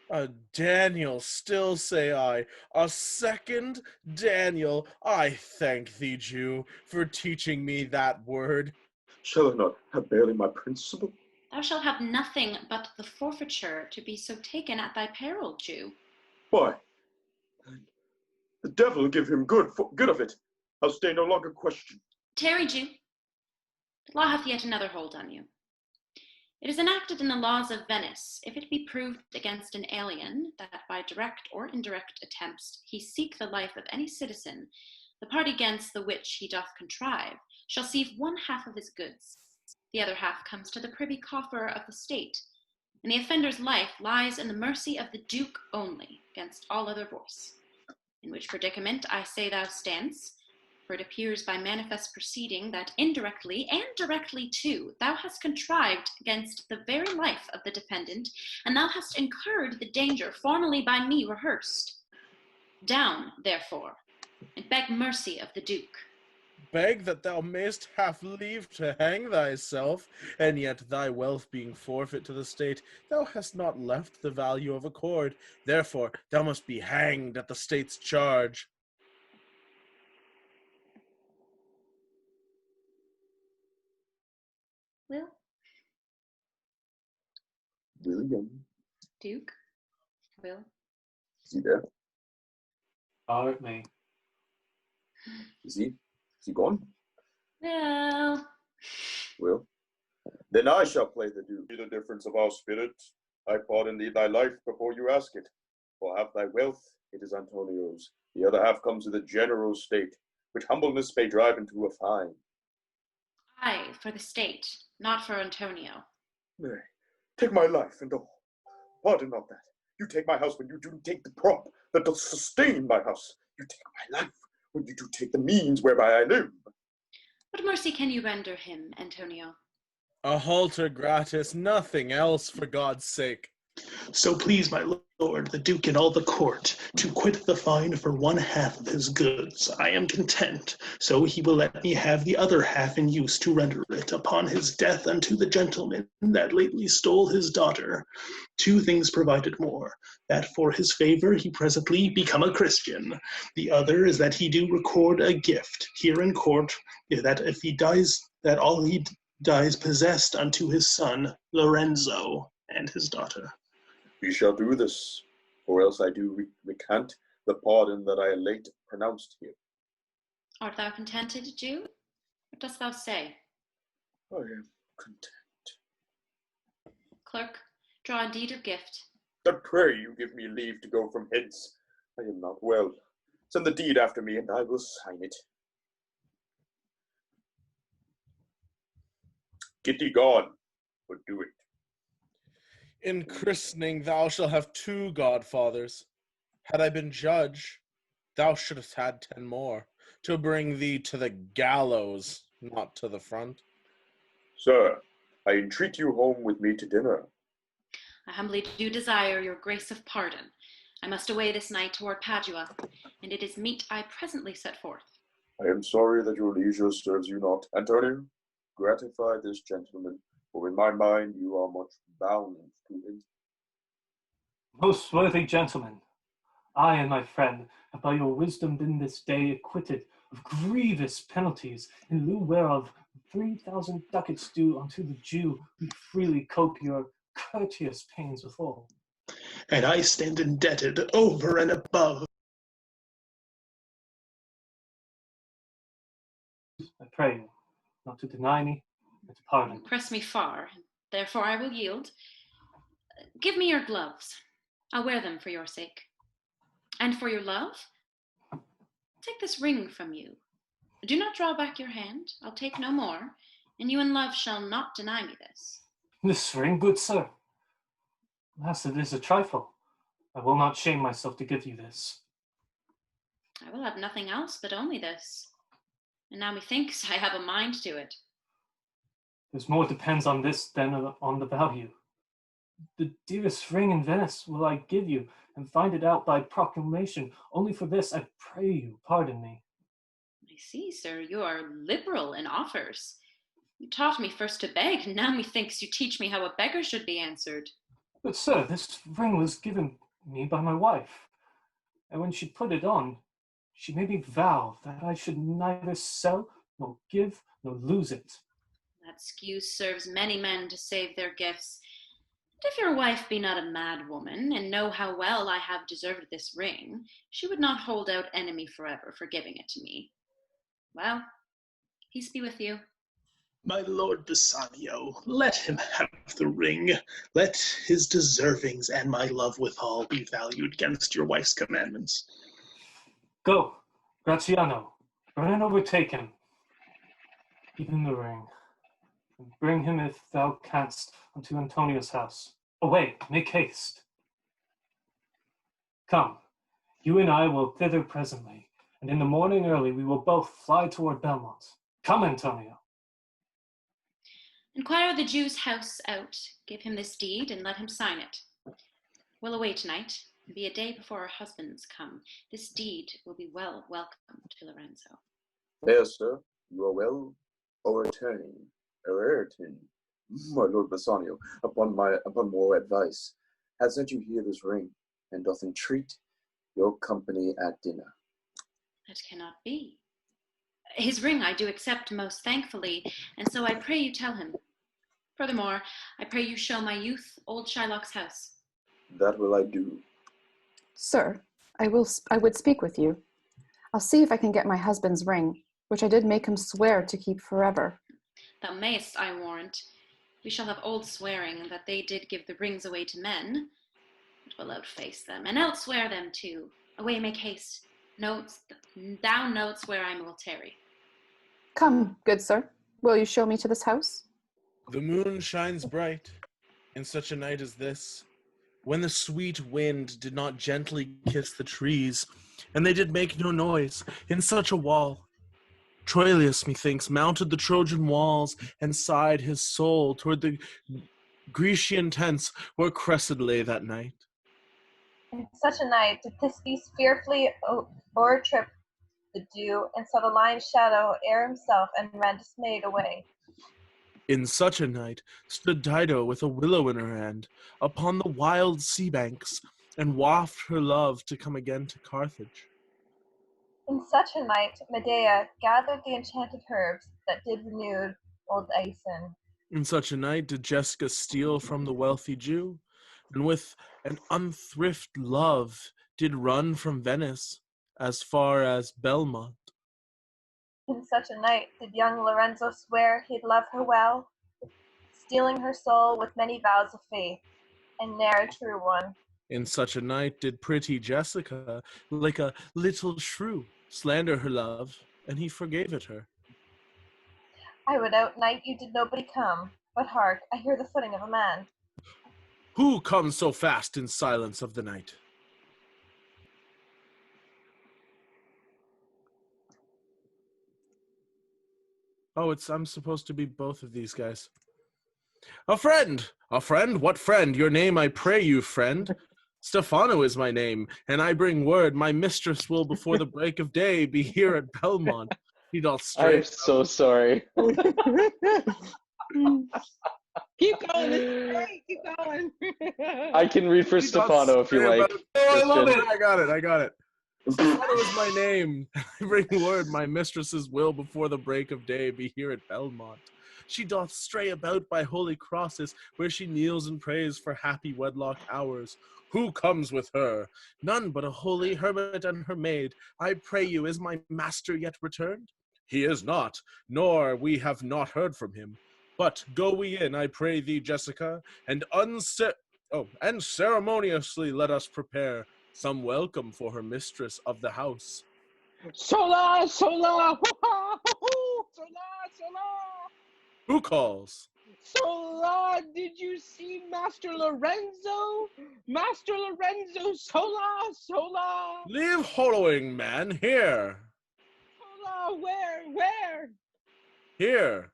A Daniel, still say I, a second Daniel. I thank thee, Jew, for teaching me that word. Shall I not have barely my principle? Thou shalt have nothing but the forfeiture to be so taken at thy peril, Jew. Why? The devil give him good of it. I'll stay no longer questioned. Tarry, Jew. The law hath yet another hold on you. It is enacted in the laws of Venice, if it be proved against an alien, that by direct or indirect attempts he seek the life of any citizen, the party against the which he doth contrive shall receive 1/2 of his goods. The other half comes to the privy coffer of the state, and the offender's life lies in the mercy of the Duke only, against all other voice. In which predicament I say thou standst, for it appears by manifest proceeding that indirectly and directly too thou hast contrived against the very life of the defendant, and thou hast incurred the danger formerly by me rehearsed. Down, therefore, and beg mercy of the Duke. Beg that thou mayst have leave to hang thyself, and yet thy wealth being forfeit to the state, thou hast not left the value of a cord. Therefore thou must be hanged at the state's charge. Will? William, Duke? Will? is he there? Pardon me. Is he gone? Well. Well, then I shall play the Duke. See the difference of our spirit. I pardon thee thy life before you ask it. For half thy wealth, it is Antonio's. The other half comes to the general state, which humbleness may drive into a fine. Aye, for the state, not for Antonio. Nay, take my life and all. Pardon not that. You take my house when you do take the prop that doth sustain my house. You take my life when you do take the means whereby I live. What mercy can you render him, Antonio? A halter gratis, nothing else, for God's sake. So please, my lord, the Duke and all the court, to quit the fine for 1/2 of his goods. I am content, so he will let me have the other half in use to render it upon his death unto the gentleman that lately stole his daughter. 2 things provided more, that for his favor he presently become a Christian. The other is that he do record a gift here in court, that if he dies, that all he dies possessed unto his son, Lorenzo, and his daughter. We shall do this, or else I do recant the pardon that I late pronounced here. Art thou contented, Jew? What dost thou say? I am content. Clerk, draw a deed of gift. But pray you give me leave to go from hence. I am not well. Send the deed after me, and I will sign it. Get thee gone, but do it. In christening thou shalt have 2 godfathers. Had I been judge, thou shouldst had 10 more, to bring thee to the gallows. not to the front. Sir, I entreat you home with me to dinner. I humbly do desire your grace of pardon. I must away this night toward Padua, and it is meet I presently set forth. I am sorry that your leisure serves you not. Antonio, gratify this gentleman, for in my mind you are much bound to him. Most worthy gentlemen, I and my friend have by your wisdom been this day acquitted of grievous penalties, in lieu whereof 3,000 ducats due unto the Jew we freely cope your courteous pains withal. And I stand indebted over and above. I pray you not to deny me, but to pardon. Press me far, therefore I will yield. Give me your gloves. I'll wear them for your sake. And for your love, take this ring from you. Do not draw back your hand. I'll take no more, and you in love shall not deny me this. This ring, good sir? Alas, it is a trifle. I will not shame myself to give you this. I will have nothing else but only this. And now methinks I have a mind to it. There's more depends on this than on the value. The dearest ring in Venice will I give you, and find it out by proclamation. Only for this I pray you pardon me. I see, sir, you are liberal in offers. You taught me first to beg, and now methinks you teach me how a beggar should be answered. But sir, this ring was given me by my wife, and when she put it on, she made me vow that I should neither sell, nor give, nor lose it. That excuse serves many men to save their gifts. And if your wife be not a mad woman, and know how well I have deserved this ring, she would not hold out enemy forever for giving it to me. Well, peace be with you. My lord Bassanio, let him have the ring. Let his deservings and my love withal be valued against your wife's commandments. Go, Graziano, run and overtake him. Give him the ring, and bring him, if thou canst, unto Antonio's house. Away, make haste. Come, you and I will thither presently, and in the morning early we will both fly toward Belmont. Come, Antonio. Inquire the Jew's house out, give him this deed, and let him sign it. We'll away tonight, and be a day before our husbands come. This deed will be well welcome to Lorenzo. Yes, sir, you are well overturning, my lord Bassanio, upon more advice, hath sent you here this ring, and doth entreat your company at dinner. That cannot be. His ring I do accept most thankfully, and so I pray you tell him. Furthermore, I pray you show my youth old Shylock's house. That will I do. Sir, I would speak with you. I'll see if I can get my husband's ring, which I did make him swear to keep forever. Thou mayst, I warrant. We shall have old swearing that they did give the rings away to men. It will outface them, and outswear them too. Away, make haste. Thou knowest where I will tarry. Come, good sir, will you show me to this house? The moon shines bright in such a night as this, when the sweet wind did not gently kiss the trees, and they did make no noise in such a wall. Troilus, methinks, mounted the Trojan walls, and sighed his soul toward the Grecian tents where Cressid lay that night. In such a night did Thisbe fearfully o'ertrip the dew, and saw the lion's shadow ere himself, and ran dismayed away. In such a night stood Dido with a willow in her hand, upon the wild sea banks, and waft her love to come again to Carthage. In such a night Medea gathered the enchanted herbs that did renew old Aeson. In such a night did Jessica steal from the wealthy Jew, and with an unthrift love did run from Venice as far as Belmont. In such a night did young Lorenzo swear he'd love her well, stealing her soul with many vows of faith, and ne'er a true one. In such a night did pretty Jessica, like a little shrew, slander her love, and he forgave it her. I would outnight you did nobody come, but hark, I hear the footing of a man. Who comes so fast in silence of the night? Oh, I'm supposed to be both of these guys. A friend! A friend? What friend? Your name, I pray you, friend. Stefano is my name, and I bring word my mistress will before the break of day be here at Belmont. He doth stray. I'm so sorry. Keep going. This is great. Keep going. I can read for He doth Stefano if you stray like. about- Oh, I love Christian. it. I got it. Stefano is my name. I bring word my mistress's will before the break of day be here at Belmont. She doth stray about by holy crosses, where she kneels and prays for happy wedlock hours. Who comes with her? None but a holy hermit and her maid. I pray you, is my master yet returned? He is not, nor we have not heard from him. But go we in, I pray thee, Jessica, and ceremoniously let us prepare some welcome for her mistress of the house. Sola, sola, sola, sola. Who calls? Sola, did you see Master Lorenzo? Master Lorenzo, sola, sola. Leave hollowing, man, here. Sola, where? Here.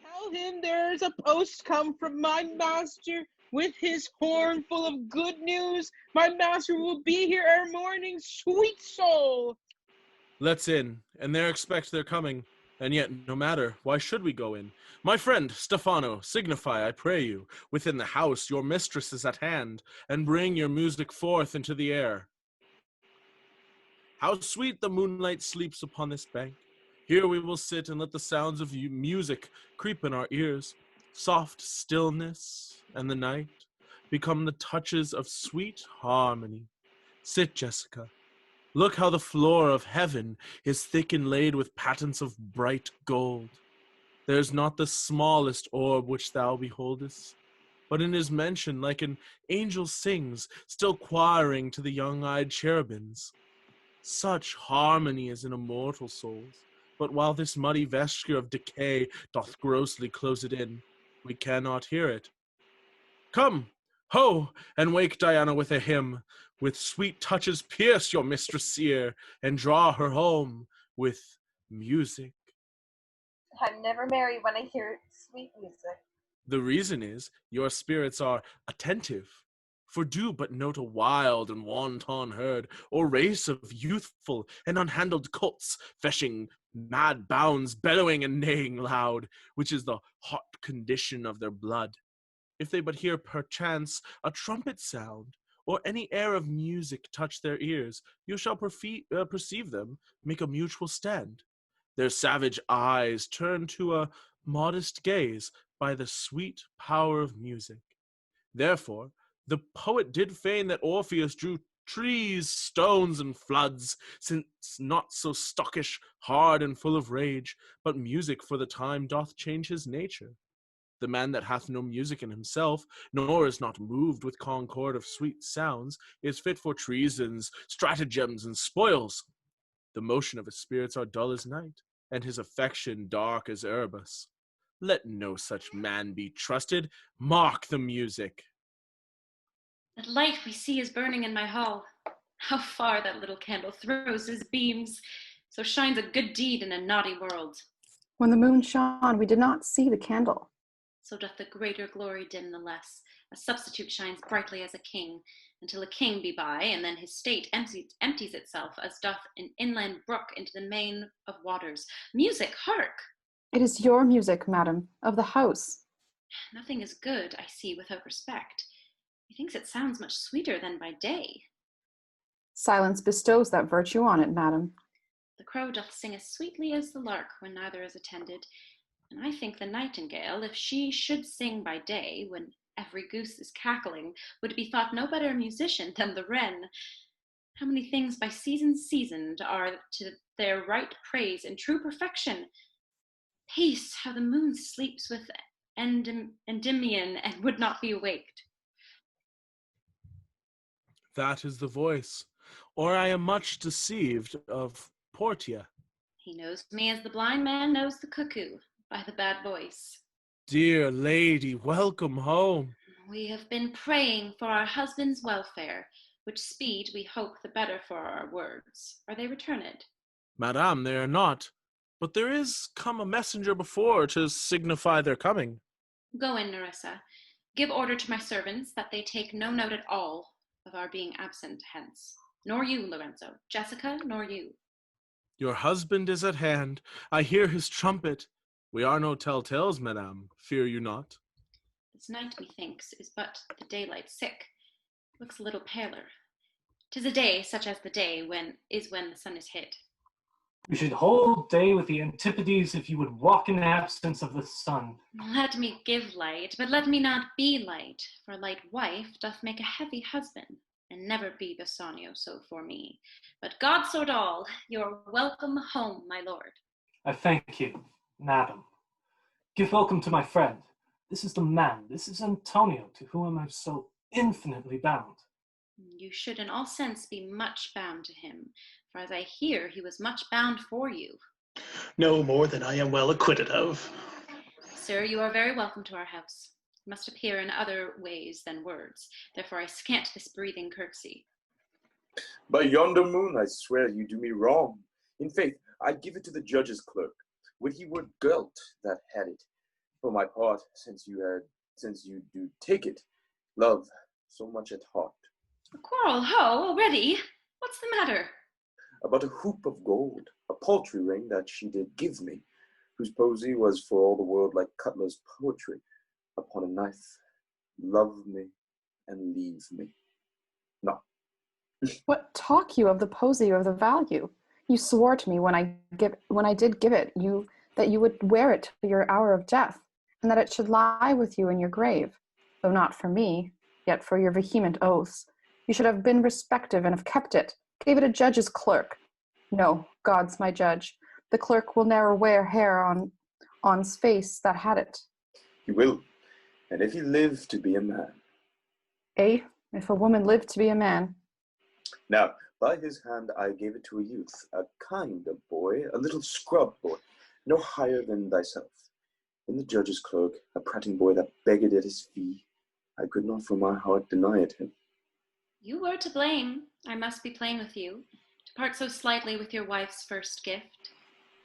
Tell him there's a post come from my master with his horn full of good news. My master will be here ere morning, sweet soul. Let's in, and there expect their coming. And yet, no matter, why should we go in? My friend, Stefano, signify, I pray you, within the house your mistress is at hand, and bring your music forth into the air. How sweet the moonlight sleeps upon this bank. Here we will sit and let the sounds of music creep in our ears. Soft stillness and the night become the touches of sweet harmony. Sit, Jessica. Look how the floor of heaven is thick inlaid with patents of bright gold. There is not the smallest orb which thou beholdest, but in his mention like an angel sings, still choiring to the young-eyed cherubims. Such harmony is in immortal souls, but while this muddy vesture of decay doth grossly close it in, we cannot hear it. Come, ho, and wake Diana with a hymn, with sweet touches pierce your mistress' ear, and draw her home with music. I'm never merry when I hear sweet music. The reason is, your spirits are attentive. For do but note a wild and wanton herd, or race of youthful and unhandled colts, fetching mad bounds, bellowing and neighing loud, which is the hot condition of their blood. If they but hear perchance a trumpet sound, or any air of music touch their ears, you shall perceive them make a mutual stand. Their savage eyes turn to a modest gaze by the sweet power of music. Therefore, the poet did feign that Orpheus drew trees, stones, and floods, since not so stockish, hard, and full of rage, but music for the time doth change his nature. The man that hath no music in himself, nor is not moved with concord of sweet sounds, is fit for treasons, stratagems, and spoils. The motion of his spirits are dull as night, and his affection dark as Erebus. Let no such man be trusted. Mark the music. That light we see is burning in my hall. How far that little candle throws his beams. So shines a good deed in a naughty world. When the moon shone, we did not see the candle. So doth the greater glory dim the less. A substitute shines brightly as a king, until a king be by, and then his state empties itself, as doth an inland brook into the main of waters. Music, hark! It is your music, madam, of the house. Nothing is good, I see, without respect. Methinks it sounds much sweeter than by day. Silence bestows that virtue on it, madam. The crow doth sing as sweetly as the lark when neither is attended, and I think the nightingale, if she should sing by day, when every goose is cackling, would be thought no better a musician than the wren. How many things by season seasoned are to their right praise and true perfection. Peace, how the moon sleeps with Endymion and would not be awaked. That is the voice, or I am much deceived of Portia. He knows me as the blind man knows the cuckoo, by the bad voice. Dear lady, welcome home. We have been praying for our husband's welfare, which speed we hope the better for our words. Are they returned? Madame, they are not. But there is come a messenger before to signify their coming. Go in, Nerissa. Give order to my servants that they take no note at all of our being absent hence. Nor you, Lorenzo. Jessica, nor you. Your husband is at hand. I hear his trumpet. We are no telltales, madame. Fear you not. This night, methinks, is but the daylight sick. Looks a little paler. 'Tis a day such as the day when the sun is hid. You should hold day with the antipodes if you would walk in the absence of the sun. Let me give light, but let me not be light, for light wife doth make a heavy husband, and never be Bassanio so for me. But God sort all, you're welcome home, my lord. I thank you, madam. Give welcome to my friend. This is the man, this is Antonio, to whom I'm so infinitely bound. You should in all sense be much bound to him, for as I hear, he was much bound for you. No more than I am well acquitted of. Sir, you are very welcome to our house. It must appear in other ways than words, therefore I scant this breathing courtesy. By yonder moon, I swear you do me wrong. In faith, I'd give it to the judge's clerk. Would he were guilt that had it. For my part, since you do take it, love so much at heart. A quarrel, ho, already? What's the matter? About a hoop of gold, a paltry ring that she did give me, whose posy was for all the world like Cutler's poetry upon a knife. Love me and leave me. No. What talk you of the posy or the value? You swore to me when I did give it you that you would wear it to your hour of death, and that it should lie with you in your grave, though not for me, yet for your vehement oaths. You should have been respective and have kept it, gave it a judge's clerk. No, God's my judge. The clerk will ne'er wear hair on's face that had it. He will, and if he live to be a man. Eh, if a woman lived to be a man. Now, by his hand I gave it to a youth, a kind of boy, a little scrub boy, no higher than thyself. In the judge's clerk, a prating boy that begged at his fee, I could not from my heart deny it him. You were to blame, I must be plain with you, to part so slightly with your wife's first gift,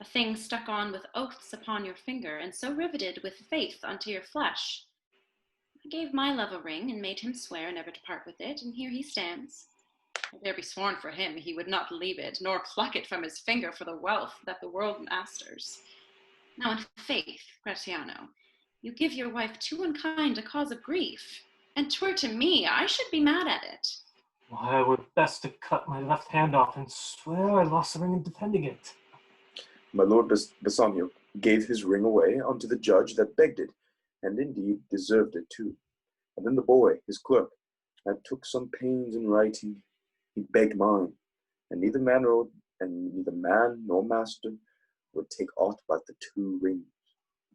a thing stuck on with oaths upon your finger, and so riveted with faith unto your flesh. I gave my love a ring, and made him swear never to part with it, and here he stands. I dare be sworn for him he would not leave it, nor pluck it from his finger for the wealth that the world masters. Now in faith, Gratiano, you give your wife too unkind a cause of grief, and 'twere to me, I should be mad at it. Why, it were best to cut my left hand off and swear I lost the ring in defending it. My lord Bassanio gave his ring away unto the judge that begged it, and indeed deserved it too. And then the boy, his clerk, that took some pains in writing, he begged mine, and neither man nor master would take aught but the 2 rings.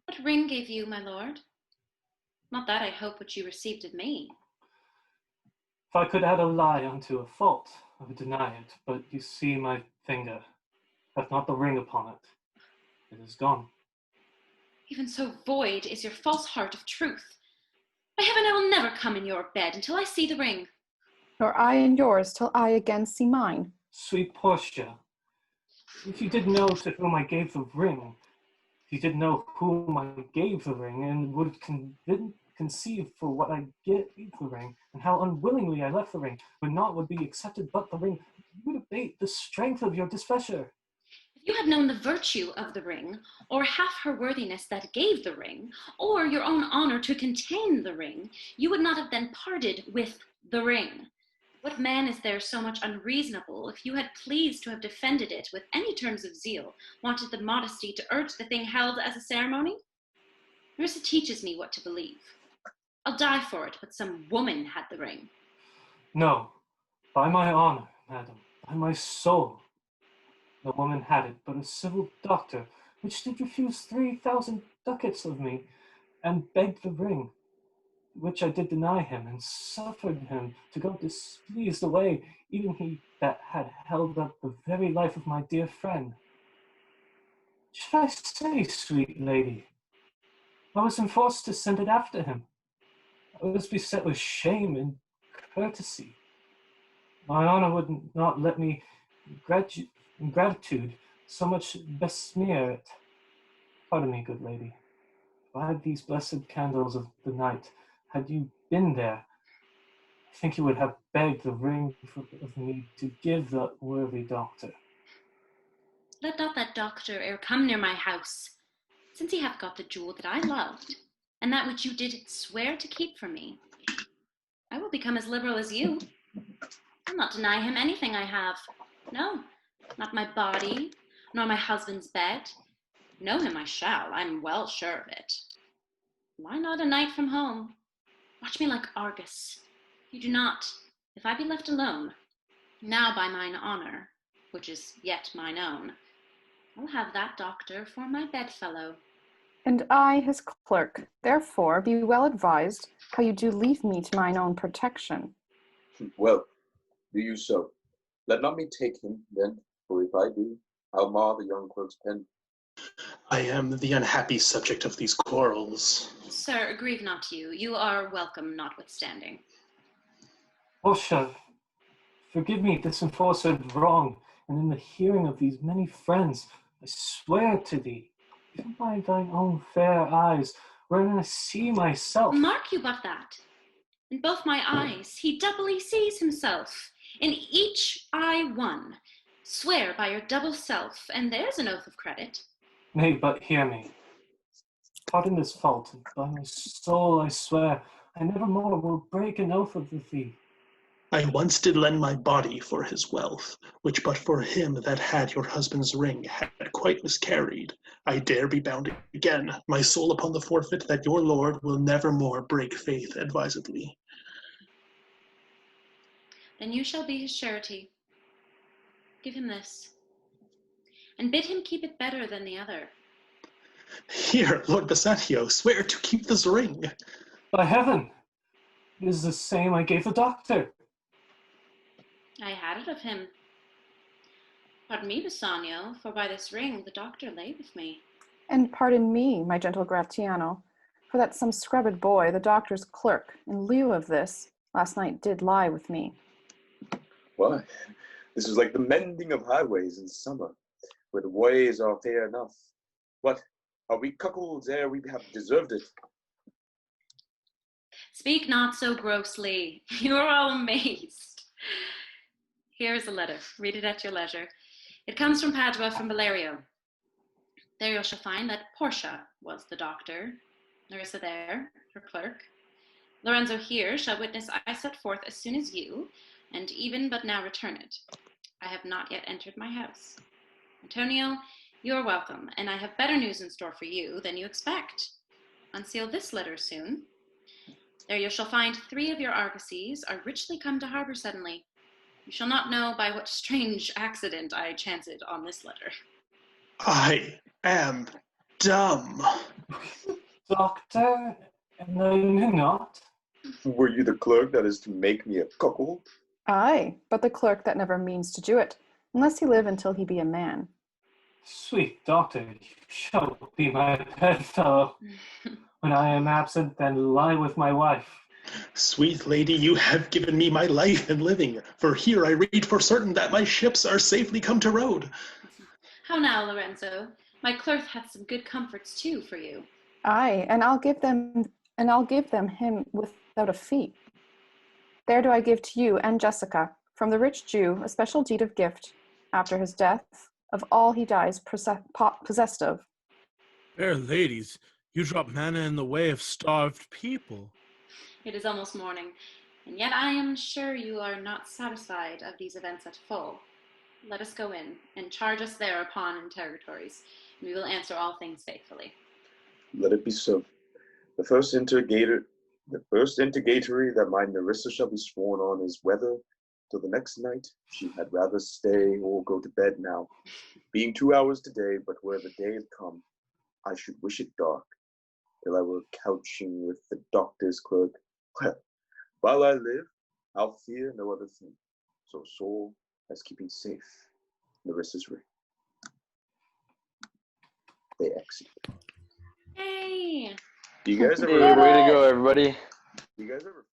What ring gave you, my lord? Not that I hope which you received of me. If I could add a lie unto a fault, I would deny it, but you see my finger hath not the ring upon it. It is gone. Even so void is your false heart of truth. By heaven, I will never come in your bed until I see the ring. Nor I in yours till I again see mine. Sweet Portia, if you did know to whom I gave the ring, if you did know whom I gave the ring, and would conceive for what I gave the ring, and how unwillingly I left the ring, would be accepted but the ring, you would abate the strength of your displeasure. If you had known the virtue of the ring, or half her worthiness that gave the ring, or your own honor to contain the ring, you would not have then parted with the ring. What man is there so much unreasonable, if you had pleased to have defended it with any terms of zeal, wanted the modesty to urge the thing held as a ceremony? Marissa teaches me what to believe. I'll die for it, but some woman had the ring. No, by my honor, madam, by my soul. The woman had it, but a civil doctor, which did refuse 3,000 ducats of me, and begged the ring, which I did deny him, and suffered him to go displeased away, even he that had held up the very life of my dear friend. Should I say, sweet lady, I was enforced to send it after him. I was beset with shame and courtesy. My honor would not let me in gratitude so much besmear it. Pardon me, good lady. By these blessed candles of the night, had you been there, I think you would have begged the ring of me to give the worthy doctor. Let not that doctor e'er come near my house, since he hath got the jewel that I loved, and that which you did swear to keep from me. I will become as liberal as you. I'll not deny him anything I have. No, not my body, nor my husband's bed. Know him I shall, I'm well sure of it. Lie not a night from home. Watch me like Argus. If you do not, if I be left alone, now by mine honor, which is yet mine own, I'll have that doctor for my bedfellow. And I, his clerk, therefore be well advised how you do leave me to mine own protection. Well, do you so. Let not me take him, then, for if I do, I'll mar the young clerk's pen. I am the unhappy subject of these quarrels. Sir, grieve not you. You are welcome notwithstanding. Portia, forgive me this enforcer wrong, and in the hearing of these many friends, I swear to thee, even by thine own fair eyes, wherein I see myself. Mark you but that. In both my eyes he doubly sees himself. In each eye one. Swear by your double self, and there's an oath of credit. Nay, but hear me. Pardon this fault, and by my soul I swear, I never more will break an oath of thee. I once did lend my body for his wealth, which but for him that had your husband's ring had quite miscarried. I dare be bound again, my soul upon the forfeit that your lord will never more break faith advisedly. Then you shall be his surety. Give him this, and bid him keep it better than the other. Here, Lord Bassanio, swear to keep this ring. By heaven, it is the same I gave the doctor. I had it of him. Pardon me, Bassanio, for by this ring the doctor lay with me. And pardon me, my gentle Gratiano, for that some scrubbed boy, the doctor's clerk, in lieu of this, last night did lie with me. Why, this is like the mending of highways in summer, where the ways are fair enough. What, are we cuckolds ere we have deserved it? Speak not so grossly. You are all amazed. Here is a letter. Read it at your leisure. It comes from Padua, from Valerio. There you shall find that Portia was the doctor, Larissa there, her clerk. Lorenzo here shall witness I set forth as soon as you, and even but now return it. I have not yet entered my house. Antonio, you are welcome, and I have better news in store for you than you expect. Unseal this letter soon. There you shall find 3 of your argosies are richly come to harbor suddenly. You shall not know by what strange accident I chanced on this letter. I am dumb. Doctor, and I knew not. Were you the clerk that is to make me a cuckold? Aye, but the clerk that never means to do it, unless he live until he be a man. Sweet doctor, you shall be my bedfellow. When I am absent, then lie with my wife. Sweet lady, you have given me my life and living, for here I read for certain that my ships are safely come to road. How now, Lorenzo? My clerk hath some good comforts too for you. Aye, and I'll give them him without a fee. There do I give to you and Jessica, from the rich Jew, a special deed of gift, after his death, of all he dies possessed of. Fair ladies, you drop manna in the way of starved people. It is almost morning, and yet I am sure you are not satisfied of these events at full. Let us go in, and charge us thereupon in territories, and we will answer all things faithfully. Let it be so. The first interrogatory that my Nerissa shall be sworn on is whether, till the next night, she had rather stay or go to bed now. Being 2 hours today, but where the day had come, I should wish it dark, till I were couching with the doctor's clerk. Well, while I live, I'll fear no other thing, so sole as keeping safe Nerissa's ring. They exit. Hey! Do you guys ever? Hey, way to go, everybody. Do you guys ever